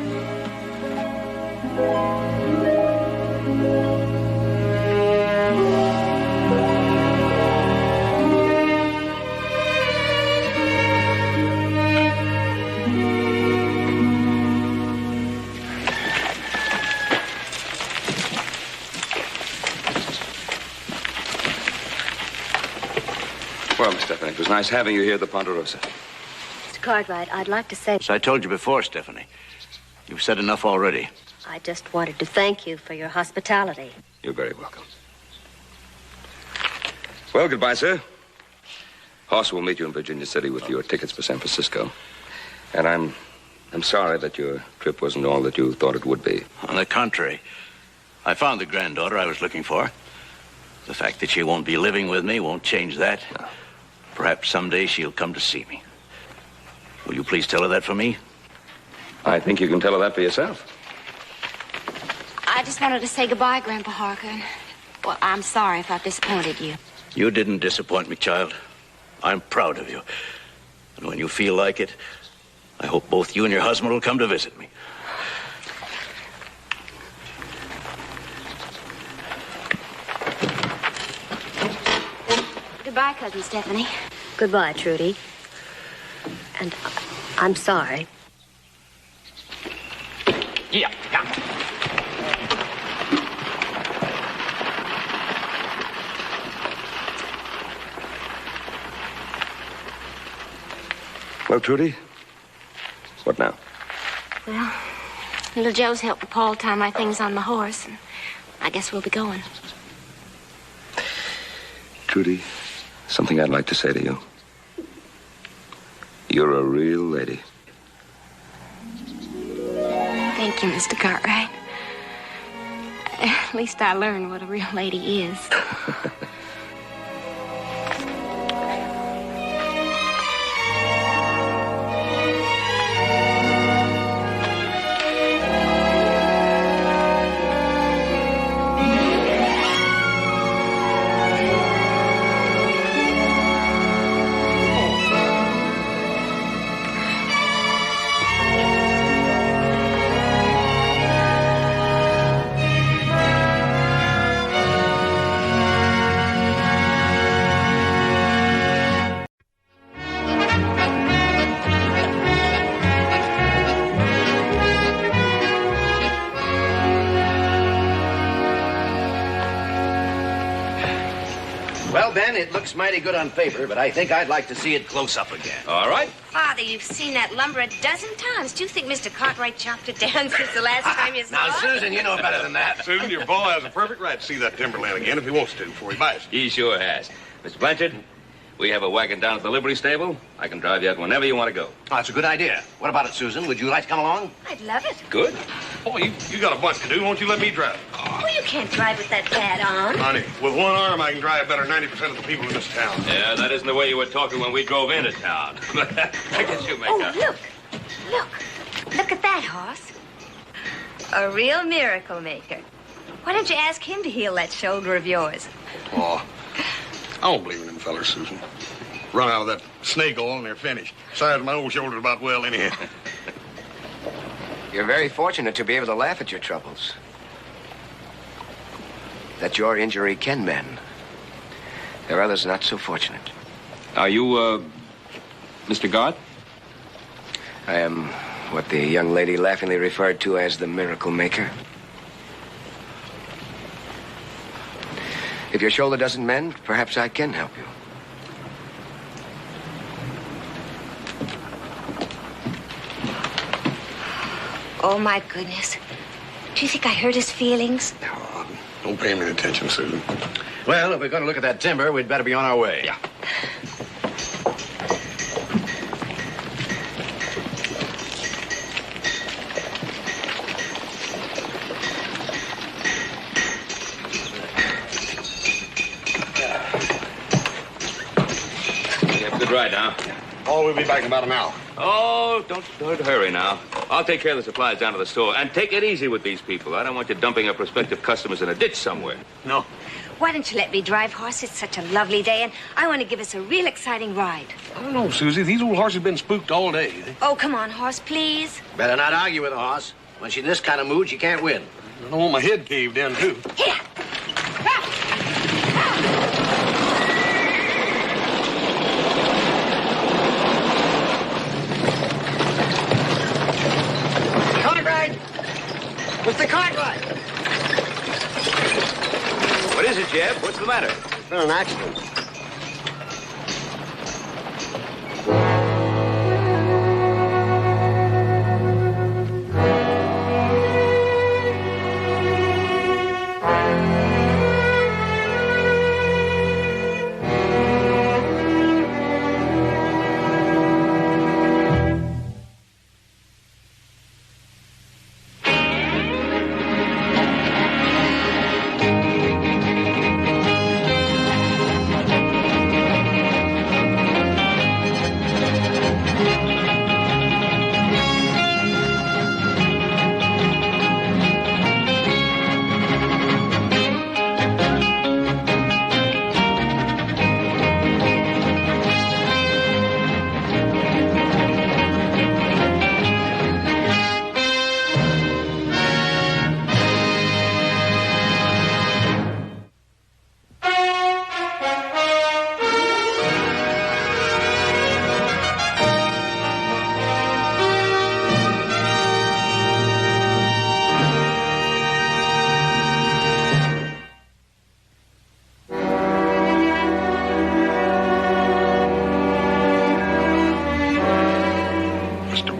Well, Miss Stephanie, it was nice having you here at the Ponderosa. Mr. Cartwright, I'd like to say... As I told you before, Stephanie, you've said enough already. I just wanted to thank you for your hospitality. You're very welcome. Well, goodbye, sir. Hoss will meet you in Virginia City with your tickets for San Francisco. And I'm sorry that your trip wasn't all that you thought it would be. On the contrary, I found the granddaughter I was looking for. The fact that she won't be living with me won't change that. No. Perhaps someday she'll come to see me. Will you please tell her that for me? I think you can tell her that for yourself. I just wanted to say goodbye, Grandpa Harker. Well, I'm sorry if I've disappointed you. You didn't disappoint me, child. I'm proud of you. And when you feel like it, I hope both you and your husband will come to visit me. Goodbye, Cousin Stephanie. Goodbye, Trudy. And I'm sorry. Yeah. Well, Trudy, what now? Well, little Joe's helping Paul tie my things on the horse, and I guess we'll be going. Trudy, something I'd like to say to you. You're a real lady. Thank you, Mr. Cartwright. At least I learned what a real lady is. Well, Ben, it looks mighty good on paper, but I think I'd like to see it close up again. All right. Father, you've seen that lumber a dozen times. Do you think Mr. Cartwright chopped it down since the last time you saw Now, it? Susan, you know better than that. Susan, your boy has a perfect right to see that timberland again if he wants to before he buys it. He sure has. Mr. Blanchard, we have a wagon down at the livery stable. I can drive you out whenever you want to go. Oh, that's a good idea. What about it, Susan? Would you like to come along? I'd love it. Good. Oh, you got a bunch to do. Won't you let me drive? Well, you can't drive with that pad on. Honey, with one arm, I can drive better 90% of the people in this town. Yeah, that isn't the way you were talking when we drove into town. I guess you make Oh, look at that horse. A real miracle maker. Why don't you ask him to heal that shoulder of yours? Oh, I don't believe in them fellers, Susan. Run out of that snake oil and they're finished. Besides, my old shoulder's about well anyhow. You're very fortunate to be able to laugh at your troubles. That your injury can mend. There are others not so fortunate. Are you, Mr. God? I am what the young lady laughingly referred to as the miracle maker. If your shoulder doesn't mend, perhaps I can help you. Oh, my goodness. Do you think I hurt his feelings? Don't pay him any attention, Susan. Well, if we're going to look at that timber, we'd better be on our way. Yeah. You have a good ride now. Oh, we'll be back in about an hour. Oh, don't hurry now. I'll take care of the supplies down to the store. And take it easy with these people. I don't want you dumping our prospective customers in a ditch somewhere. No. Why don't you let me drive, horse? It's such a lovely day, and I want to give us a real exciting ride. I don't know, Susie. These old horses have been spooked all day. Oh, come on, horse, please. Better not argue with the horse. When she's in this kind of mood, she can't win. I don't want my head caved in, too. Here. Cartwright! Mr. Cartwright! What is it, Jeff? What's the matter? There's been an accident.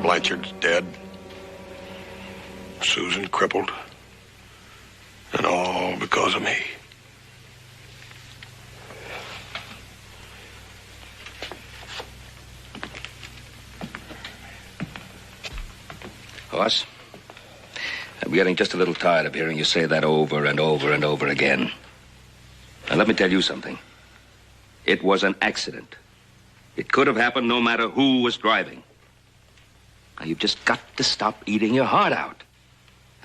Blanchard's dead. Susan crippled. And all because of me. Hoss, I'm getting just a little tired of hearing you say that over and over and over again. Now, let me tell you something. It was an accident. It could have happened no matter who was driving. Now, you've just got to stop eating your heart out.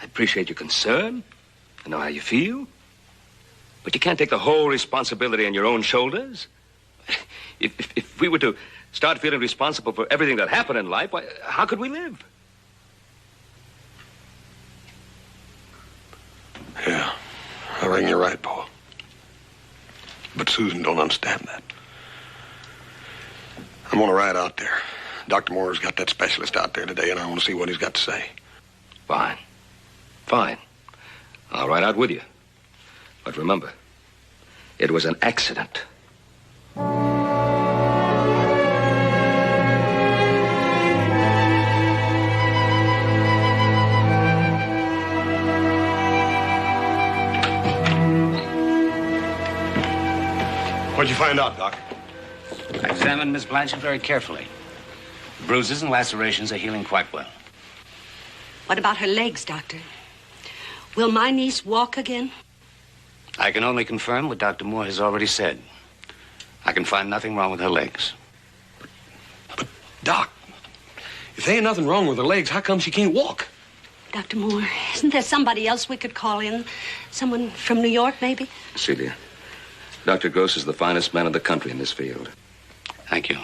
I appreciate your concern. I know how you feel. But you can't take the whole responsibility on your own shoulders. If we were to start feeling responsible for everything that happened in life, why, how could we live? Yeah, I reckon you're right, Paul. But Susan don't understand that. I'm gonna ride out there. Dr. Moore's got that specialist out there today, and I want to see what he's got to say. Fine. Fine. I'll ride out with you. But remember, it was an accident. What'd you find out, Doc? I examined Miss Blanchard very carefully. The bruises and lacerations are healing quite well. What about her legs, Doctor? Will my niece walk again? I can only confirm what Dr. Moore has already said. I can find nothing wrong with her legs. But Doc, if there ain't nothing wrong with her legs, how come she can't walk? Dr. Moore, isn't there somebody else we could call in? Someone from New York, maybe? Celia, Dr. Gross is the finest man in the country in this field. Thank you.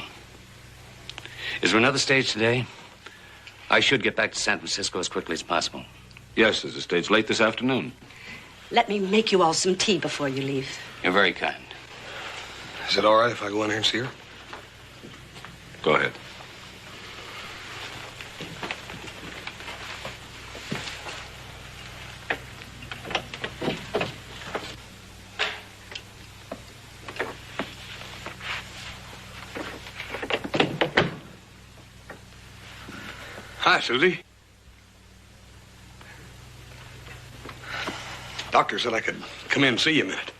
Is there another stage today? I should get back to San Francisco as quickly as possible. Yes, there's a stage late this afternoon. Let me make you all some tea before you leave. You're very kind. Is it all right if I go in here and see her? Go ahead. Hi, Susie. Doctor said I could come in and see you a minute.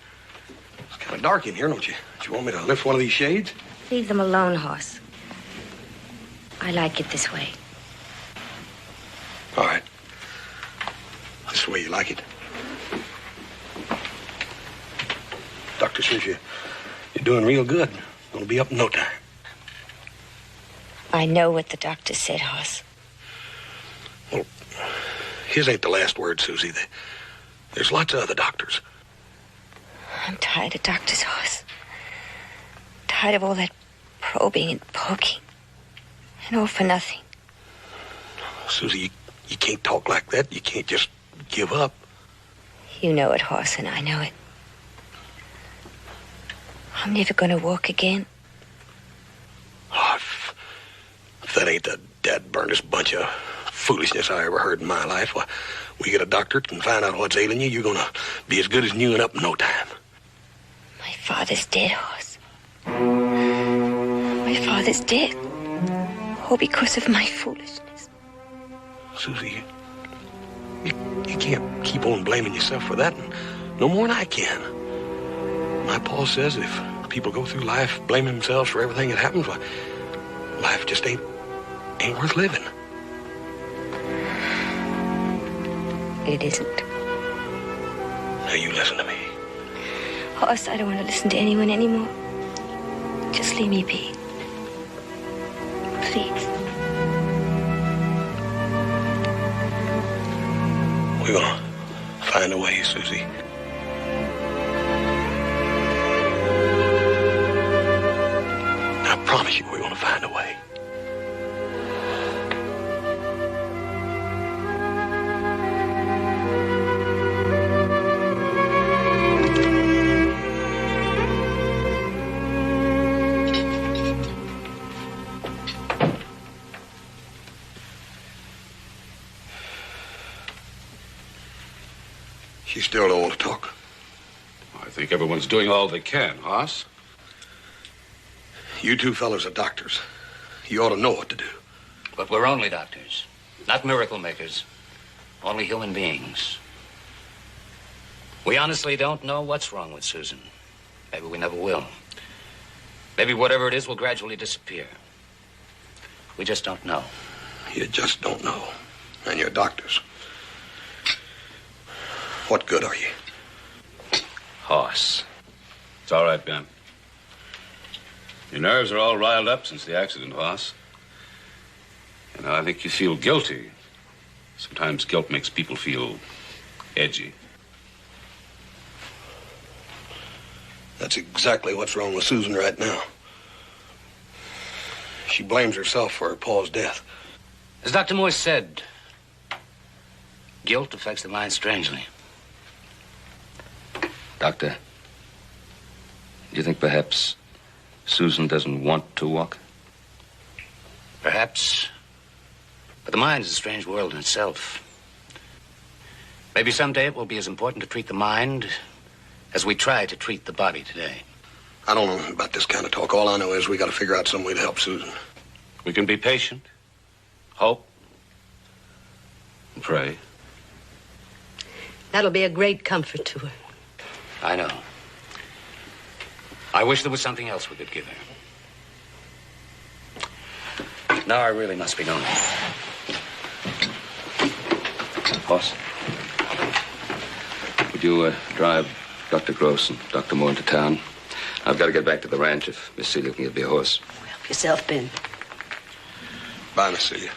It's kind of dark in here, don't you? Do you want me to lift one of these shades? Leave them alone, Hoss. I like it this way. All right. This way you like it. Doctor says you're doing real good. Gonna be up in no time. I know what the doctor said, Hoss. Well, his ain't the last word, Susie. There's lots of other doctors. I'm tired of doctors, Hoss. Tired of all that probing and poking. And all for nothing. Susie, you can't talk like that. You can't just give up. You know it, Hoss, and I know it. I'm never gonna walk again. Oh, if that ain't the dad-burnedest bunch of foolishness I ever heard in my life. Why, we get a doctor and find out what's ailing you, you're gonna be as good as new and up in no time. My father's dead, Hoss. My father's dead. All because of my foolishness. Susie, you can't keep on blaming yourself for that, no more than I can. My pa says if people go through life blaming themselves for everything that happens, well, life just ain't worth living. It isn't. Now you listen to me. Hoss, I don't want to listen to anyone anymore. Just leave me be. Please. We're gonna find a way, Susie. I promise you we're gonna find a way. She still don't want to talk. I think everyone's doing all they can, Hoss. You two fellas are doctors. You ought to know what to do. But we're only doctors, not miracle makers, only human beings. We honestly don't know what's wrong with Susan. Maybe we never will. Maybe whatever it is will gradually disappear. We just don't know. You just don't know. And you're doctors. What good are you? Hoss. It's all right, Ben. Your nerves are all riled up since the accident, Hoss. And I think you feel guilty. Sometimes guilt makes people feel edgy. That's exactly what's wrong with Susan right now. She blames herself for her Paul's death. As Dr. Moore said, guilt affects the mind strangely. Doctor, do you think perhaps Susan doesn't want to walk? Perhaps. But the mind is a strange world in itself. Maybe someday it will be as important to treat the mind as we try to treat the body today. I don't know about this kind of talk. All I know is we got to figure out some way to help Susan. We can be patient, hope, and pray. That'll be a great comfort to her. I know. I wish there was something else we could give her. Now I really must be going. Boss, would you drive Dr. Gross and Dr. Moore into town? I've got to get back to the ranch if Miss Celia can get me a horse. Help yourself, Ben. Bye, Miss Celia.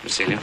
Miss Celia?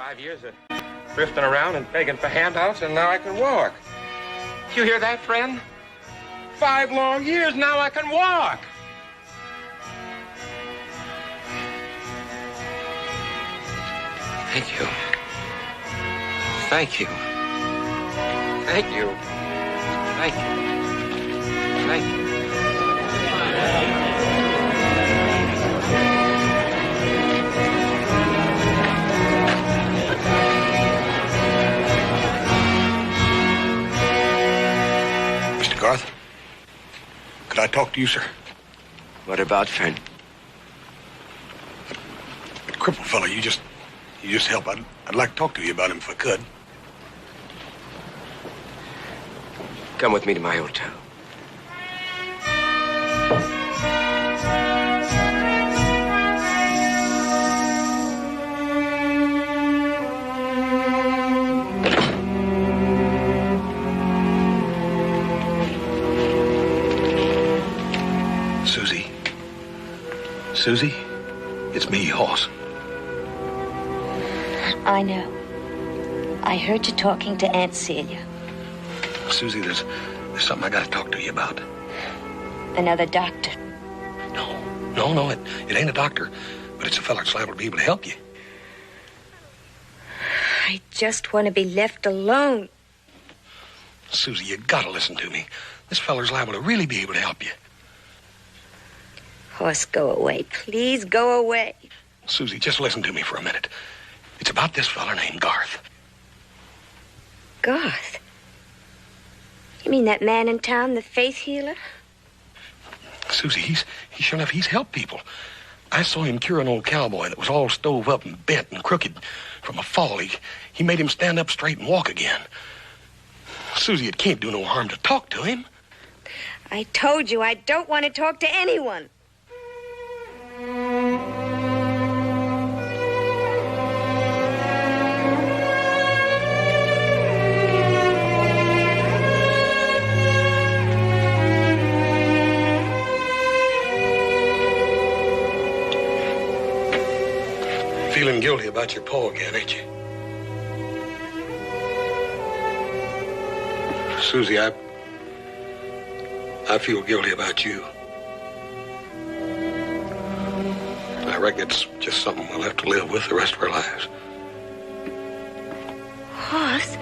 5 years of drifting around and begging for handouts, and now I can walk. You hear that, friend? 5 long years, now I can walk. Thank you. Thank you. Thank you. Thank you. Thank you. Mr. Garth, could I talk to you, sir? What about, friend? That crippled fellow, you just help. I'd like to talk to you about him if I could. Come with me to my hotel. Susie, it's me, Hoss. I know. I heard you talking to Aunt Celia. Susie, there's something I got to talk to you about. Another doctor. No, it ain't a doctor, but it's a fella that's liable to be able to help you. I just want to be left alone. Susie, you gotta listen to me. This feller's liable to really be able to help you. Hoss, go away. Please go away. Susie, just listen to me for a minute. It's about this feller named Garth. Garth? You mean that man in town, the faith healer? Susie, sure enough, he's helped people. I saw him cure an old cowboy that was all stove up and bent and crooked from a fall. He made him stand up straight and walk again. Susie, it can't do no harm to talk to him. I told you I don't want to talk to anyone. Feeling guilty about your paw again, ain't you? Susie, I feel guilty about you. I reckon it's just something we'll have to live with the rest of our lives. Hoss?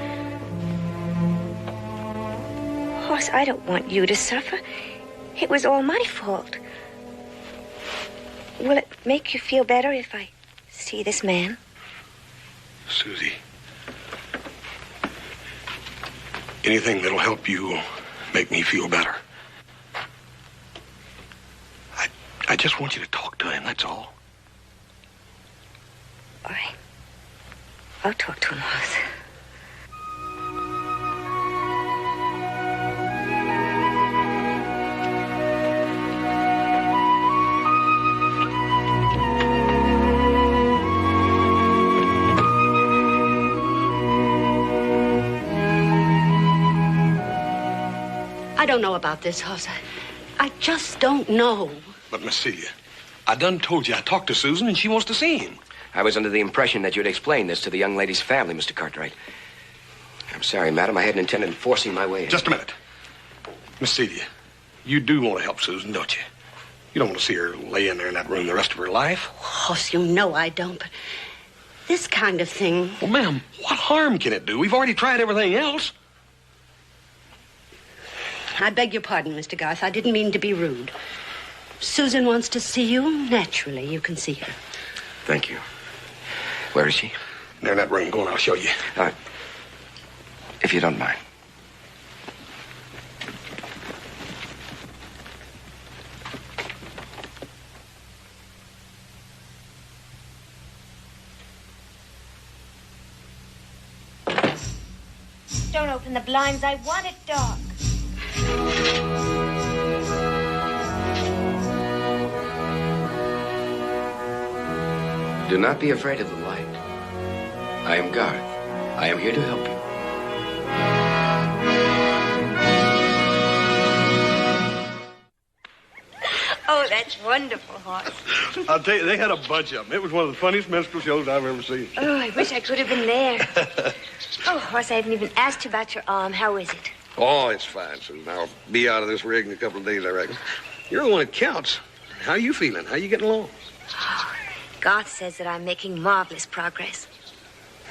Hoss, I don't want you to suffer. It was all my fault. Will it make you feel better if I see this man? Susie, anything that'll help you make me feel better. I just want you to talk to him, that's all. All right. I'll talk to him, Hoss. I don't know about this, Hoss. I just don't know. But, Miss Celia, I done told you I talked to Susan and she wants to see him. I was under the impression that you'd explain this to the young lady's family, Mr. Cartwright. I'm sorry, madam. I hadn't intended forcing my way in. Just a minute. Miss Celia, you do want to help Susan, don't you? You don't want to see her lay in there in that room the rest of her life. Hoss, you know I don't, but this kind of thing... Well, ma'am, what harm can it do? We've already tried everything else. I beg your pardon, Mr. Garth. I didn't mean to be rude. Susan wants to see you. Naturally, you can see her. Thank you. Where is she? There in that room. Go on, I'll show you. All right. If you don't mind. Don't open the blinds. I want it dark. Do not be afraid of the light. I am Garth. I am here to help you. Oh, that's wonderful, Hoss. I'll tell you, they had a bunch of them. It was one of the funniest minstrel shows I've ever seen. Oh, I wish I could have been there. Oh, Hoss, I haven't even asked you about your arm. How is it? Oh, it's fine, Susan. I'll be out of this rig in a couple of days, I reckon. You're the one that counts. How you feeling? How you getting along? Oh, Garth says that I'm making marvelous progress.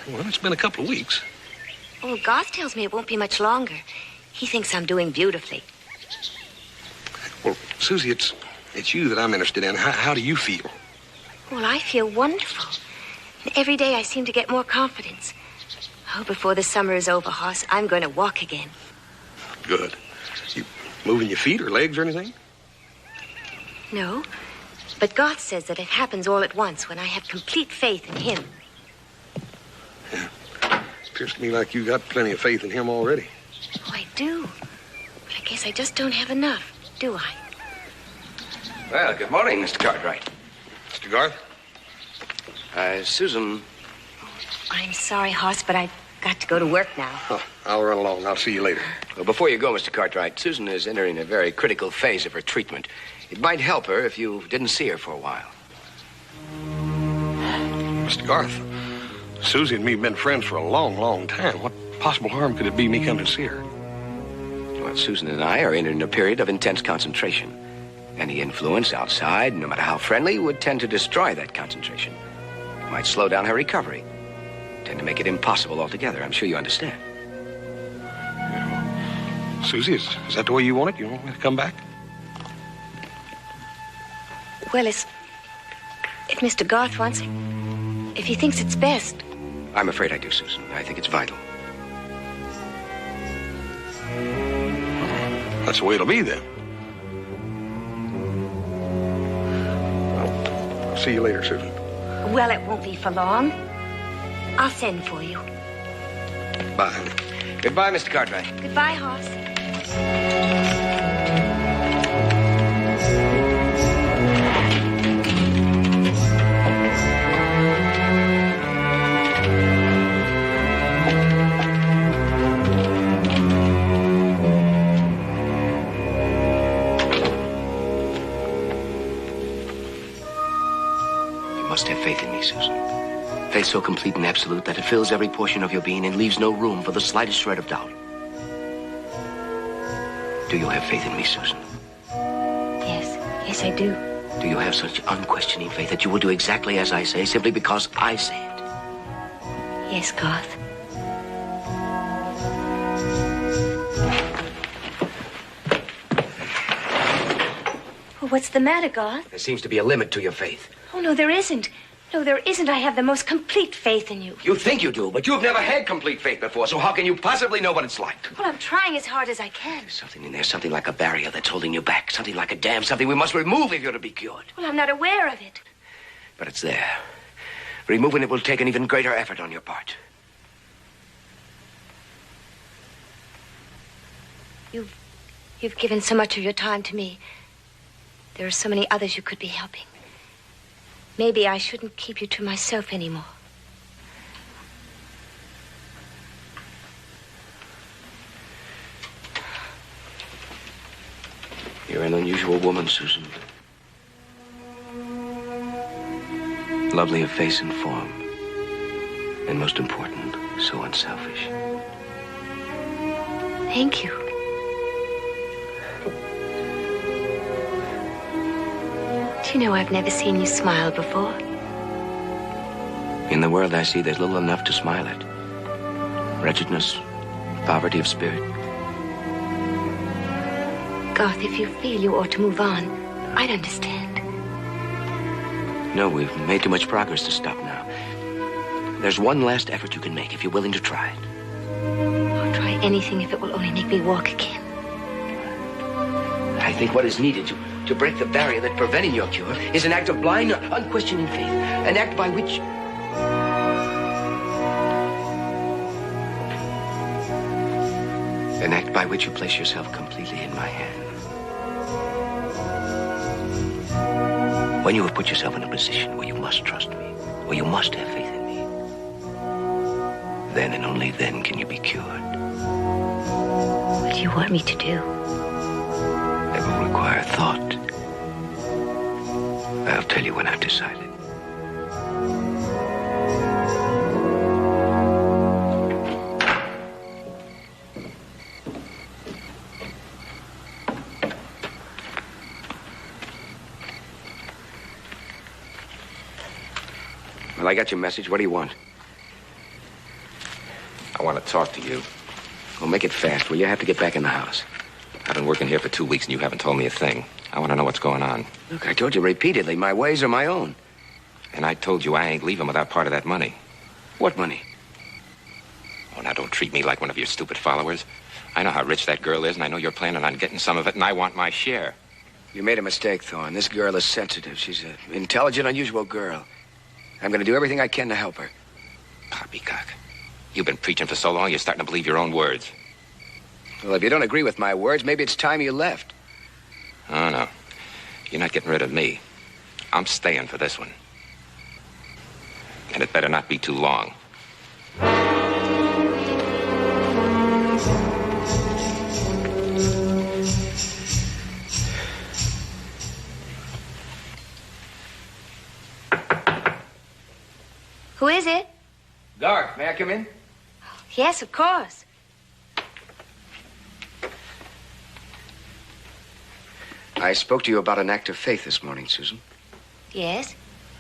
Well, it's been a couple of weeks. Oh, Garth tells me it won't be much longer. He thinks I'm doing beautifully. Well, Susie, it's you that I'm interested in. How do you feel? Well, I feel wonderful. And every day I seem to get more confidence. Oh, before the summer is over, Hoss, I'm going to walk again. Good. You moving your feet or legs or anything? No, but Garth says that it happens all at once when I have complete faith in him. Yeah. Appears to me like you got plenty of faith in him already. Oh, I do. But I guess I just don't have enough, do I? Well, good morning, Mr. Cartwright. Mr. Garth? Susan. I'm sorry, Hoss, but I've got to go to work now. Oh, I'll run along. I'll see you later. Well, before you go, Mr. Cartwright, Susan is entering a very critical phase of her treatment. It might help her if you didn't see her for a while. Mr. Garth, Susie and me have been friends for a long, long time. What possible harm could it be me coming to see her? Well, Susan and I are entering a period of intense concentration. Any influence outside, no matter how friendly, would tend to destroy that concentration. It might slow down her recovery. Tend to make it impossible altogether. I'm sure you understand. Susie, is that the way you want it? You want me to come back? Well, if Mr. Garth wants it, if he thinks it's best. I'm afraid I do, Susan. I think it's vital. That's the way it'll be, then. I'll see you later, Susan. Well, it won't be for long. I'll send for you. Bye. Goodbye, Mr. Cartwright. Goodbye, Hoss. You must have faith in me, Susan. Faith so complete and absolute that it fills every portion of your being and leaves no room for the slightest shred of doubt. Do you have faith in me, Susan? Yes, I do. Do you have such unquestioning faith that you will do exactly as I say, simply because I say it? Yes, Garth. Well, what's the matter, Garth? There seems to be a limit to your faith. Oh, no, there isn't. No, there isn't. I have the most complete faith in you. You think you do, but you've never had complete faith before, so how can you possibly know what it's like? Well, I'm trying as hard as I can. There's something in there, something like a barrier that's holding you back, something like a dam, something we must remove if you're to be cured. Well, I'm not aware of it. But it's there. Removing it will take an even greater effort on your part. You've given so much of your time to me. There are so many others you could be helping. Maybe I shouldn't keep you to myself anymore. You're an unusual woman, Susan. Lovely of face and form. And most important, so unselfish. Thank you. Do you know I've never seen you smile before? In the world I see, there's little enough to smile at. Wretchedness, poverty of spirit. Garth, if you feel you ought to move on, I'd understand. No, we've made too much progress to stop now. There's one last effort you can make if you're willing to try it. I'll try anything if it will only make me walk again. I think what is needed to break the barrier that's preventing your cure is an act of blind, unquestioning faith. An act by which... An act by which you place yourself completely in my hands. When you have put yourself in a position where you must trust me, where you must have faith in me, then and only then can you be cured. What do you want me to do? It will require thought I'll tell you when I've decided. Well, I got your message. What do you want? I want to talk to you. Well, make it fast, will you? I have to get back in the house. I've been working here for 2 weeks and you haven't told me a thing. I want to know what's going on. Look, I told you repeatedly, my ways are my own. And I told you I ain't leaving without part of that money. What money? Oh, now don't treat me like one of your stupid followers. I know how rich that girl is, and I know you're planning on getting some of it, and I want my share. You made a mistake, Thorne. This girl is sensitive. She's an intelligent, unusual girl. I'm going to do everything I can to help her. Poppycock. You've been preaching for so long, you're starting to believe your own words. Well, if you don't agree with my words, maybe it's time you left. Oh, no. You're not getting rid of me. I'm staying for this one. And it better not be too long. Who is it? Garth, may I come in? Yes, of course. I spoke to you about an act of faith this morning, Susan. Yes?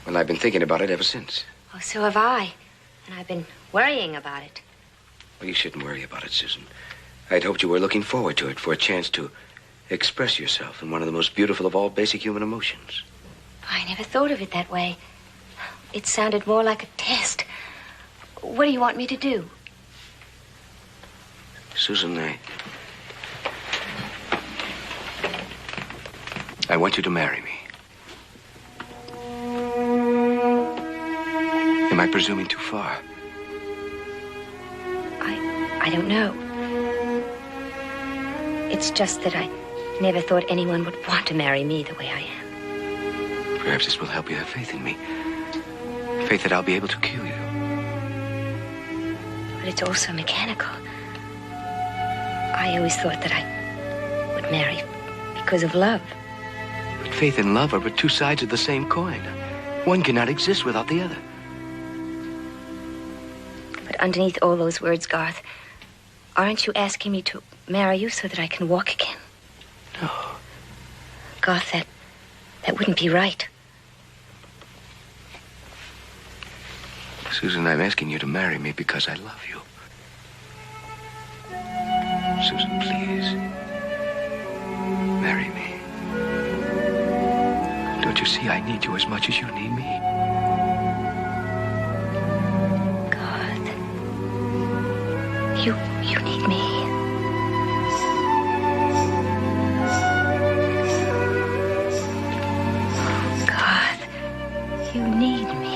Well, I've been thinking about it ever since. Oh, so have I. And I've been worrying about it. Well, you shouldn't worry about it, Susan. I'd hoped you were looking forward to it for a chance to express yourself in one of the most beautiful of all basic human emotions. I never thought of it that way. It sounded more like a test. What do you want me to do? Susan, I want you to marry me. Am I presuming too far? I don't know. It's just that I never thought anyone would want to marry me the way I am. Perhaps this will help you have faith in me. Faith that I'll be able to cure you. But it's also mechanical. I always thought that I would marry because of love. But faith and love are but two sides of the same coin. One cannot exist without the other. But underneath all those words, Garth, aren't you asking me to marry you so that I can walk again? No. Garth, that wouldn't be right. Susan, I'm asking you to marry me because I love you. Susan, please. Marry me. Don't you see I need you as much as you need me? Garth. You need me. Garth, you need me.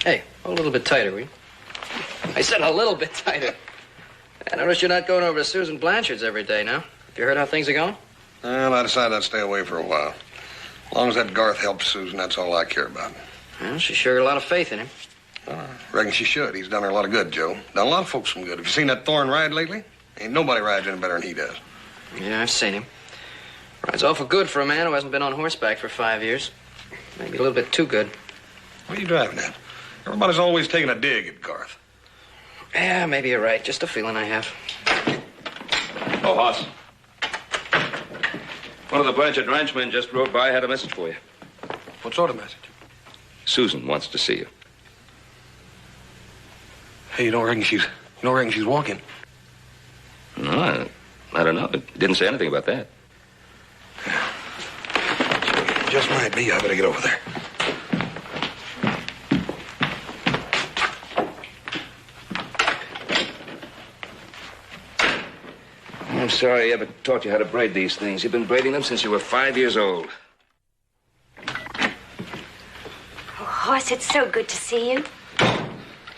Hey, a little bit tighter, will you? I said a little bit tighter. I notice you're not going over to Susan Blanchard's every day now. Have you heard how things are going? Well, I decided I'd stay away for a while. As long as that Garth helps Susan, that's all I care about. Well, she sure got a lot of faith in him. Reckon she should. He's done her a lot of good, Joe. Done a lot of folks some good. Have you seen that Thorne ride lately? Ain't nobody rides any better than he does. Yeah, I've seen him. Rides awful good for a man who hasn't been on horseback for 5 years. Maybe a little bit too good. What are you driving at? Everybody's always taking a dig at Garth. Yeah, maybe you're right. Just a feeling I have. Oh, Hoss. One of the Blanchard ranchmen just rode by, had a message for you. What sort of message? Susan wants to see you. Hey, you don't reckon she's walking? No, I don't know. It didn't say anything about that. Just might be. I better get over there. I'm sorry I ever taught you how to braid these things. You've been braiding them since you were 5 years old. Oh, Hoss, it's so good to see you.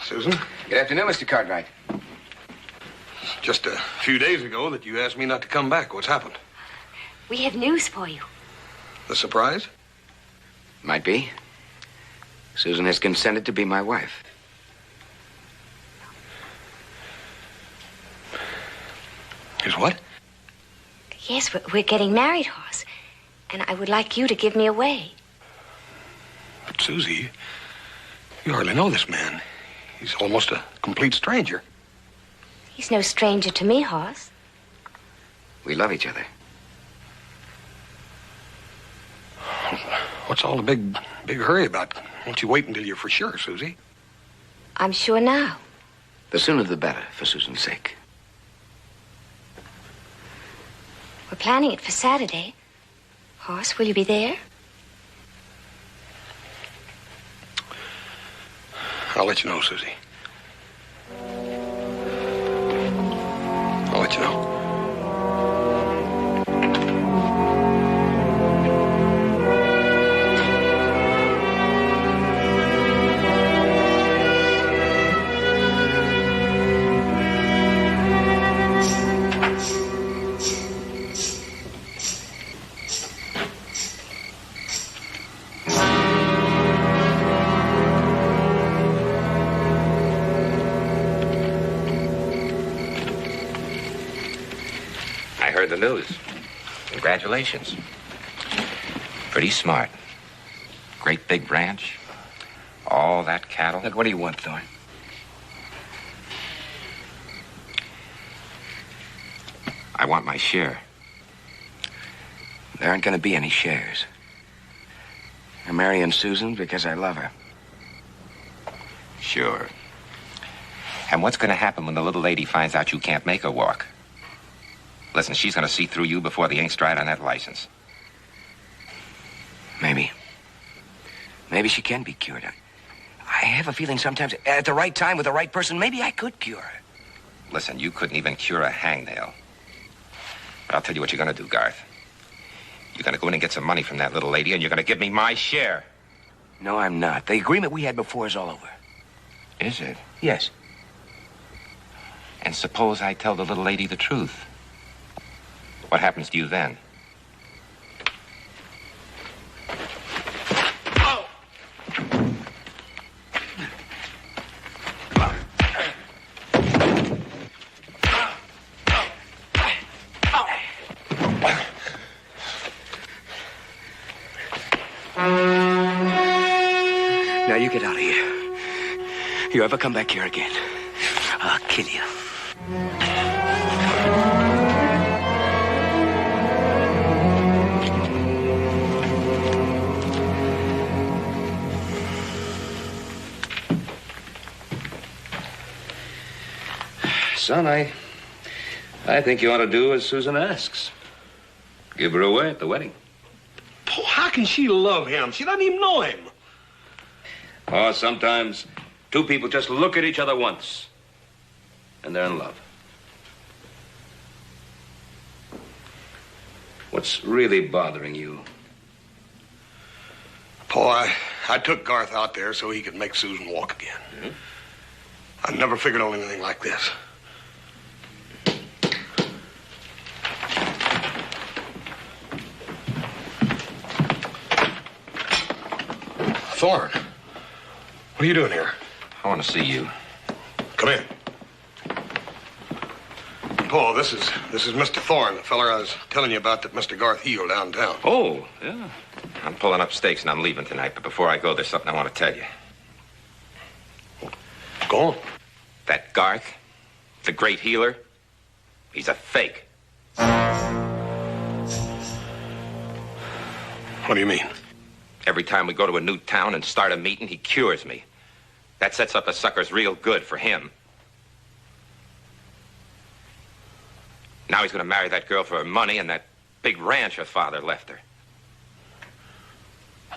Susan? Good afternoon, Mr. Cartwright. Just a few days ago that you asked me not to come back. What's happened? We have news for you. The surprise? Might be. Susan has consented to be my wife. Is what? Yes, we're getting married, Hoss. And I would like you to give me away. But, Susie, you hardly know this man. He's almost a complete stranger. He's no stranger to me, Hoss. We love each other. What's all the big hurry about? Won't you wait until you're for sure, Susie? I'm sure now. The sooner the better, for Susan's sake. We're planning it for Saturday. Hoss, will you be there? I'll let you know, Susie. I'll let you know. The news. Congratulations. Pretty smart. Great big ranch. All that cattle. Now, what do you want, Thorne? I want my share. There aren't going to be any shares. I'm marrying Susan because I love her. Sure. And what's going to happen when the little lady finds out you can't make her walk? Listen, she's going to see through you before the ink's dried on that license. Maybe. Maybe she can be cured. I have a feeling sometimes at the right time with the right person, maybe I could cure her. Listen, you couldn't even cure a hangnail. But I'll tell you what you're going to do, Garth. You're going to go in and get some money from that little lady, and you're going to give me my share. No, I'm not. The agreement we had before is all over. Is it? Yes. And suppose I tell the little lady the truth. What happens to you then? Now you get out of here. You ever come back here again, I'll kill you. Son, I think you ought to do as Susan asks. Give her away at the wedding. Paul, how can she love him? She doesn't even know him. Oh, sometimes two people just look at each other once, and they're in love. What's really bothering you? Paul, I took Garth out there so he could make Susan walk again. Mm-hmm. I never figured on anything like this. Thorne, what are you doing here? I want to see you. Come in. Paul, this is Mr. Thorne, the feller I was telling you about that Mr. Garth healed downtown. Oh, yeah. I'm pulling up stakes and I'm leaving tonight, but before I go, there's something I want to tell you. Go on. That Garth, the great healer, he's a fake. What do you mean? Every time we go to a new town and start a meeting, he cures me. That sets up the suckers real good for him. Now he's going to marry that girl for her money and that big ranch her father left her.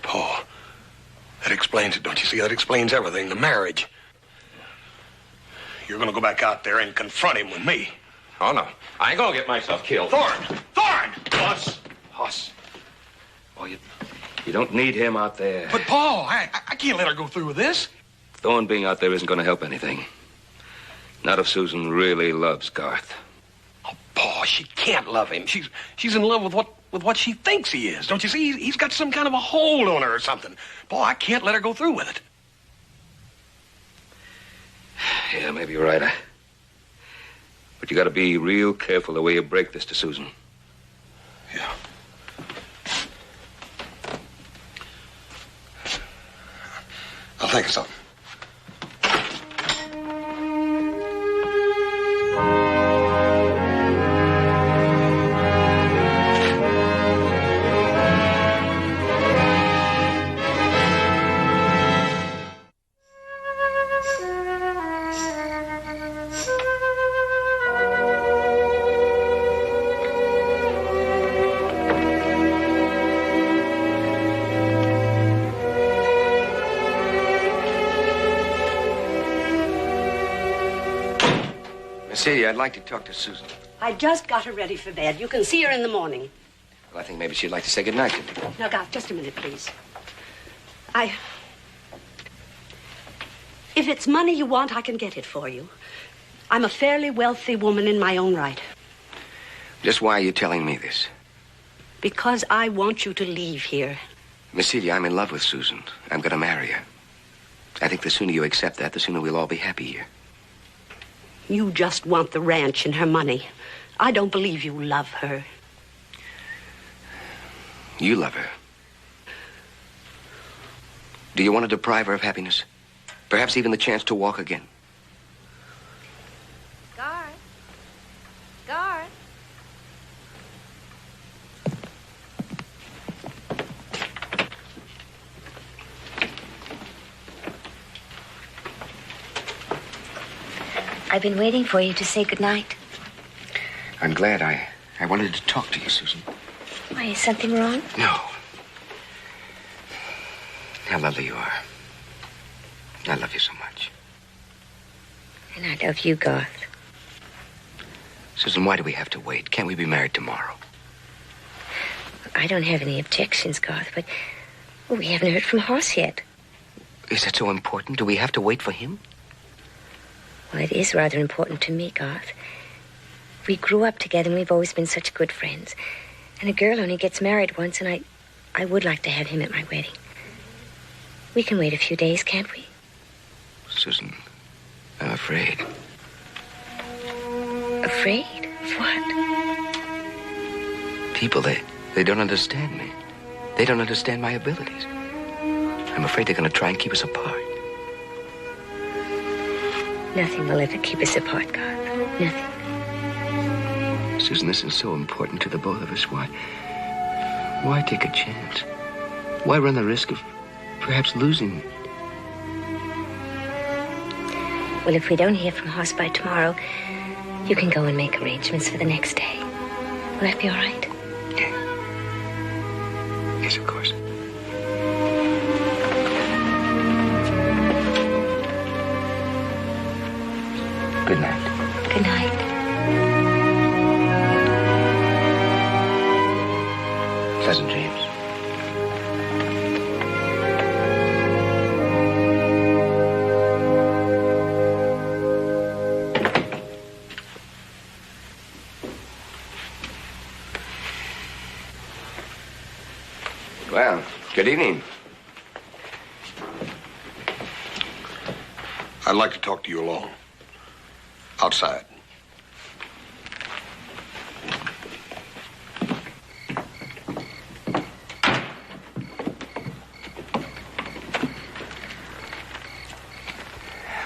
Paul, that explains it, don't you see? That explains everything, the marriage. You're going to go back out there and confront him with me. Oh, no. I ain't going to get myself killed. Thorne! Thorne! Hoss. Oh, you don't need him out there. But, Paul, I can't let her go through with this. Thorne being out there isn't going to help anything. Not if Susan really loves Garth. Oh, Paul, she can't love him. She's in love with what she thinks he is. Don't you see? He's got some kind of a hold on her or something. Paul, I can't let her go through with it. Yeah, maybe you're right. But But you got to be real careful the way you break this to Susan. Yeah. I'll think of something. Celia, I'd like to talk to Susan. I just got her ready for bed. You can see her in the morning. Well, I think maybe she'd like to say goodnight to me. Now, Garth, just a minute, please. If it's money you want, I can get it for you. I'm a fairly wealthy woman in my own right. Just why are you telling me this? Because I want you to leave here. Miss Celia, I'm in love with Susan. I'm going to marry her. I think the sooner you accept that, the sooner we'll all be happy here. You just want the ranch and her money. I don't believe you love her. You love her. Do you want to deprive her of happiness? Perhaps even the chance to walk again? Garth. Garth. I've been waiting for you to say goodnight. I'm glad. I wanted to talk to you, Susan. Why, is something wrong? No. How lovely you are. I love you so much. And I love you, Garth. Susan, why do we have to wait? Can't we be married tomorrow? I don't have any objections, Garth, but we haven't heard from Hoss yet. Is that so important? Do we have to wait for him? Well, it is rather important to me, Garth. We grew up together and we've always been such good friends. And a girl only gets married once, and I would like to have him at my wedding. We can wait a few days, can't we? Susan, I'm afraid. Afraid? Of what? People, they don't understand me. They don't understand my abilities. I'm afraid they're going to try and keep us apart. Nothing will ever keep us apart, Garth. Nothing. Susan, this is so important to the both of us. Why take a chance? Why run the risk of perhaps losing? Well, if we don't hear from Hoss by tomorrow, you can go and make arrangements for the next day. Will that be all right? Yes, of course. Good night. Good night. Pleasant dreams. Well, good evening. I'd like to talk to you alone. Outside.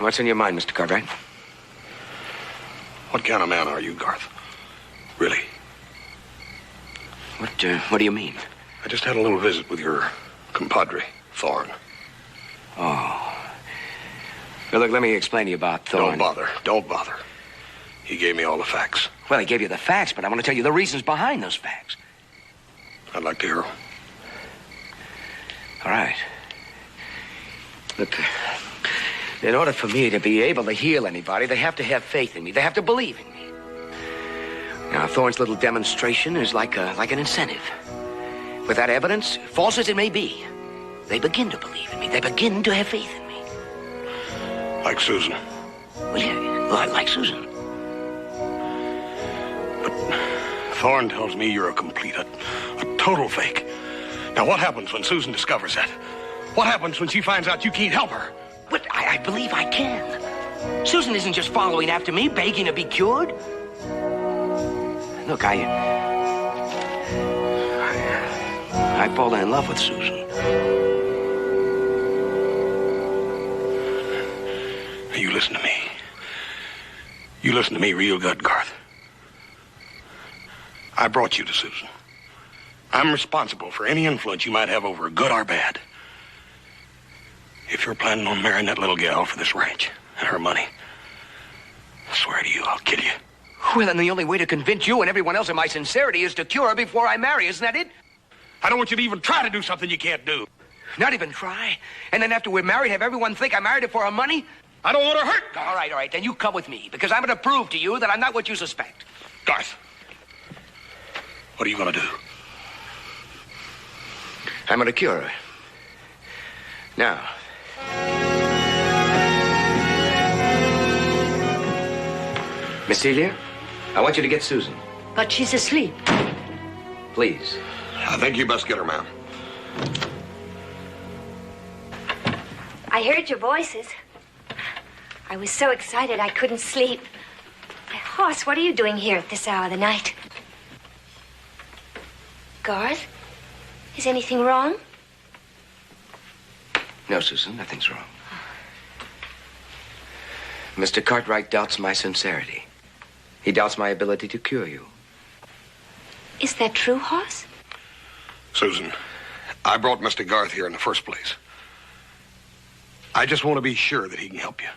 What's in your mind, Mr. Cartwright? What kind of man are you, Garth? Really? What do you mean? I just had a little visit with your compadre, Thorne. Oh. Well, look, let me explain to you about Thorne. Don't bother. He gave me all the facts. Well, he gave you the facts, but I want to tell you the reasons behind those facts. I'd like to hear them. All right. Look, in order for me to be able to heal anybody, they have to have faith in me. They have to believe in me. Now, Thorne's little demonstration is like an incentive. With that evidence, false as it may be, they begin to believe in me. They begin to have faith in me. Like Susan. Well, yeah, like Susan. But Thorne tells me you're a total fake. Now, what happens when Susan discovers that? What happens when she finds out you can't help her? But I believe I can. Susan isn't just following after me, begging to be cured. Look, I fall in love with Susan. You listen to me. You listen to me real good, Garth. I brought you to Susan. I'm responsible for any influence you might have over her, good or bad. If you're planning on marrying that little gal for this ranch and her money, I swear to you, I'll kill you. Well, then the only way to convince you and everyone else of my sincerity is to cure her before I marry. Isn't that it? I don't want you to even try to do something you can't do. Not even try? And then after we're married, have everyone think I married her for her money? I don't want to hurt Garth. All right. Then you come with me, because I'm going to prove to you that I'm not what you suspect. Garth, what are you going to do? I'm going to cure her. Now. Miss Celia, I want you to get Susan. But she's asleep. Please. I think you best get her, ma'am. I heard your voices. I was so excited I couldn't sleep. Hoss, what are you doing here at this hour of the night? Garth? Is anything wrong? No, Susan, nothing's wrong. Mr. Cartwright doubts my sincerity. He doubts my ability to cure you. Is that true, Hoss? Susan, I brought Mr. Garth here in the first place. I just want to be sure that he can help you.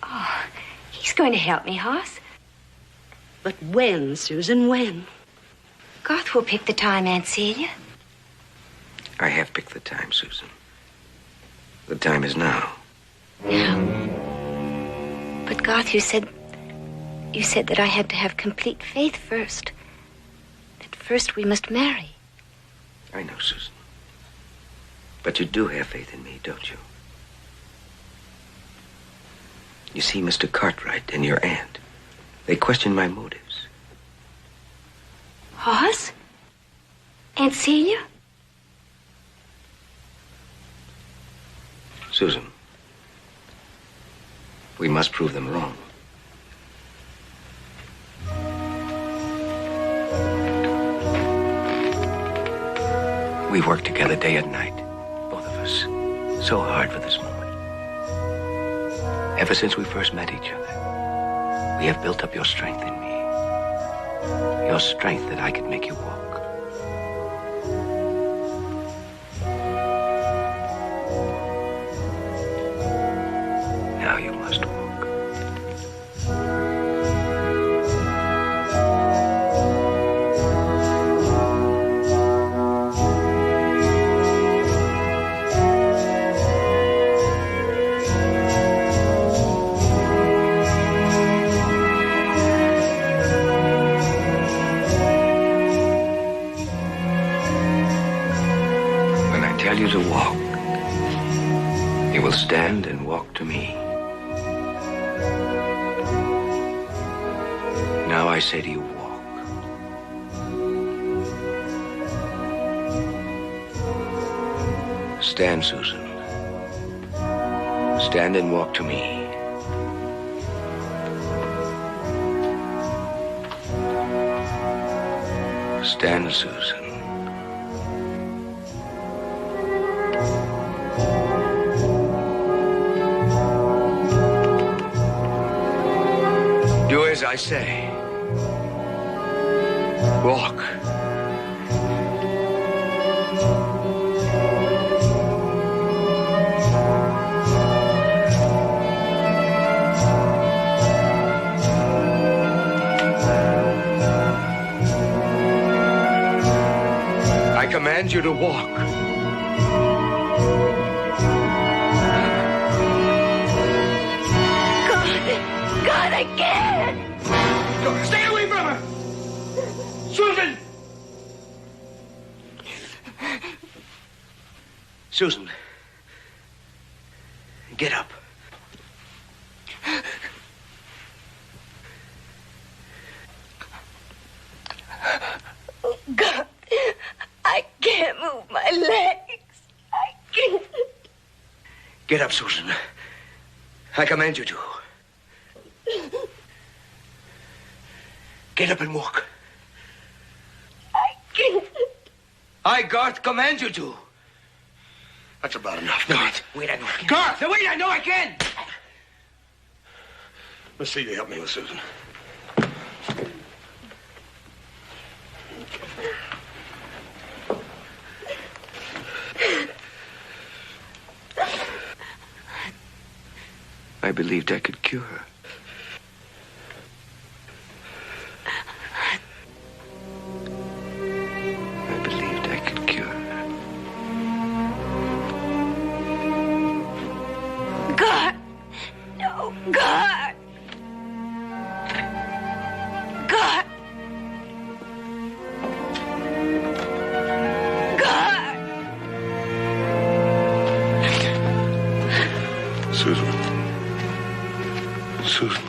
Oh, he's going to help me, Hoss. But when, Susan, when? Garth will pick the time, Aunt Celia. I have picked the time, Susan. The time is now. Now? But Garth, you said that I had to have complete faith first. That first we must marry. I know, Susan. But you do have faith in me, don't you? You see, Mr. Cartwright and your aunt, they question my motives. Hoss? Aunt Celia? Susan, we must prove them wrong. We've worked together day and night, both of us, so hard for this moment. Ever since we first met each other, we have built up your strength in me. Your strength that I could make you walk. Now you must walk. Tell you to walk, you will stand and walk to me. Now I say to you, walk. Stand, Susan. Stand and walk to me. Stand, Susan. Do as I say. Walk. I command you to walk. God, I can't! Stay away from her! Susan! Susan, get up. God, I can't move my legs. I can't. Get up, Susan. I command you to. Get up and walk. I, Garth, command you to. That's about enough. Garth. Wait, I know I can. Garth! Wait, I know I can. Let's see you help me with Susan. I believed I could cure her. I believed I could cure her. God! No, God! God! God! Susan. Susan.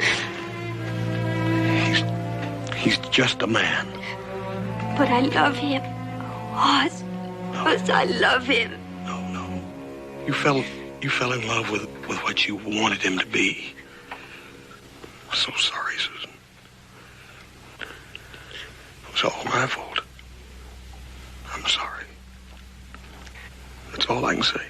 He's just a man. But I love him. Hoss. Hoss, I love him. You fell in love with what you wanted him to be. I'm so sorry, Susan. It was all my fault. I'm sorry. That's all I can say.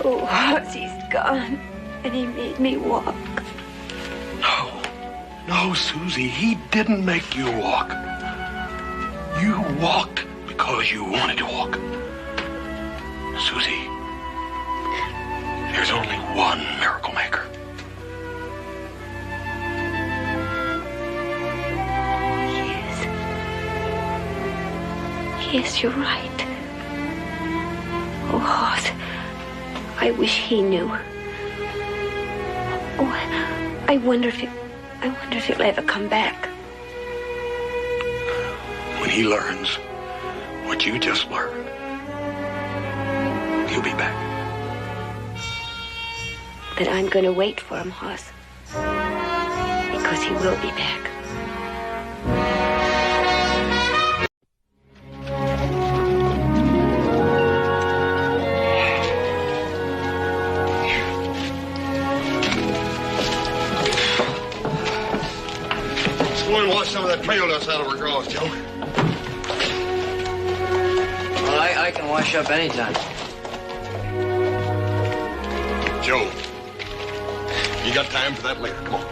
Oh, Hoss, he's gone. And he made me walk. No, Susie, he didn't make you walk. You walked because you wanted to walk. Susie, there's only one miracle maker. Yes, you're right. Oh, Hoss, I wish he knew. Oh, I wonder if he'll ever come back. When he learns what you just learned, he'll be back. But I'm going to wait for him, Hoss. Because he will be back. Go and wash some of that trail dust out of her drawers, Joe. Well, I can wash up anytime. Joe, you got time for that later. Come on.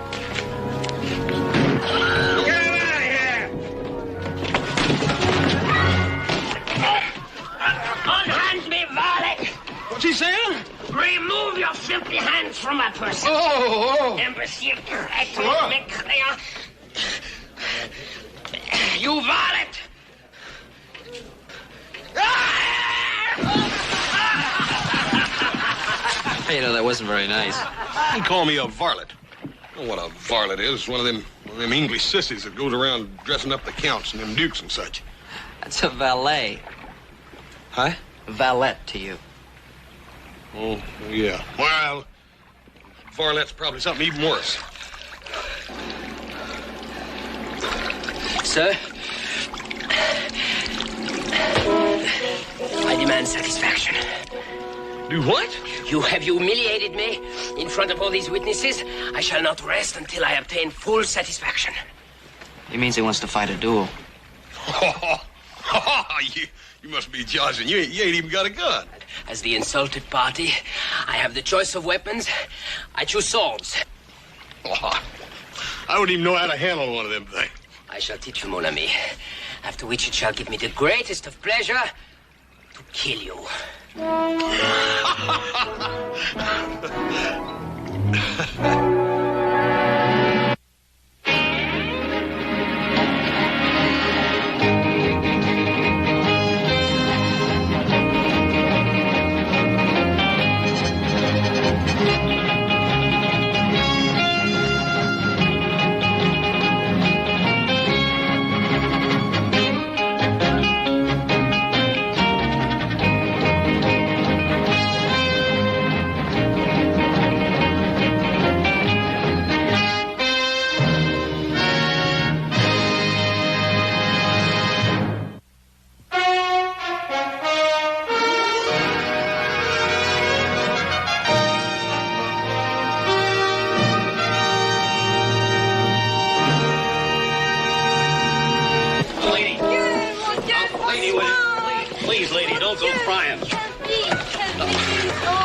Unhand me, varlet! What's he saying? Remove your filthy hands from my person. Oh. Imbecile, Sure. You varlet! Hey, that wasn't very nice. He called me a varlet. You know what a varlet is? One of them English sissies that goes around dressing up the counts and them dukes and such. That's a valet. Huh? Valet to you. Oh, yeah. Well, varlet's probably something even worse. Sir? I demand satisfaction. Do what? You have humiliated me in front of all these witnesses. I shall not rest until I obtain full satisfaction. He means he wants to fight a duel. You must be joshing. You ain't even got a gun. As the insulted party, I have the choice of weapons. I choose swords. I wouldn't even know how to handle one of them things. I shall teach you, mon ami. After which it shall give me the greatest of pleasure to kill you.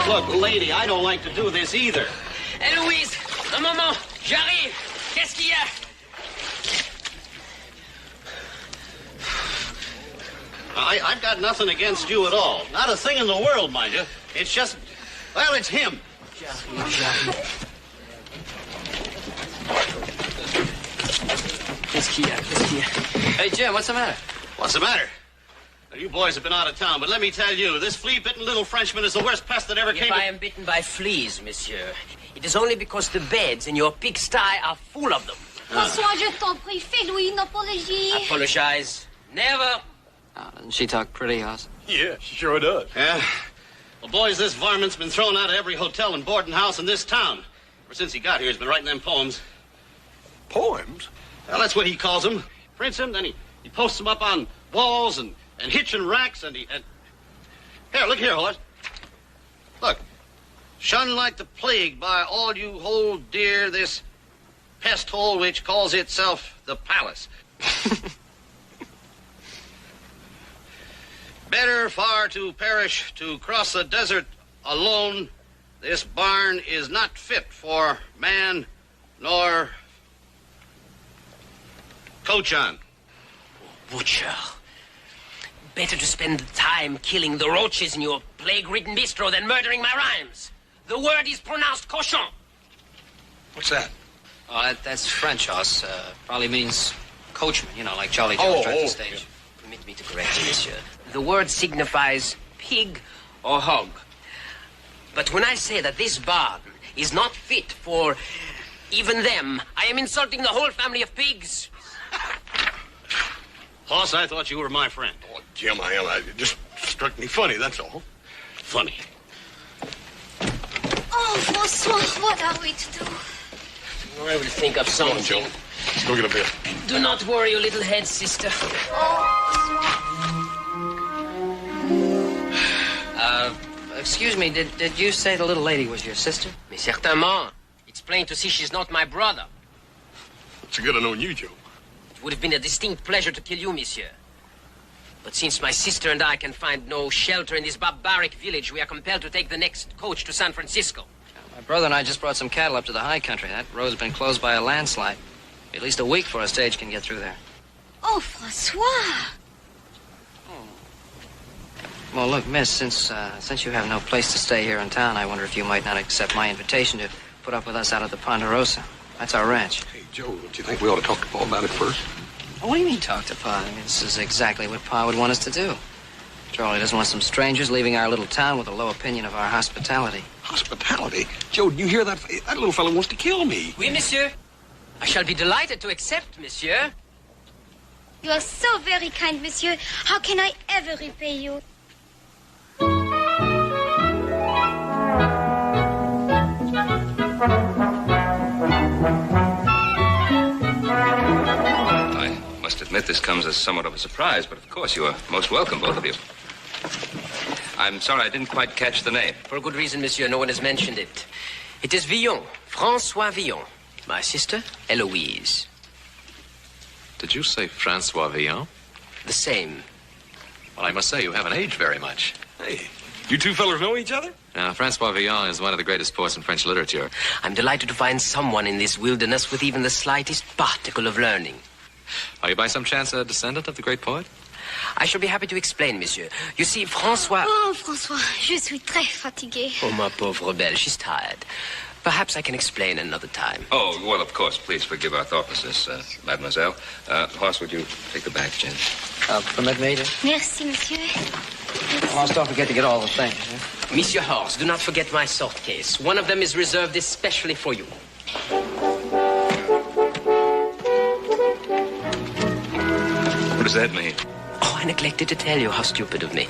Look, lady, I don't like to do this either. Eloise, un moment, j'arrive. Qu'est-ce qu'il y a? I've got nothing against you at all. Not a thing in the world, mind you. It's just, well, it's him. Qu'est-ce qu'il y a? Hey, Jim, what's the matter? What's the matter? Well, you boys have been out of town, but let me tell you, this flea-bitten little Frenchman is the worst pest that ever came. If I am bitten by fleas, monsieur, it is only because the beds in your pigsty are full of them. François, je t'en prie, fais-lui une apologie. Apologize. Never. Doesn't she talk pretty, Hoss? Yeah, she sure does. Yeah? Well, boys, this varmint's been thrown out of every hotel and boarding house in this town. Ever since he got here, he's been writing them poems. Poems? Well, that's what he calls them. Prints them, then he posts them up on walls and hitching racks, and here, look here, Horace. Look. Shunned like the plague by all you hold dear this pest hole which calls itself the palace. Better far to perish to cross the desert alone. This barn is not fit for man nor coach on. Butcher. Better to spend the time killing the roaches in your plague-ridden bistro than murdering my rhymes. The word is pronounced cochon. What's that? Oh, that's French, Hoss. Probably means coachman, you know, like Jolly Jones drives the stage. Yeah. Permit me to correct you, monsieur. The word signifies pig or hog. But when I say that this barn is not fit for even them, I am insulting the whole family of pigs. Hoss, I thought you were my friend. Oh, Jim, I am. It just struck me funny, that's all. Funny. Oh, François, what are we to do? I will think of something. Come on, Joe. Let's go get a beer. Do not worry your little head, sister. Excuse me, did you say the little lady was your sister? Mais certainement. It's plain to see she's not my brother. It's good to know you, Joe. It would have been a distinct pleasure to kill you, monsieur. But since my sister and I can find no shelter in this barbaric village, we are compelled to take the next coach to San Francisco. My brother and I just brought some cattle up to the high country. That road's been closed by a landslide. At least a week before a stage can get through there. Oh, François. Well, look, miss, since you have no place to stay here in town, I wonder if you might not accept my invitation to put up with us out at the Ponderosa. That's our ranch. Hey, Joe, don't you think we ought to talk to Pa about it first? What do you mean, talk to Pa? I mean, this is exactly what Pa would want us to do. Charlie doesn't want some strangers leaving our little town with a low opinion of our hospitality. Hospitality? Joe, do you hear that? That little fellow wants to kill me. Oui, monsieur. I shall be delighted to accept, monsieur. You are so very kind, monsieur. How can I ever repay you? I must admit this comes as somewhat of a surprise, but of course you are most welcome, both of you. I'm sorry I didn't quite catch the name. For a good reason, monsieur. No one has mentioned it. It is Villon, François Villon. My sister, Eloise. Did you say Francois Villon? The same. Well, I must say you haven't aged very much. Hey, you two fellas know each other? Now, Francois Villon is one of the greatest poets in French literature. I'm delighted to find someone in this wilderness with even the slightest particle of learning. Are you by some chance a descendant of the great poet? I shall be happy to explain, monsieur. You see, François... Oh, François, je suis très fatiguée. Oh, ma pauvre belle, she's tired. Perhaps I can explain another time. Oh, well, of course. Please forgive our thoughtlessness, mademoiselle. Hoss, would you take the bags, Jen? Permit me to? Merci, monsieur. Hoss, don't forget to get all the things. Monsieur Hoss, do not forget my soft case. One of them is reserved especially for you. What does that mean? Oh, I neglected to tell you. How stupid of me.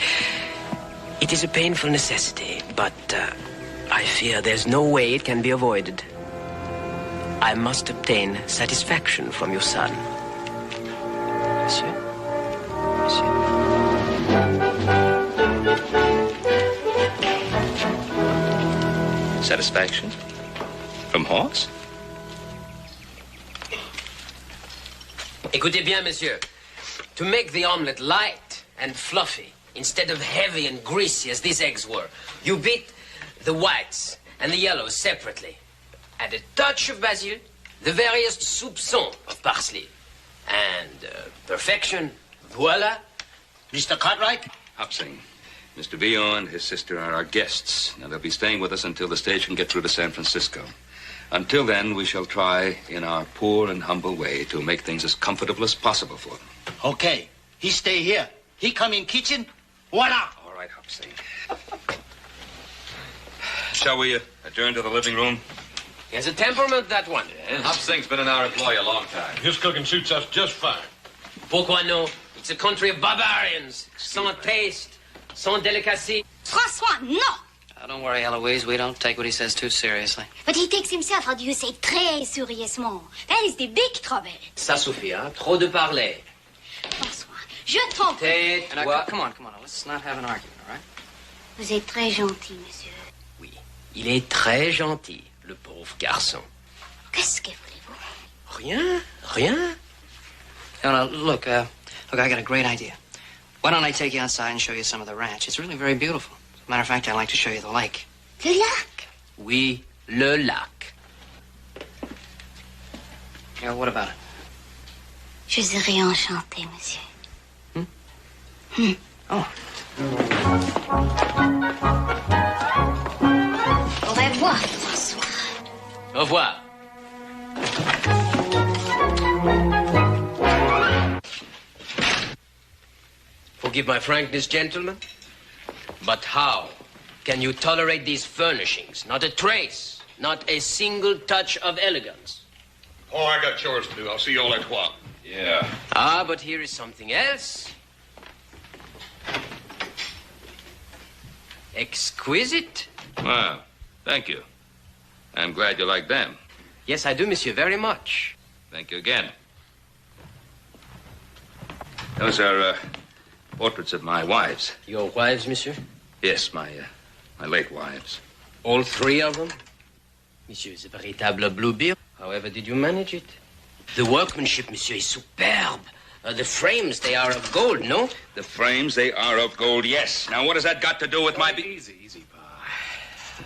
It is a painful necessity, but I fear there's no way it can be avoided. I must obtain satisfaction from your son. Monsieur? Satisfaction? From Hoss? Écoutez bien, monsieur. To make the omelette light and fluffy, instead of heavy and greasy as these eggs were, you beat the whites and the yellows separately. Add a touch of basil, the veriest soupçon of parsley. And perfection, voila. Mr. Cartwright? Hopsing. Mr. Villon and his sister are our guests. Now, they'll be staying with us until the stage can get through to San Francisco. Until then, we shall try, in our poor and humble way, to make things as comfortable as possible for them. Okay. He stay here. He come in kitchen. Voila. All right, Hopsing. Shall we adjourn to the living room? He has a temperament, that one. Hopsing's been in our employ a long time. His cooking suits us just fine. Pourquoi non? It's a country of barbarians. Sans taste, sans delicacy. François, no! Don't worry, Eloise. We don't take what he says too seriously. But he takes himself, how do you say, très sérieusement. That is the big trouble. Ça suffit, hein? Trop de parler. François, je t'en prie. Tais-toi. Come on. Let's not have an argument, all right? Vous êtes très gentil, monsieur. Il est très gentil, le pauvre garçon. Qu'est-ce que voulez-vous? Rien. No, look, I got a great idea. Why don't I take you outside and show you some of the ranch? It's really very beautiful. As a matter of fact, I'd like to show you the lake. Le lac? Oui, le lac. Yeah, what about it? Je serais enchantée, monsieur. Oh. Au revoir, François. Au revoir. Forgive my frankness, gentlemen, but how can you tolerate these furnishings? Not a trace, not a single touch of elegance. Oh, I got chores to do. I'll see you all at 12. Yeah. Ah, but here is something else. Exquisite. Well, thank you. I'm glad you like them. Yes, I do, monsieur, very much. Thank you again. Those are portraits of my wives. Your wives, monsieur? Yes, my late wives. All three of them? Monsieur is a véritable bluebeard. However did you manage it? The workmanship, monsieur, is superb. The frames, they are of gold, no? The frames, they are of gold, yes. Now, what has that got to do with my... Easy, Pa.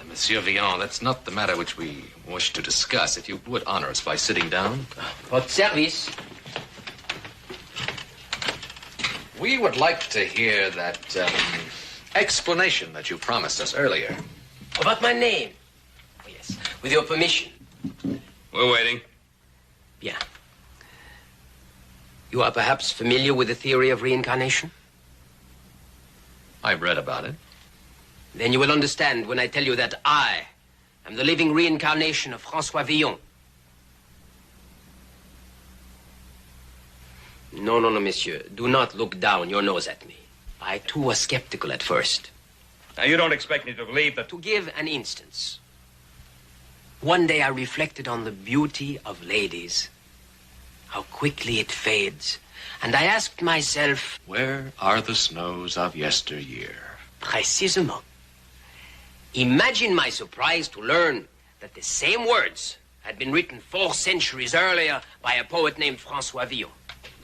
Monsieur Villon, that's not the matter which we wish to discuss. If you would honor us by sitting down. Votre service. We would like to hear that explanation that you promised us earlier. About my name? Oh, yes, with your permission. We're waiting. Bien. You are perhaps familiar with the theory of reincarnation? I've read about it. Then you will understand when I tell you that I am the living reincarnation of François Villon. No, monsieur. Do not look down your nose at me. I, too, was skeptical at first. Now, you don't expect me to believe that... To give an instance. One day I reflected on the beauty of ladies. How quickly it fades. And I asked myself... Where are the snows of yesteryear? Précisément. Imagine my surprise to learn that the same words had been written 4 centuries earlier by a poet named François Villon.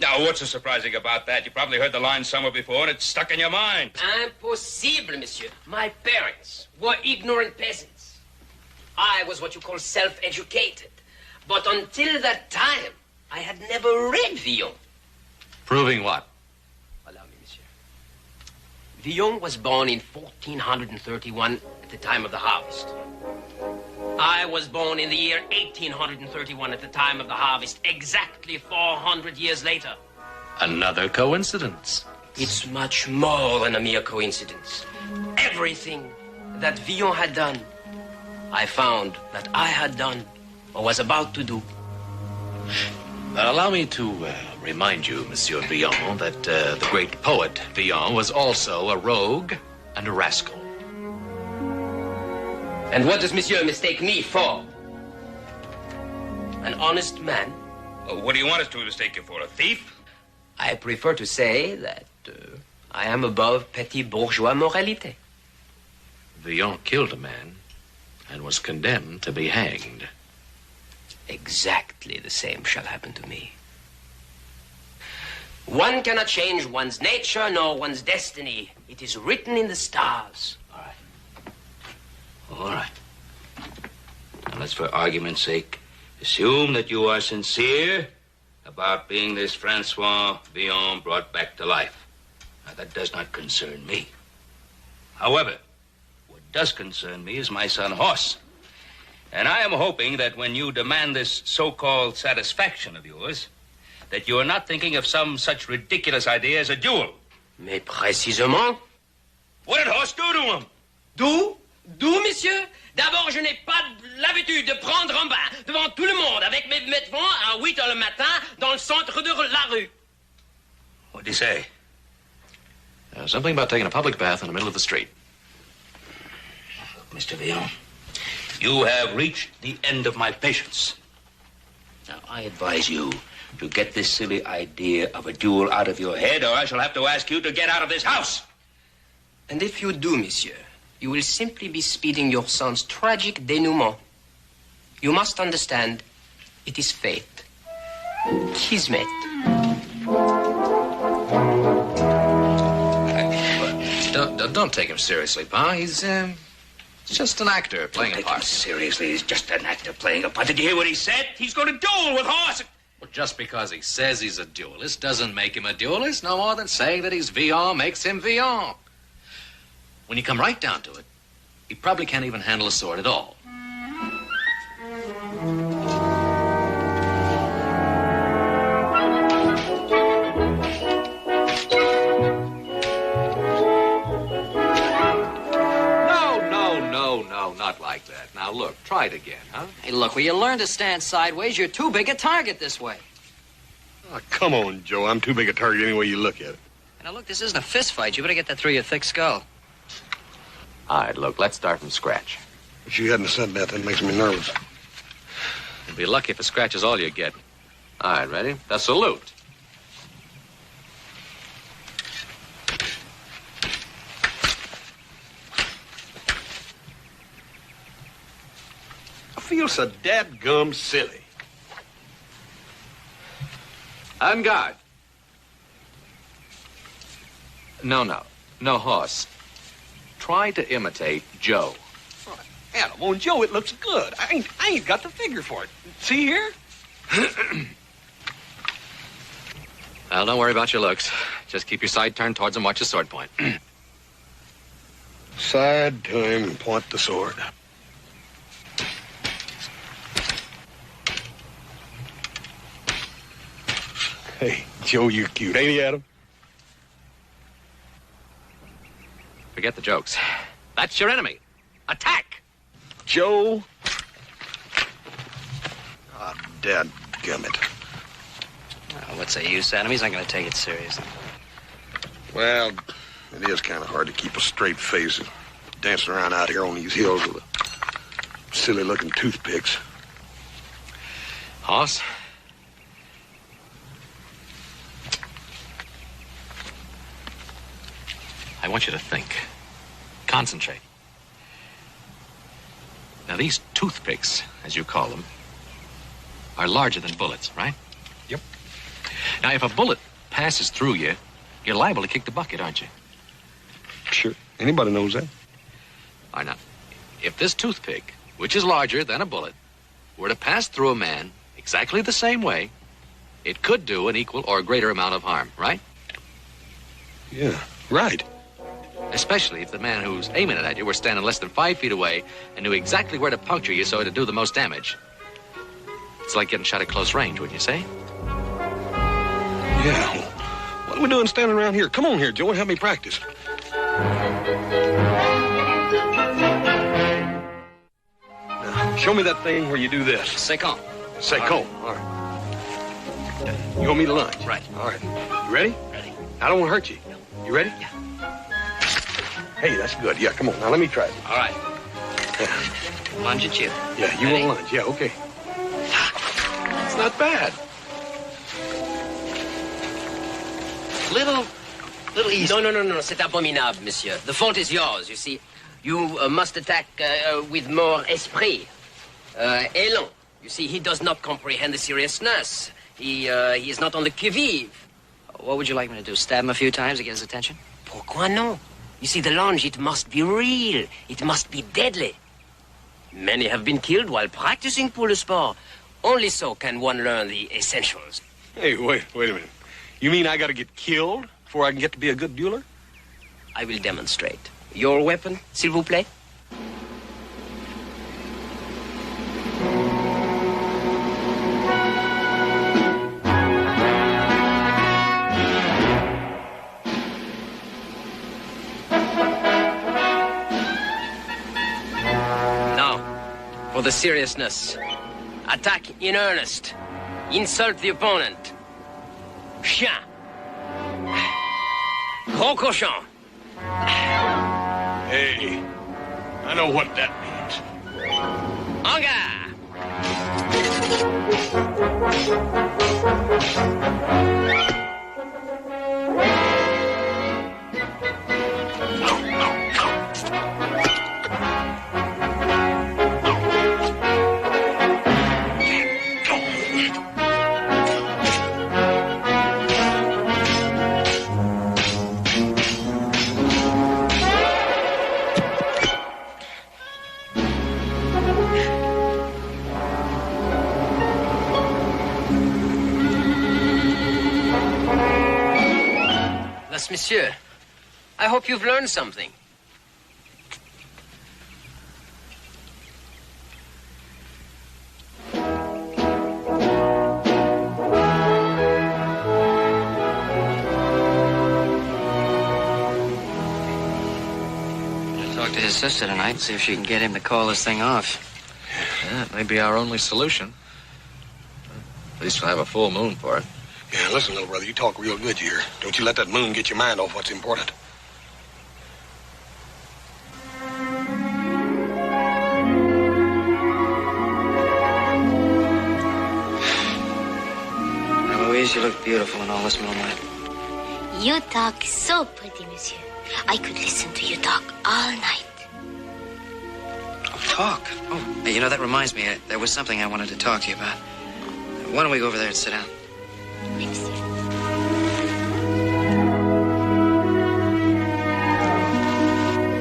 Now, what's so surprising about that? You probably heard the line somewhere before and it's stuck in your mind. Impossible, monsieur. My parents were ignorant peasants. I was what you call self-educated. But until that time, I had never read Villon. Proving what? Allow me, monsieur. Villon was born in 1431 at the time of the harvest. I was born in the year 1831 at the time of the harvest, exactly 400 years later. Another coincidence. It's much more than a mere coincidence. Everything that Villon had done, I found that I had done or was about to do. Allow me to remind you, Monsieur Villon, that the great poet Villon was also a rogue and a rascal. And what does monsieur mistake me for? An honest man? What do you want us to mistake you for, a thief? I prefer to say that I am above petty bourgeois moralité. Villon killed a man and was condemned to be hanged. Exactly the same shall happen to me. One cannot change one's nature nor one's destiny. It is written in the stars. All right. Now let's, for argument's sake, assume that you are sincere about being this Francois Villon brought back to life. Now, that does not concern me. However, what does concern me is my son Horst. And I am hoping that when you demand this so-called satisfaction of yours, that you are not thinking of some such ridiculous idea as a duel. Mais précisément. What did Horst do to him? Do? Do, monsieur? D'abord, je n'ai pas l'habitude de prendre un bain devant tout le monde avec mes vêtements à 8 heures le matin dans le centre de la rue. What did he say? Something about taking a public bath in the middle of the street. Mr. Villon, you have reached the end of my patience. Now, I advise you to get this silly idea of a duel out of your head, or I shall have to ask you to get out of this house. And if you do, monsieur, you will simply be speeding your son's tragic denouement. You must understand, it is fate. Kismet. Don't take him seriously, Pa. He's just an actor playing a part. Seriously, he's just an actor playing a part. Did you hear what he said? He's going to duel with Horst. Well, just because he says he's a duelist doesn't make him a duelist. No more than saying that he's Villon makes him Villon. When you come right down to it, he probably can't even handle a sword at all. No, not like that. Now, look, try it again, huh? Hey, look, will you learn to stand sideways? You're too big a target this way. Oh, come on, Joe. I'm too big a target any way you look at it. Now, look, this isn't a fist fight. You better get that through your thick skull. All right, look, let's start from scratch. If you hadn't said that makes me nervous. You'll be lucky if a scratch is all you get. All right, ready? The salute. I feel so dadgum silly. En garde. No, Horst. Try to imitate Joe. Adam, on Joe, it looks good. I ain't got the figure for it. See here? Well, don't worry about your looks. Just keep your side turned towards him. Watch his sword point. Side to him and point the sword. Hey, Joe, you're cute, ain't he, Adam? Forget the jokes. That's your enemy. Attack! Joe. Ah, dadgummit. Well, what's the use, Adam? He's not going to take it seriously. Well, it is kind of hard to keep a straight face dancing around out here on these hills with silly-looking toothpicks. Hoss? I want you to think. Concentrate. Now, these toothpicks, as you call them, are larger than bullets, right? Yep. Now, if a bullet passes through you, you're liable to kick the bucket, aren't you? Sure. Anybody knows that. All right, now, if this toothpick, which is larger than a bullet, were to pass through a man exactly the same way, it could do an equal or greater amount of harm, right? Yeah, right. Especially if the man who's aiming it at you were standing less than 5 feet away and knew exactly where to puncture you so it'd do the most damage. It's like getting shot at close range, wouldn't you say? Yeah. What are we doing standing around here? Come on here, Joe, and help me practice. Now, show me that thing where you do this. Second. Second. All right. You want me to lunge? Right. All right. You ready? Ready. I don't want to hurt you. You ready? Yeah. Hey, that's good. Yeah, come on. Now, let me try it. All right. Yeah. Lunge at you. Yeah, you Ready? want lunge. Yeah, okay. It's not bad. Little easy. No, c'est abominable, monsieur. The fault is yours, you see. You must attack with more esprit. Élan. You see, he does not comprehend the seriousness. He is not on the qui-vive. What would you like me to do? Stab him a few times to get his attention? Pourquoi non? You see, the lunge, it must be real. It must be deadly. Many have been killed while practicing pour le sport. Only so can one learn the essentials. Hey, wait a minute. You mean I got to get killed before I can get to be a good dueler? I will demonstrate. Your weapon, s'il vous plaît? Now, for the seriousness. Attack in earnest. Insult the opponent. Chien. Gros cochon. Hey, I know what that means. Anga. Monsieur, I hope you've learned something. I'll talk to his sister tonight, see if she can get him to call this thing off. Yeah, it may be our only solution. At least we'll have a full moon for it. Yeah, listen, little brother, you talk real good here. Don't you let that moon get your mind off what's important. Now, Louise, you look beautiful in all this moonlight. You talk so pretty, monsieur. I could listen to you talk all night. Oh, talk? Oh, hey, you know, that reminds me. There was something I wanted to talk to you about. Why don't we go over there and sit down?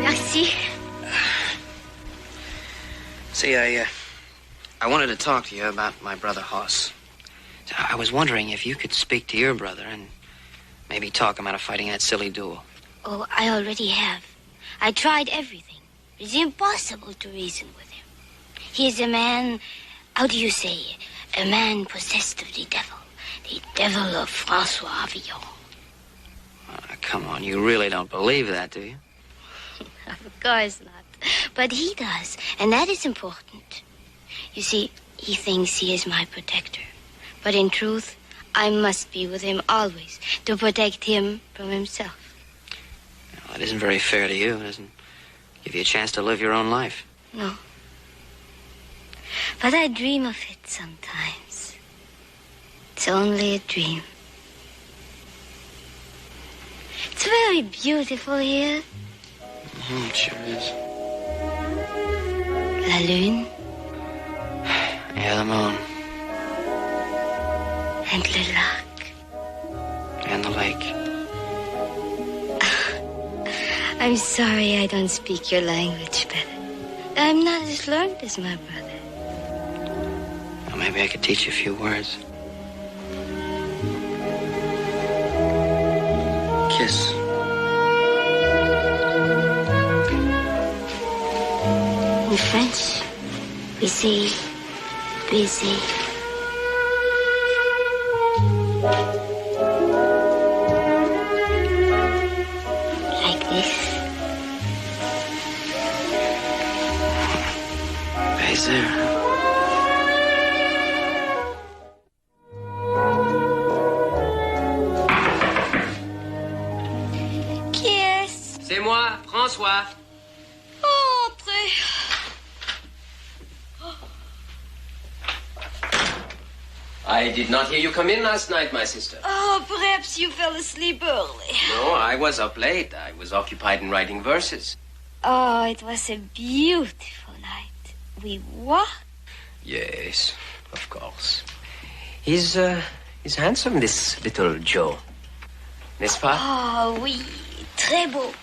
Merci. See, I wanted to talk to you about my brother Hoss. I was wondering if you could speak to your brother and maybe talk him out of fighting that silly duel. Oh, I already have. I tried everything. It's impossible to reason with him. He is a man, how do you say, a man possessed of the devil of Francois Avillon. Come on, you really don't believe that, do you? Of course not. But he does, and that is important. You see, he thinks he is my protector. But in truth, I must be with him always to protect him from himself. Well, that isn't very fair to you. It doesn't give you a chance to live your own life. No. But I dream of it sometimes. It's only a dream. It's very beautiful here. It sure is. La lune. Yeah, the moon. And le lac. And the lake. I'm sorry I don't speak your language better. I'm not as learned as my brother. Well, maybe I could teach you a few words. In French, we say busy. Like this. Baiser. Qui est-ce? C'est moi, François. Entrez. I did not hear you come in last night, my sister. Oh, perhaps you fell asleep early. No, I was up late. I was occupied in writing verses. Oh, it was a beautiful night. We walked. Yes, of course. He's handsome, this little Joe. N'est-ce pas? Oh, oui. Très beau.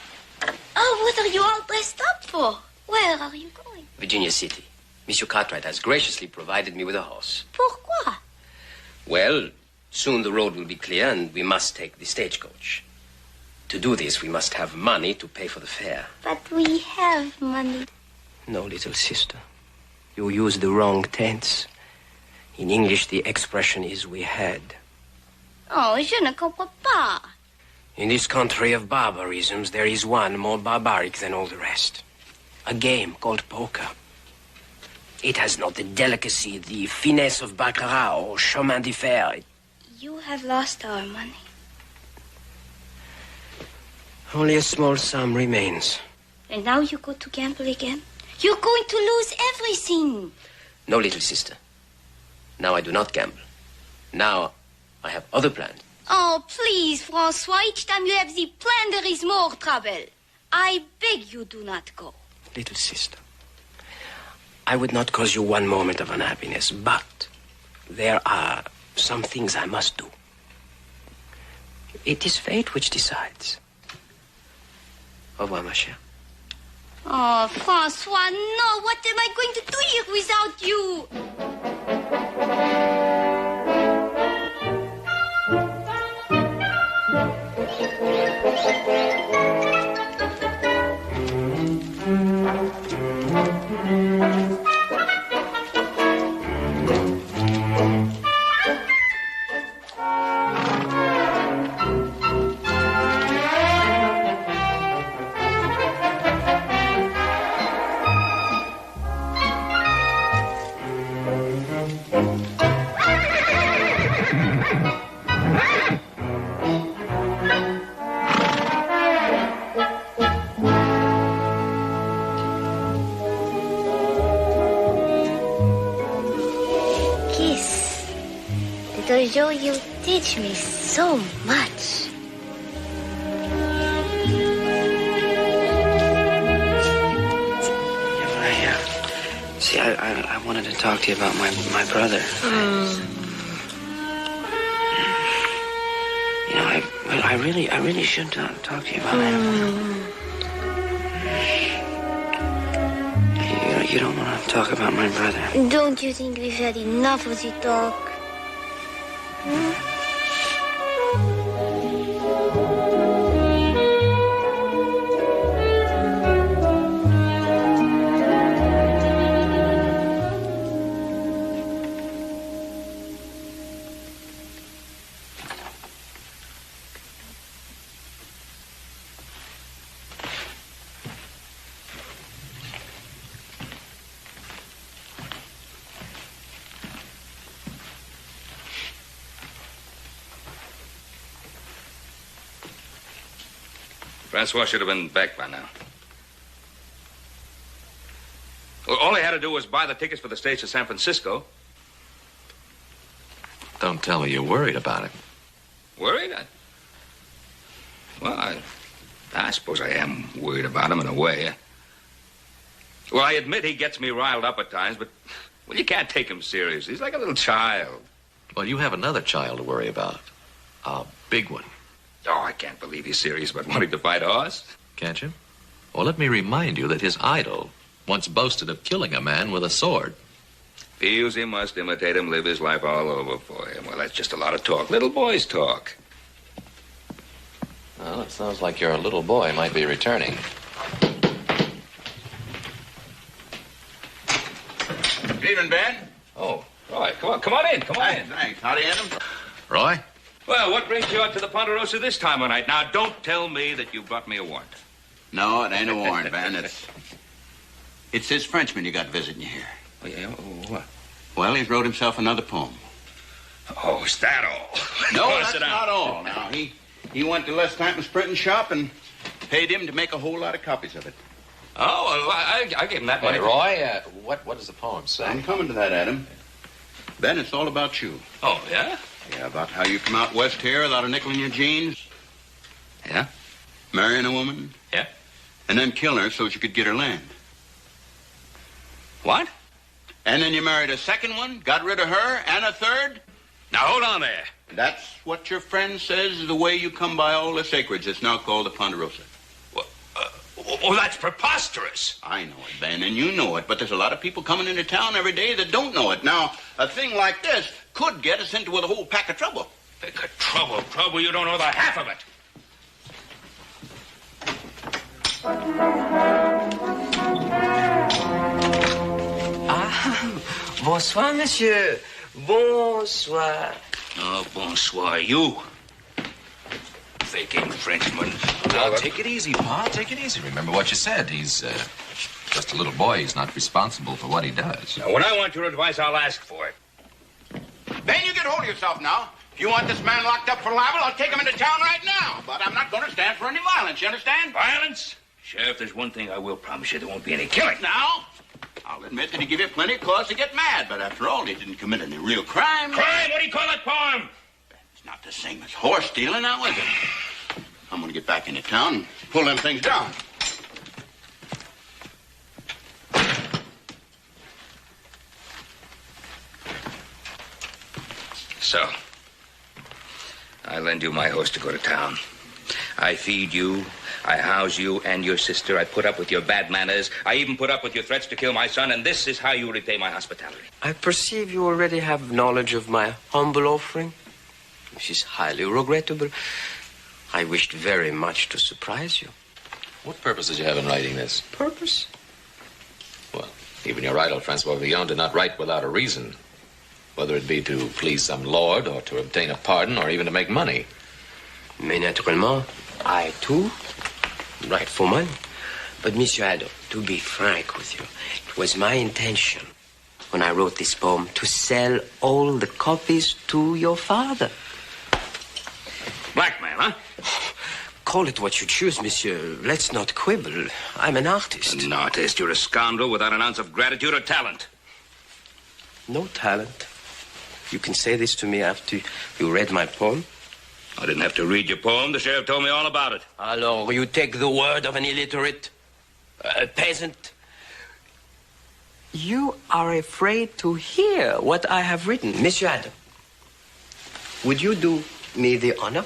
Oh, what are you all dressed up for? Where are you going? Virginia City. Monsieur Cartwright has graciously provided me with a horse. Pourquoi? Well, soon the road will be clear and we must take the stagecoach. To do this, we must have money to pay for the fare. But we have money. No, little sister. You use the wrong tense. In English, the expression is we had. Oh, je ne comprends pas. In this country of barbarisms, there is one more barbaric than all the rest. A game called poker. It has not the delicacy, the finesse of baccarat or chemin de fer. You have lost our money. Only a small sum remains. And now you go to gamble again? You're going to lose everything. No, little sister. Now I do not gamble. Now I have other plans. Oh, please, Francois. Each time you have the plan, there is more trouble. I beg you do not go. Little sister, I would not cause you one moment of unhappiness, but there are some things I must do. It is fate which decides. Au revoir, ma chère. Oh, Francois, no. What am I going to do here without you? Little Joe, you teach me so much. See, I wanted to talk to you about my brother. You know, I really should talk to you about him. You don't want to talk about my brother. Don't you think we've had enough of the talk? Francois should have been back by now. Well, all he had to do was buy the tickets for the stage to San Francisco. Don't tell me you're worried about it. Worried? I suppose I am worried about him in a way. Well, I admit he gets me riled up at times, but, well, you can't take him serious. He's like a little child. Well, you have another child to worry about. A big one. Oh, I can't believe he's serious about wanting to fight a horse. Can't you? Well, let me remind you that his idol once boasted of killing a man with a sword. Feels he must imitate him, live his life all over for him. Well, that's just a lot of talk. Little boys talk. Well, it sounds like your little boy might be returning. Good evening, Ben. Oh, Roy, come on in. Thanks. Howdy, Adam. Roy? Well, what brings you out to the Ponderosa this time of night? Now, don't tell me that you brought me a warrant. No, it ain't a warrant, Ben. It's this Frenchman you got visiting you here. Oh, yeah? What? Well, he's wrote himself another poem. Oh, is that all? No, Well, that's sit down. not all. Now, he went to Les Stanton's printing shop and paid him to make a whole lot of copies of it. Oh, well, I gave him that money. Hey, Roy, what does the poem say? I'm coming to that, Adam. Ben, it's all about you. Oh, yeah? Yeah, about how you come out west here without a nickel in your jeans. Yeah? Marrying a woman. Yeah? And then killing her so you could get her land. What? And then you married a second one, got rid of her, and a third. Now, hold on there. That's what your friend says is the way you come by all this acreage that's now called the Ponderosa. Oh, that's preposterous. I know it, Ben, and you know it, but there's a lot of people coming into town every day that don't know it. Now, a thing like this could get us into a whole pack of trouble. Pack of trouble? You don't know the half of it. Ah, bonsoir, monsieur. Bonsoir. Oh, bonsoir, you. Faking Frenchman. Now, take it easy, Pa. Take it easy. Remember what you said. He's just a little boy. He's not responsible for what he does. Now, when I want your advice, I'll ask for it. Ben, you get hold of yourself now. If you want this man locked up for libel, I'll take him into town right now. But I'm not going to stand for any violence, you understand? Violence? Sheriff, there's one thing I will promise you. There won't be any killing. Now, I'll admit that he gave you plenty of cause to get mad, but after all, he didn't commit any real crime. Crime? What do you call that poem? It's not the same as horse stealing, now, is it? I'm going to get back into town and pull them things down. So, I lend you my horse to go to town. I feed you, I house you and your sister. I put up with your bad manners. I even put up with your threats to kill my son, and this is how you repay my hospitality. I perceive you already have knowledge of my humble offering, which is highly regrettable. I wished very much to surprise you. What purpose did you have in writing this? Purpose? Well, even your idol, Francois Villon, did not write without a reason. Whether it be to please some lord, or to obtain a pardon, or even to make money. Mais naturellement, I, too, write for money. But, Monsieur Adam, to be frank with you, it was my intention, when I wrote this poem, to sell all the copies to your father. Blackmail, huh? Call it what you choose, monsieur. Let's not quibble. I'm an artist. An artist? You're a scoundrel without an ounce of gratitude or talent. No talent. You can say this to me after you read my poem. I didn't have to read your poem. The sheriff told me all about it. Alors, you take the word of an illiterate, a peasant. You are afraid to hear what I have written. Monsieur Adam, would you do me the honor?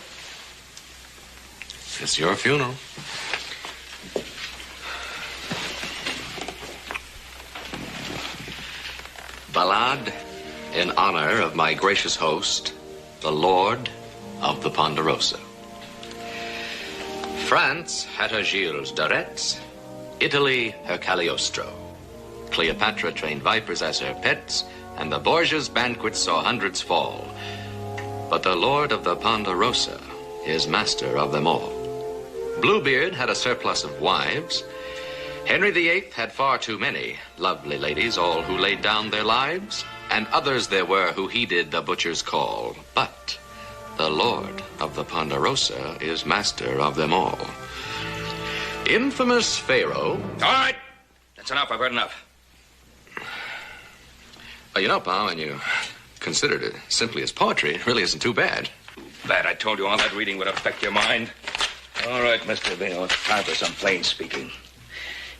It's your funeral. Ballade in honor of my gracious host, the Lord of the Ponderosa. France had her Gilles de Retz, Italy her Cagliostro. Cleopatra trained vipers as her pets, and the Borgias' banquets saw hundreds fall. But the Lord of the Ponderosa is master of them all. Bluebeard had a surplus of wives. Henry VIII had far too many lovely ladies, all who laid down their lives, and others there were who heeded the butcher's call. But the Lord of the Ponderosa is master of them all. Infamous Pharaoh... All right. That's enough. I've heard enough. Well, you know, Pa, when you considered it simply as poetry, it really isn't too bad. Glad I told you all that reading would affect your mind. All right, Mr. Vino, it's time for some plain speaking.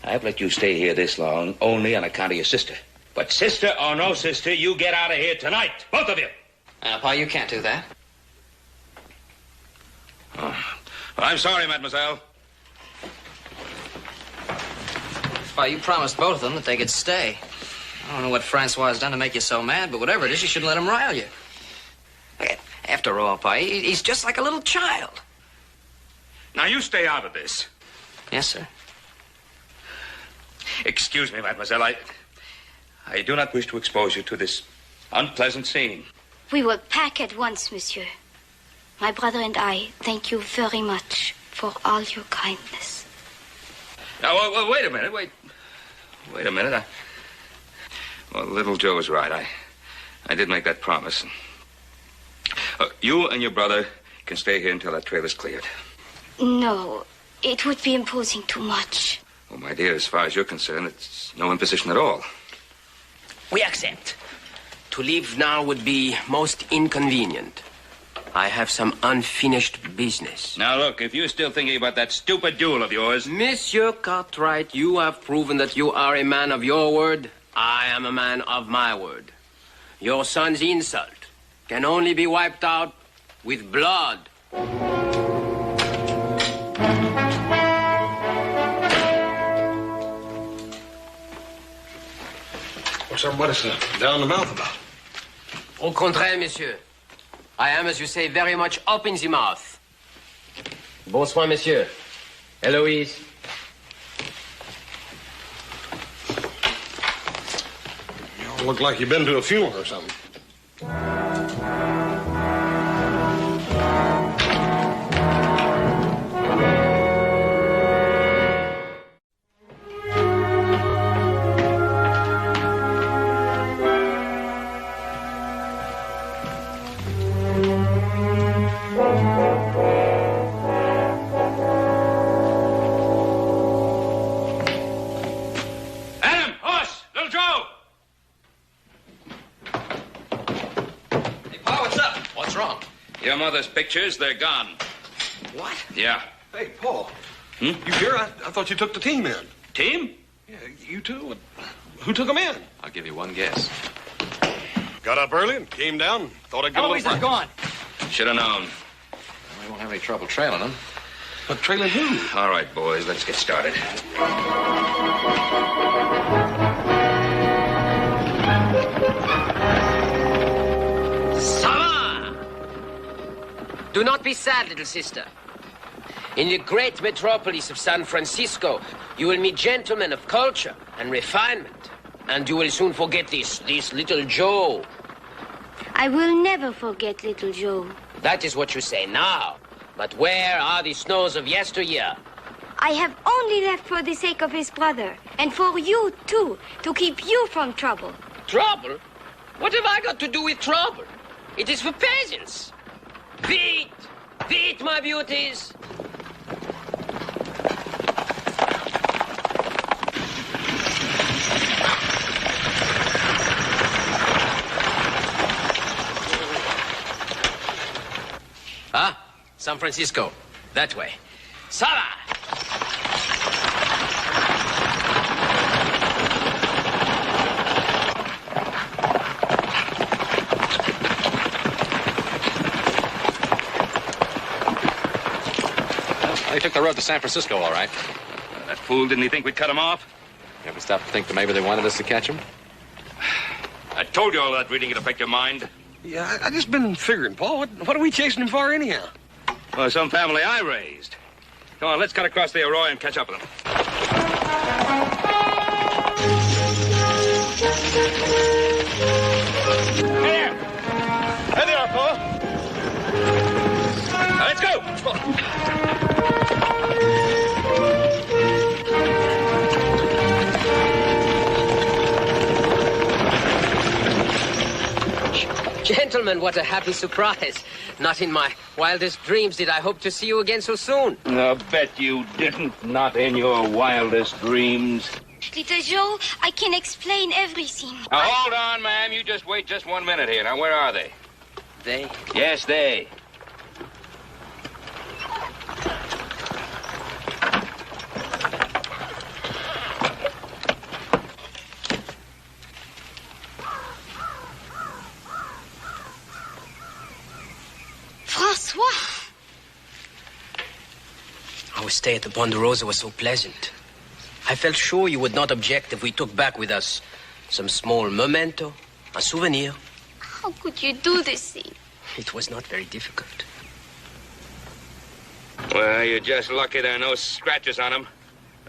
I've let you stay here this long only on account of your sister. But sister or no sister, you get out of here tonight. Both of you. Pa, you can't do that. Oh. Well, I'm sorry, mademoiselle. Pa, you promised both of them that they could stay. I don't know what Francois has done to make you so mad, but whatever it is, you shouldn't let him rile you. After all, Pa, he's just like a little child. Now, you stay out of this. Yes, sir. Excuse me, mademoiselle. I do not wish to expose you to this unpleasant scene. We will pack at once, monsieur. My brother and I thank you very much for all your kindness. Now, wait a minute. Wait a minute. Well, little Joe's right. I did make that promise. You and your brother can stay here until that trail is cleared. No, it would be imposing too much. Well, my dear, as far as you're concerned, it's no imposition at all. We accept. To leave now would be most inconvenient. I have some unfinished business. Now, look, if you're still thinking about that stupid duel of yours... Monsieur Cartwright, you have proven that you are a man of your word. I am a man of my word. Your son's insult can only be wiped out with blood. What's everybody down the mouth about? Au contraire, monsieur. I am, as you say, very much up in the mouth. Bonsoir, monsieur. Eloise. You all look like you've been to a funeral or something. Your mother's pictures, they're gone. What? Yeah. Hey, Paul. You here? I thought you took the team in. Team? Yeah, you too. Who took them in? I'll give you one guess. Got up early and came down. Thought I'd get a little practice. Gone. Should have known. We won't have any trouble trailing them. But trailing who? All right, boys, let's get started. Do not be sad, little sister. In the great metropolis of San Francisco, you will meet gentlemen of culture and refinement. And you will soon forget this little Joe. I will never forget little Joe. That is what you say now. But where are the snows of yesteryear? I have only left for the sake of his brother. And for you, too, to keep you from trouble. Trouble? What have I got to do with trouble? It is for peasants. Beat! Beat, my beauties! Ah, San Francisco. That way. Sala! They took the road to San Francisco, all right. That fool, didn't he think we'd cut him off? You ever stop to think that maybe they wanted us to catch him? I told you all that reading would affect your mind. Yeah, I just been figuring, Paul. What are we chasing him for anyhow? Well, some family I raised. Come on, let's cut across the arroyo and catch up with them. Hey there, Paul. Now, let's go. Gentlemen, what a happy surprise. Not in my wildest dreams did I hope to see you again so soon. I'll bet you didn't. Not in your wildest dreams. Little Joe, I can explain everything. Now, hold on, ma'am. You just wait just 1 minute here. Now, where are they? They? Yes, they. Francois! Our stay at the Bonanza was so pleasant. I felt sure you would not object if we took back with us some small memento, a souvenir. How could you do this thing? It was not very difficult. Well, you're just lucky there are no scratches on them.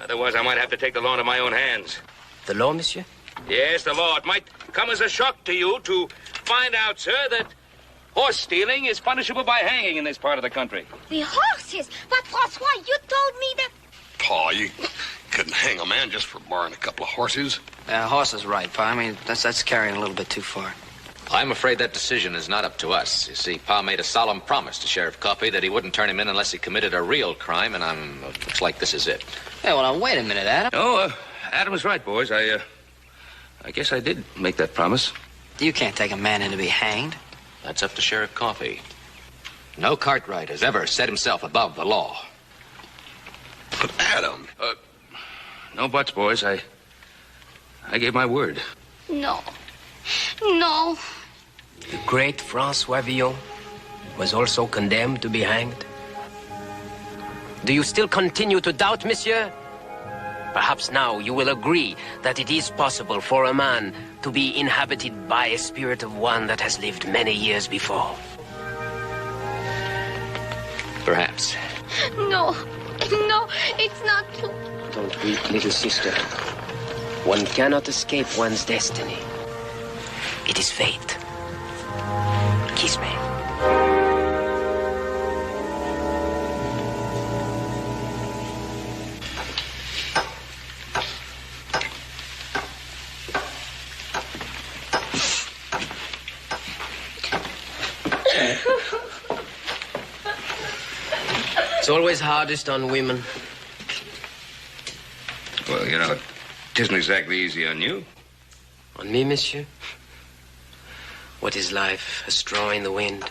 Otherwise, I might have to take the law into my own hands. The law, monsieur? Yes, the law. It might come as a shock to you to find out, sir, that horse stealing is punishable by hanging in this part of the country. The horses? But, Francois, you told me that... Pa, you couldn't hang a man just for borrowing a couple of horses. Horse is right, Pa. I mean, that's carrying a little bit too far. I'm afraid that decision is not up to us. You see, Pa made a solemn promise to Sheriff Coffey that he wouldn't turn him in unless he committed a real crime, and looks like this is it. Hey, well, now, wait a minute, Adam. Oh, Adam was right, boys. I guess I did make that promise. You can't take a man in to be hanged. That's up to Sheriff Coffey. No Cartwright has ever set himself above the law. But Adam... No buts, boys. I gave my word. No. No. The great Francois Villon was also condemned to be hanged. Do you still continue to doubt, monsieur? Perhaps now you will agree that it is possible for a man to be inhabited by a spirit of one that has lived many years before. Perhaps. No. No, it's not true. Don't weep, little sister. One cannot escape one's destiny. It is fate. Kiss me. It's always hardest on women. Well, you know, it isn't exactly easy on you. On me, monsieur? What is life? A straw in the wind.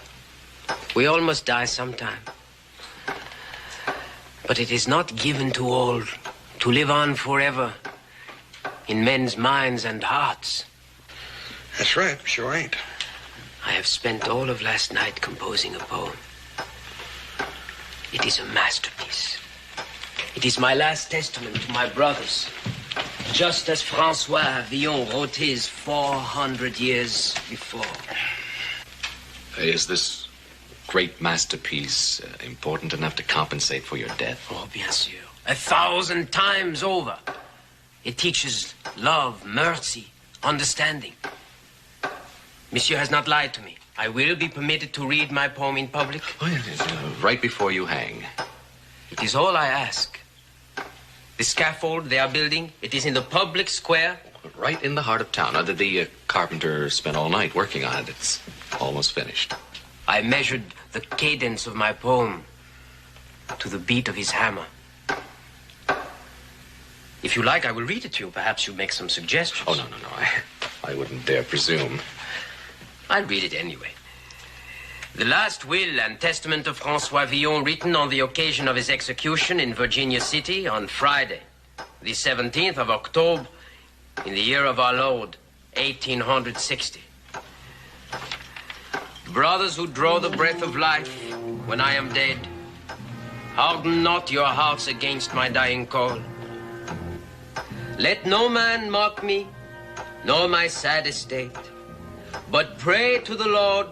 We all must die sometime. But it is not given to all to live on forever in men's minds and hearts. That's right, sure ain't. I have spent all of last night composing a poem. It is a masterpiece. It is my last testament to my brothers. Just as Francois Villon wrote his 400 years before. Is this great masterpiece important enough to compensate for your death? Oh, bien sûr. 1,000 times over. It teaches love, mercy, understanding. Monsieur has not lied to me. I will be permitted to read my poem in public. Oh, yes, right before you hang. It is all I ask. The scaffold they are building, it is in the public square. Right in the heart of town. The carpenter spent all night working on it. It's almost finished. I measured the cadence of my poem to the beat of his hammer. If you like, I will read it to you. Perhaps you make some suggestions. Oh, no. I wouldn't dare presume. I'll read it anyway. The last will and testament of Francois Villon, written on the occasion of his execution in Virginia City on Friday, the 17th of October, in the year of our Lord, 1860. Brothers who draw the breath of life when I am dead, harden not your hearts against my dying call. Let no man mock me, nor my sad estate, but pray to the Lord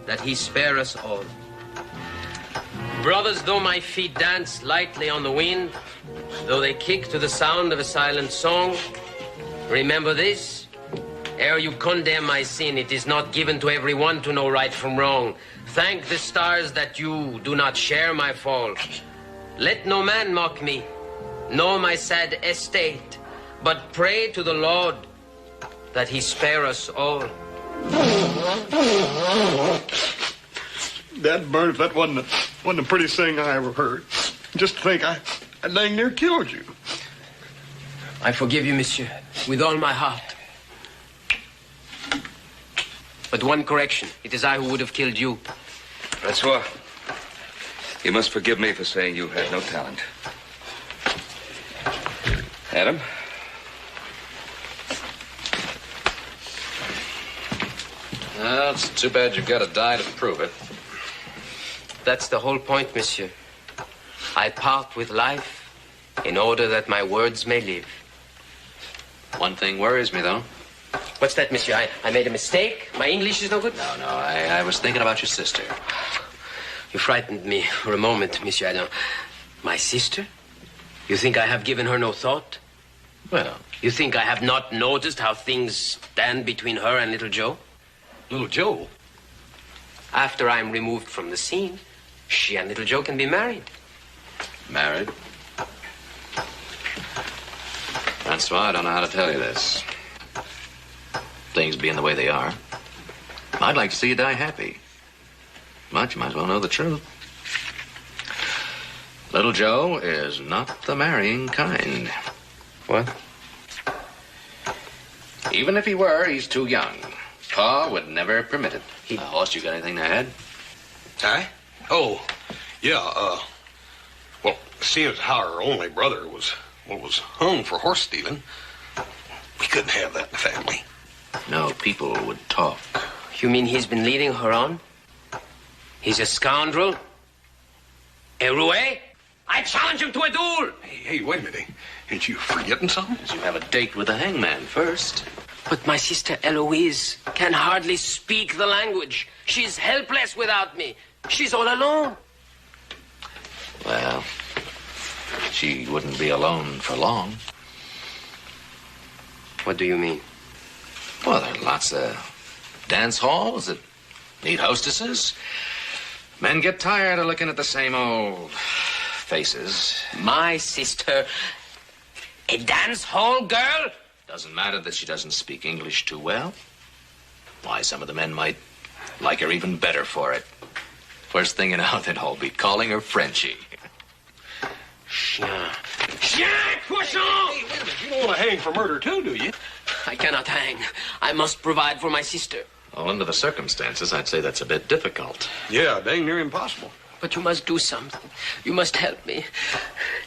that he spare us all. Brothers, though my feet dance lightly on the wind, though they kick to the sound of a silent song, remember this: ere you condemn my sin, it is not given to everyone to know right from wrong. Thank the stars that you do not share my fall. Let no man mock me, nor my sad estate, but pray to the Lord that he spare us all. Dad Burns, that wasn't the prettiest thing I ever heard. Just to think I dang near killed you. I forgive you, monsieur, with all my heart. But one correction. It is I who would have killed you. Francois, you must forgive me for saying you had no talent. Adam? Well, it's too bad you've got to die to prove it. That's the whole point, monsieur. I part with life in order that my words may live. One thing worries me, though. What's that, monsieur? I made a mistake? My English is no good? No, I was thinking about your sister. You frightened me for a moment, monsieur Adam. My sister? You think I have given her no thought? Well, you think I have not noticed how things stand between her and little Joe? Little Joe? After I'm removed from the scene, she and little Joe can be married. Married? Francois, I don't know how to tell you this. Things being the way they are, I'd like to see you die happy. But you might as well know the truth. Little Joe is not the marrying kind. What? Even if he were, he's too young. Pa would never permit it. Horst, you got anything to add? I? Oh, yeah, well, seeing as how our only brother was hung for horse stealing, we couldn't have that in the family. No, people would talk. You mean he's been leading her on? He's a scoundrel? A roue? I challenge him to a duel! Hey, wait a minute. Ain't you forgetting something? You have a date with the hangman first. But my sister Eloise can hardly speak the language. She's helpless without me. She's all alone. Well, she wouldn't be alone for long. What do you mean? Well, there are lots of dance halls that need hostesses. Men get tired of looking at the same old faces. My sister, a dance hall girl? Doesn't matter that she doesn't speak English too well. Why, some of the men might like her even better for it. First thing you know, they'd all be calling her Frenchie. Chien. Chien, cochon! Hey, wait a minute. You don't want to hang for murder, too, do you? I cannot hang. I must provide for my sister. Well, under the circumstances, I'd say that's a bit difficult. Yeah, dang near impossible. But you must do something. You must help me.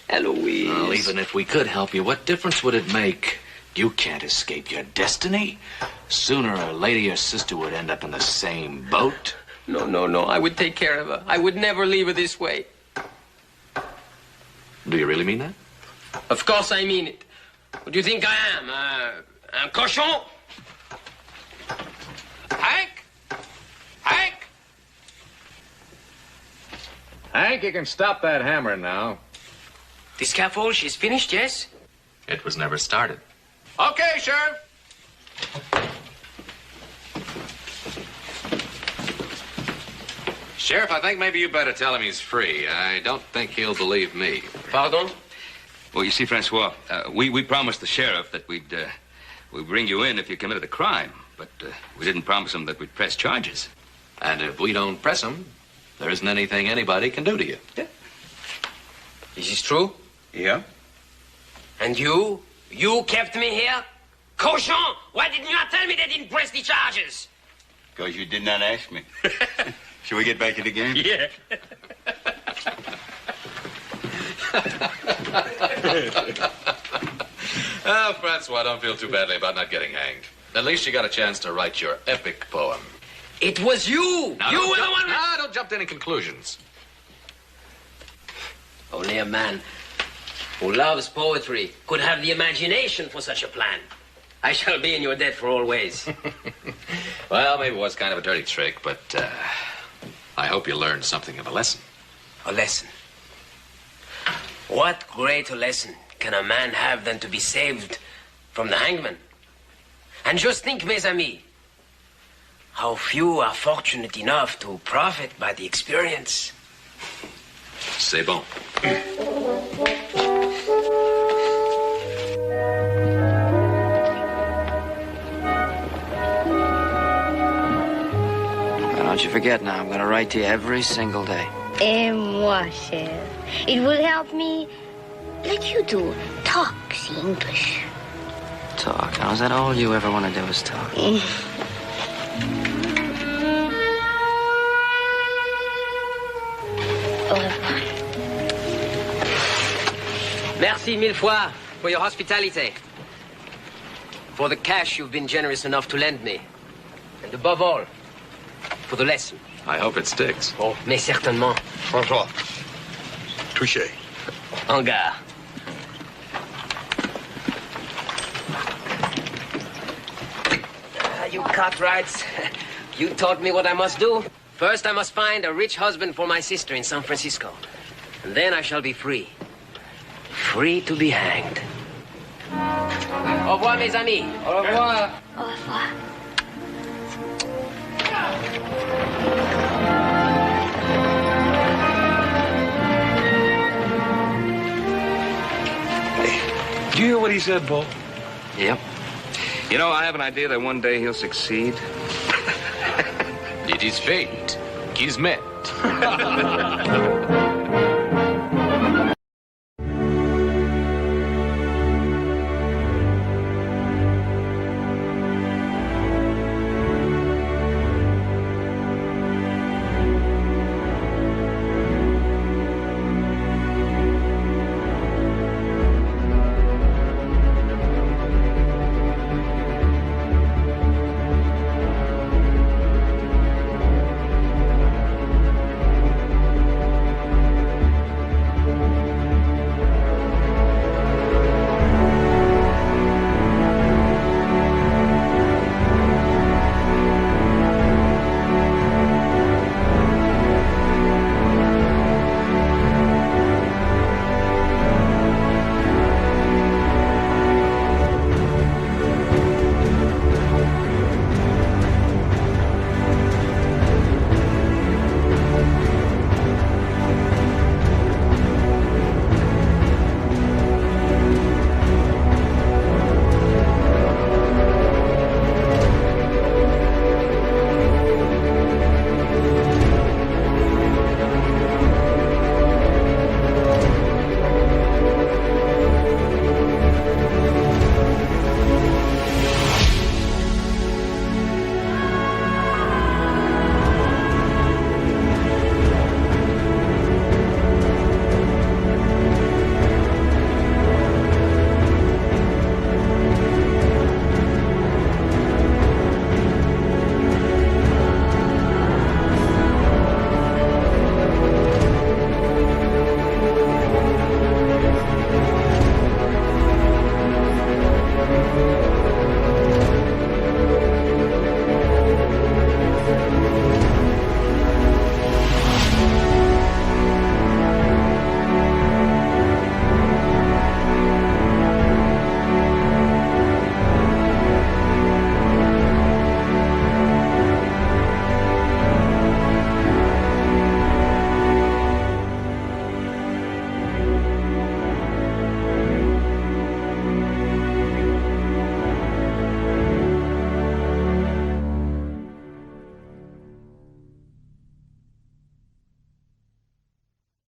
Eloise. Well, even if we could help you, what difference would it make? You can't escape your destiny. Sooner a lady or sister would end up in the same boat. No. I would take care of her. I would never leave her this way. Do you really mean that? Of course I mean it. What do you think I am? Un cochon? Hank? Hank? Hank, you can stop that hammering now. The scaffold, she's finished, yes? It was never started. Okay, Sheriff. Sheriff, I think maybe you better tell him he's free. I don't think he'll believe me. Pardon? Well, you see, Francois, we promised the sheriff that we'd bring you in if you committed a crime, but we didn't promise him that we'd press charges. And if we don't press him, there isn't anything anybody can do to you. Yeah. Is this true? Yeah. And you? You kept me here? Cochon! Why didn't you not tell me they didn't press the charges? Because you did not ask me. Shall we get back to the game? Yeah. Oh, Francois, don't feel too badly about not getting hanged. At least you got a chance to write your epic poem. It was you! Now, you were the one... don't jump to any conclusions. Only a man who loves poetry could have the imagination for such a plan. I shall be in your debt for always. Well, maybe it was kind of a dirty trick, but I hope you learned something of a lesson. A lesson? What greater lesson can a man have than to be saved from the hangman? And just think, mes amis, how few are fortunate enough to profit by the experience. C'est bon. Don't you forget now, I'm going to write to you every single day. Et moi, cher. It will help me let you do talk the English. Talk. Now, is that all you ever want to do is talk? Au revoir. Merci mille fois for your hospitality. For the cash you've been generous enough to lend me. And above all, for the lesson. I hope it sticks. Oh, mais certainement. Francois. Touché. En gare. You cartwrights. You taught me what I must do. First, I must find a rich husband for my sister in San Francisco. And then I shall be free. Free to be hanged. Au revoir, mes amis. Au revoir. Au revoir. Do you hear what he said, Bo? Yep. You know, I have an idea that one day he'll succeed. It is fate. Kismet.